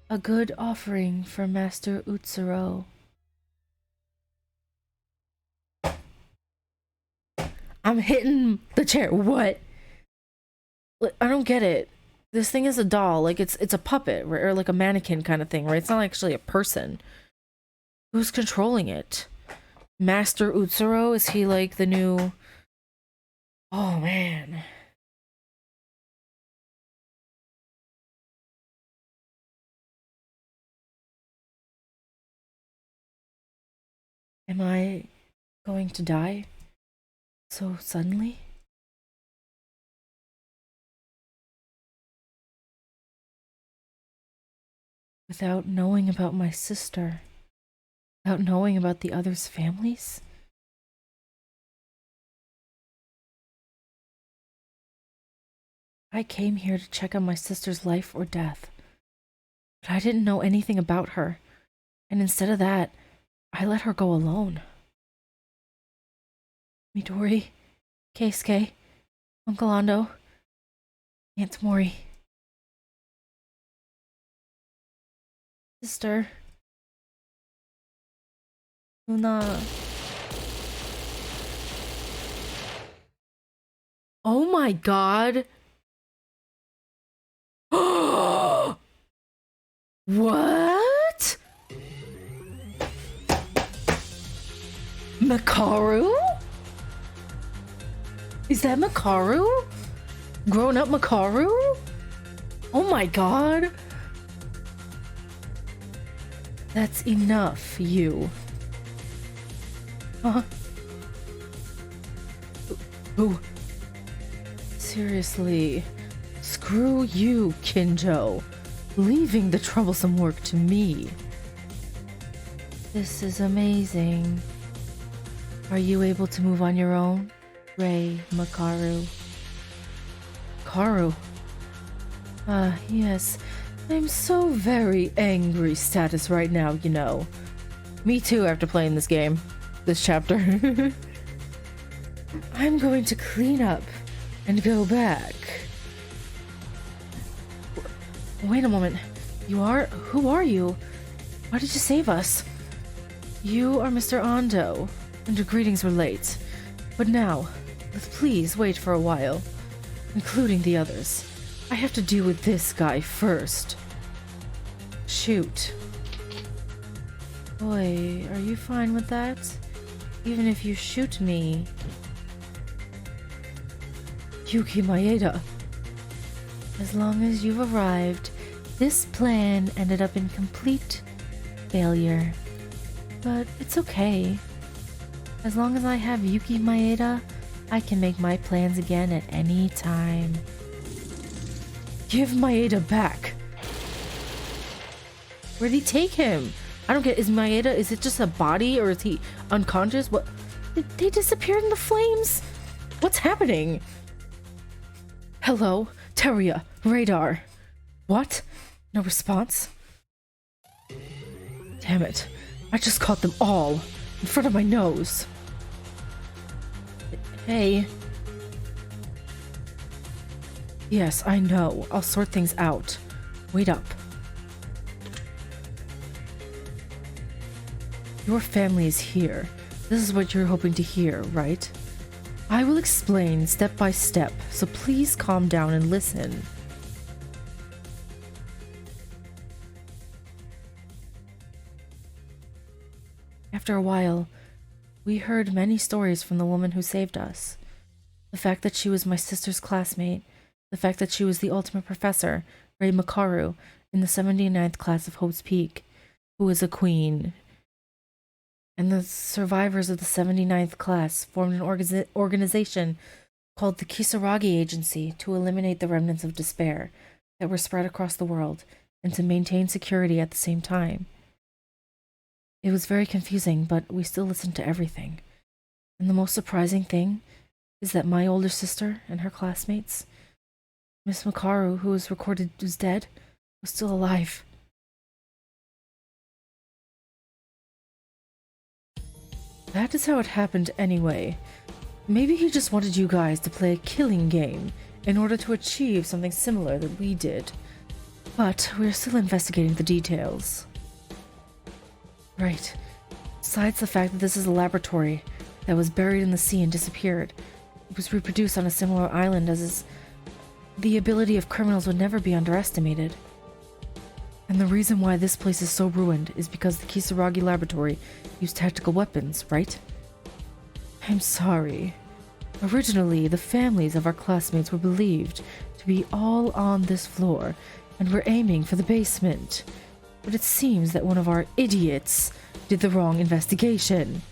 A good offering for Master Utsuro. I'm hitting the chair. What? I don't get it. This thing is a doll. Like, it's a puppet, right? Or like a mannequin kind of thing, right? It's not actually a person. Who's controlling it? Master Utsuro? Is he like the new... Oh, man. Am I going to die so suddenly? Without knowing about my sister? Without knowing about the others' families? I came here to check on my sister's life or death, but I didn't know anything about her, and instead of that, I let her go alone. Midori, Keisuke, Uncle Ando, Aunt Mori. Sister. Luna. Oh my god! What? Makaru? Is that Makaru? Grown up Makaru? Oh my god. That's enough, you. Huh? Who? Seriously. Screw you, Kinjo. Leaving the troublesome work to me. This is amazing. Are you able to move on your own? Rei, Makaru. Karu? Yes. I'm so very angry status right now, you know. Me too after playing this game. This chapter. I'm going to clean up and go back. Wait a moment. You are? Who are you? Why did you save us? You are Mr. Ando, and your greetings were late. But now, please wait for a while, including the others. I have to deal with this guy first. Shoot. Boy, are you fine with that? Even if you shoot me. Yuki Maeda. As long as you've arrived, this plan ended up in complete failure. But it's okay. As long as I have Yuki Maeda, I can make my plans again at any time. Give Maeda back! Where'd he take him? I don't get, is it just a body or is he unconscious? What? Did they disappear in the flames? What's happening? Hello? Teria, radar. What? No response? Damn it. I just caught them all in front of my nose. Hey. Yes, I know. I'll sort things out. Wait up. Your family is here. This is what you're hoping to hear, right? I will explain step by step, so please calm down and listen. After a while, we heard many stories from the woman who saved us. The fact that she was my sister's classmate, the fact that she was the ultimate professor, Rei Makaru, in the 79th class of Hope's Peak, who was a queen. And the survivors of the 79th class formed an organization called the Kisaragi Agency to eliminate the remnants of despair that were spread across the world and to maintain security at the same time. It was very confusing, but we still listened to everything. And the most surprising thing is that my older sister and her classmates, Miss Makaru, who was recorded was dead, was still alive. That is how it happened anyway. Maybe he just wanted you guys to play a killing game in order to achieve something similar that we did. But we're still investigating the details. Right. Besides the fact that this is a laboratory that was buried in the sea and disappeared, it was reproduced on a similar island as is. The ability of criminals would never be underestimated. And the reason why this place is so ruined is because the Kisaragi laboratory used tactical weapons, right? I'm sorry. Originally, the families of our classmates were believed to be all on this floor, and were aiming for the basement. But it seems that one of our idiots did the wrong investigation.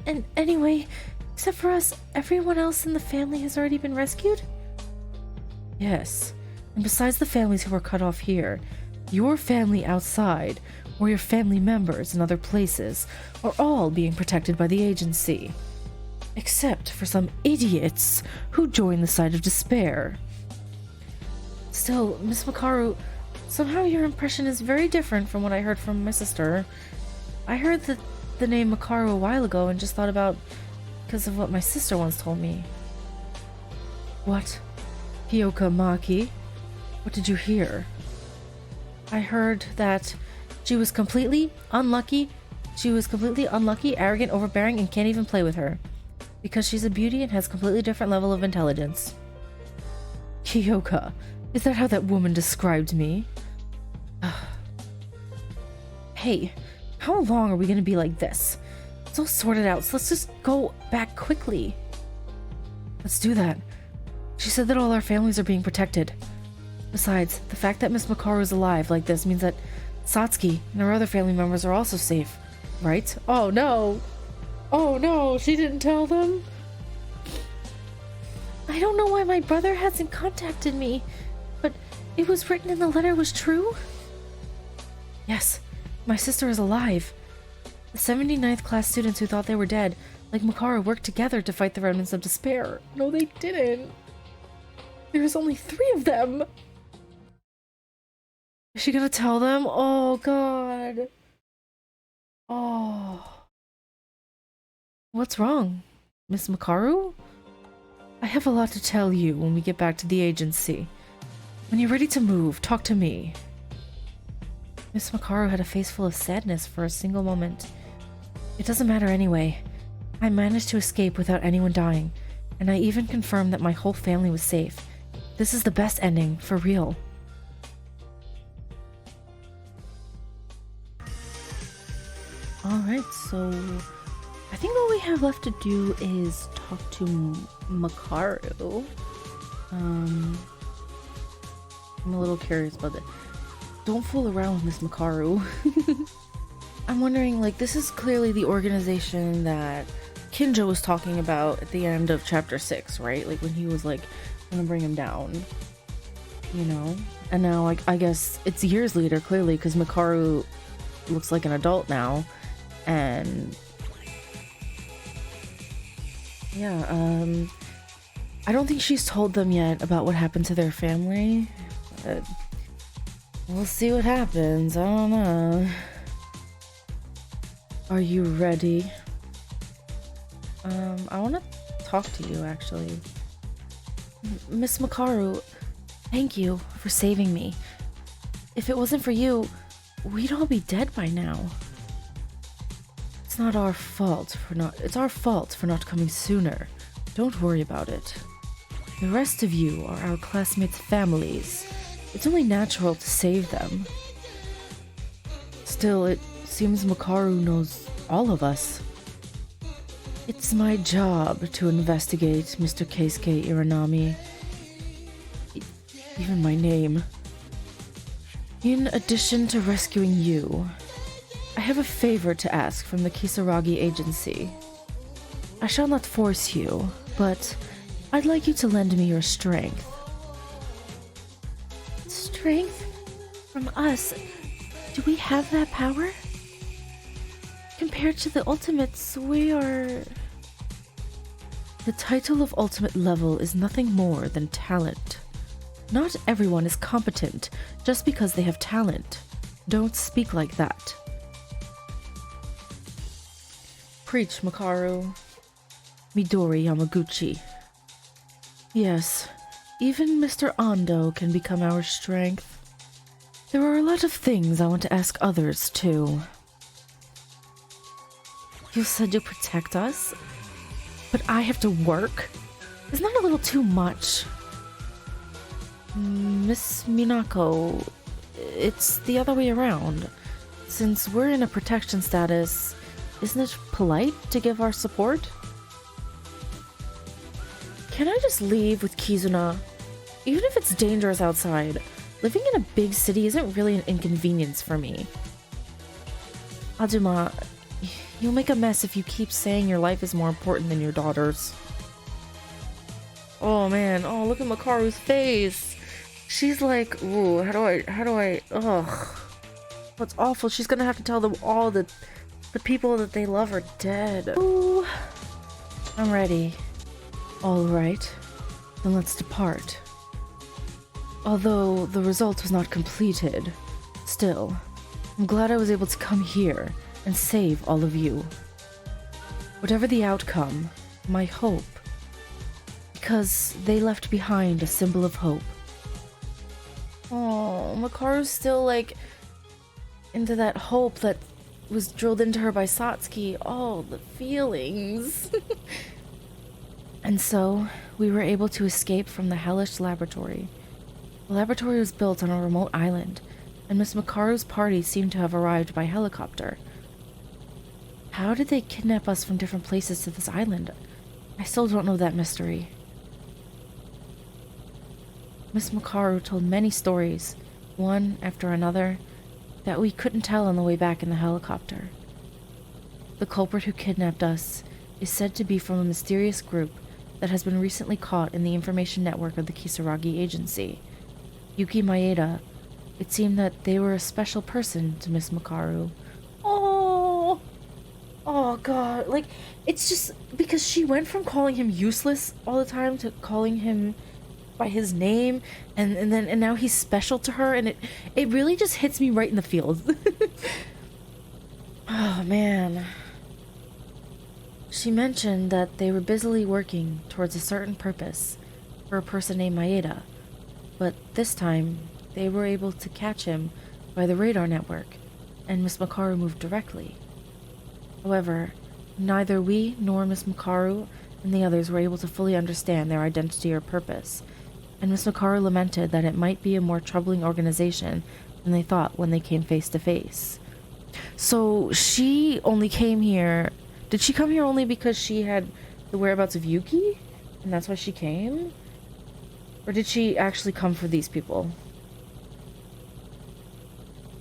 And anyway, except for us, everyone else in the family has already been rescued? Yes. And besides the families who were cut off here, your family outside, or your family members in other places, are all being protected by the agency. Except for some idiots who joined the side of despair. Still, Miss Makaru, somehow your impression is very different from what I heard from my sister. I heard the name Makaru a while ago and just thought about because of what my sister once told me. What? Hyoka Maki? What did you hear? I heard that she was completely unlucky, arrogant, overbearing, and can't even play with her. Because she's a beauty and has a completely different level of intelligence. Hyoka, is that how that woman described me? Hey, how long are we gonna be like this? It's all sorted out, so let's just go back quickly. Let's do that. She said that all our families are being protected. Besides, the fact that Miss Makaru is alive like this means that Satsuki and her other family members are also safe, right? Oh no! Oh no, she didn't tell them? I don't know why my brother hasn't contacted me, but it was written in the letter was true? Yes, my sister is alive. The 79th class students who thought they were dead, like Makaru, worked together to fight the remnants of despair. No, they didn't. There's only 3 of them. Is she gonna tell them? Oh god. Oh. What's wrong, Miss Makaru? I have a lot to tell you when we get back to the agency. When you're ready to move, talk to me. Miss Makaru had a face full of sadness for a single moment. It doesn't matter anyway. I managed to escape without anyone dying, and I even confirmed that my whole family was safe. This is the best ending, for real. Alright, so I think all we have left to do is talk to Makaru. I'm a little curious about it. Don't fool around with Miss Makaru. I'm wondering, like, this is clearly the organization that Kinjo was talking about at the end of chapter 6, right? Like, when he was, like, gonna bring him down. You know? And now, like, I guess it's years later, clearly, because Makaru looks like an adult now. And yeah, I don't think she's told them yet about what happened to their family. We'll see what happens. I don't know. Are you ready? I want to talk to you, actually. Miss Makaru, thank you for saving me. If it wasn't for you, we'd all be dead by now. It's our fault for not coming sooner. Don't worry about it. The rest of you are our classmates' families. It's only natural to save them. Still, it seems Makaru knows all of us. It's my job to investigate Mr. Keisuke Iranami. Even my name. In addition to rescuing you, I have a favor to ask from the Kisaragi agency. I shall not force you, but I'd like you to lend me your strength. Strength? From us? Do we have that power? Compared to the ultimates, we are... The title of ultimate level is nothing more than talent. Not everyone is competent just because they have talent. Don't speak like that. Preach, Makaru. Midori Yamaguchi. Yes, even Mr. Ando can become our strength. There are a lot of things I want to ask others, too. You said you'll protect us? But I have to work? Isn't that a little too much? Miss Minako, it's the other way around. Since we're in a protection status, isn't it polite to give our support? Can I just leave with Kizuna? Even if it's dangerous outside, living in a big city isn't really an inconvenience for me. Ajuma, you'll make a mess if you keep saying your life is more important than your daughter's. Oh man, oh look at Makaru's face. She's like, ooh, how do I, ugh. What's awful, she's gonna have to tell them all that the people that they love are dead. Ooh, I'm ready. Alright, then let's depart. Although the result was not completed, still, I'm glad I was able to come here and save all of you. Whatever the outcome, my hope, because they left behind a symbol of hope. Oh, Makaru's still like into that hope that was drilled into her by Satsuki. Oh, the feelings. And so, we were able to escape from the hellish laboratory. The laboratory was built on a remote island, and Miss Makaru's party seemed to have arrived by helicopter. How did they kidnap us from different places to this island? I still don't know that mystery. Miss Makaru told many stories, one after another, that we couldn't tell on the way back in the helicopter. The culprit who kidnapped us is said to be from a mysterious group that has been recently caught in the information network of the Kisaragi agency. Yuki Maeda. It seemed that they were a special person to Miss Makaru. Oh! Oh god, like, it's just because she went from calling him useless all the time to calling him by his name, and now he's special to her, and it really just hits me right in the feels. Oh man. She mentioned that they were busily working towards a certain purpose for a person named Maeda, but this time they were able to catch him by the radar network, and Miss Makaru moved directly. However, Neither we nor Miss Makaru and the others were able to fully understand their identity or purpose, and Miss Makaru lamented that it might be a more troubling organization than they thought when they came face to face. So she only came here... Did she come here only because she had the whereabouts of Yuki? And that's why she came? Or did she actually come for these people?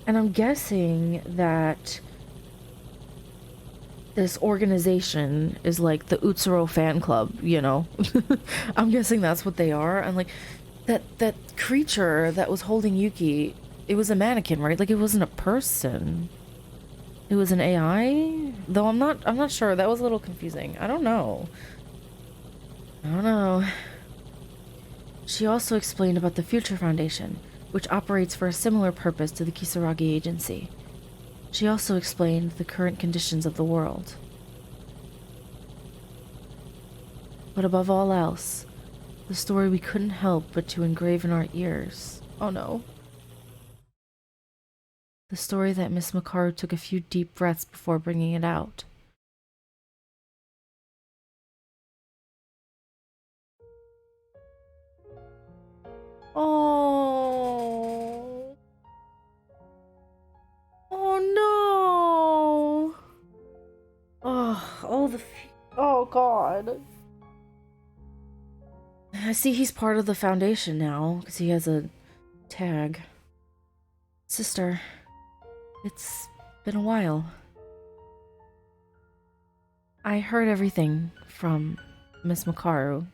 And I'm guessing that this organization is like the Utsuro fan club, you know? I'm guessing that's what they are. And like that creature that was holding Yuki, it was a mannequin, right? Like it wasn't a person. It was an AI? Though I'm not sure. That was a little confusing. I don't know. She also explained about the Future Foundation, which operates for a similar purpose to the Kisaragi Agency. She also explained the current conditions of the world. But above all else, the story we couldn't help but to engrave in our ears. Oh no. The story that Miss Makaru took a few deep breaths before bringing it out. Oh. Oh no. Oh god. I see he's part of the foundation now because he has a tag. Sister, it's been a while. I heard everything from Miss Makaru.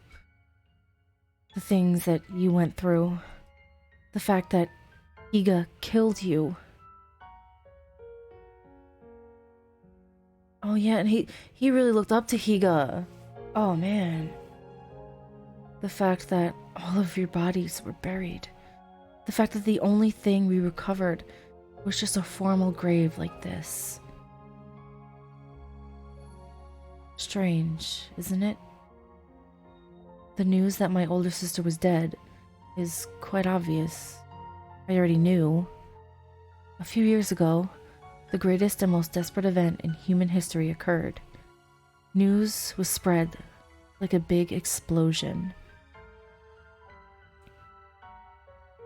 The things that you went through. The fact that Higa killed you. Oh yeah, and he really looked up to Higa. Oh man. The fact that all of your bodies were buried. The fact that the only thing we recovered was just a formal grave like this. Strange, isn't it? The news that my older sister was dead is quite obvious. I already knew. A few years ago, the greatest and most desperate event in human history occurred. News was spread like a big explosion.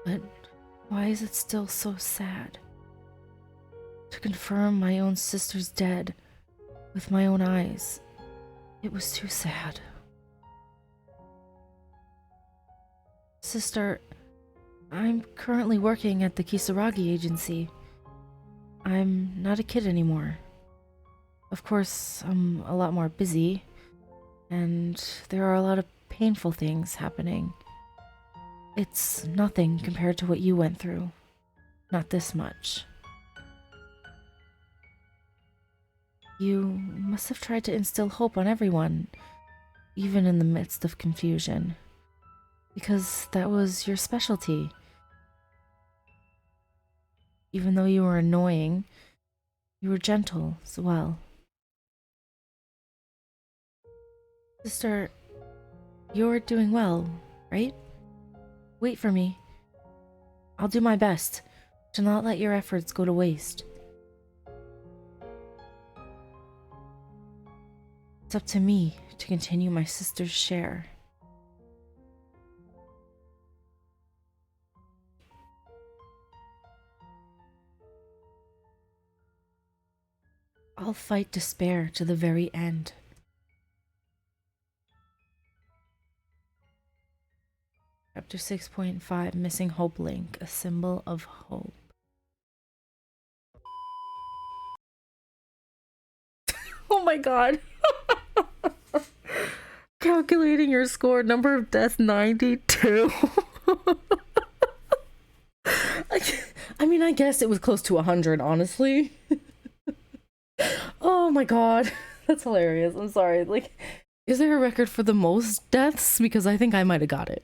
But why is it still so sad? To confirm my own sister's dead with my own eyes, it was too sad. Sister, I'm currently working at the Kisaragi Agency. I'm not a kid anymore. Of course, I'm a lot more busy, and there are a lot of painful things happening. It's nothing compared to what you went through. Not this much. You must have tried to instill hope on everyone, even in the midst of confusion. Because that was your specialty. Even though you were annoying, you were gentle as well. Sister, you're doing well, right? Wait for me. I'll do my best to not let your efforts go to waste. It's up to me to continue my sister's share. I'll fight despair to the very end. Chapter 6.5, Missing Hope Link, a symbol of hope. Oh my god. Calculating your score, number of deaths 92. I mean, I guess it was close to 100, honestly. Oh my god. That's hilarious. I'm sorry. Like, is there a record for the most deaths? Because I think I might have got it.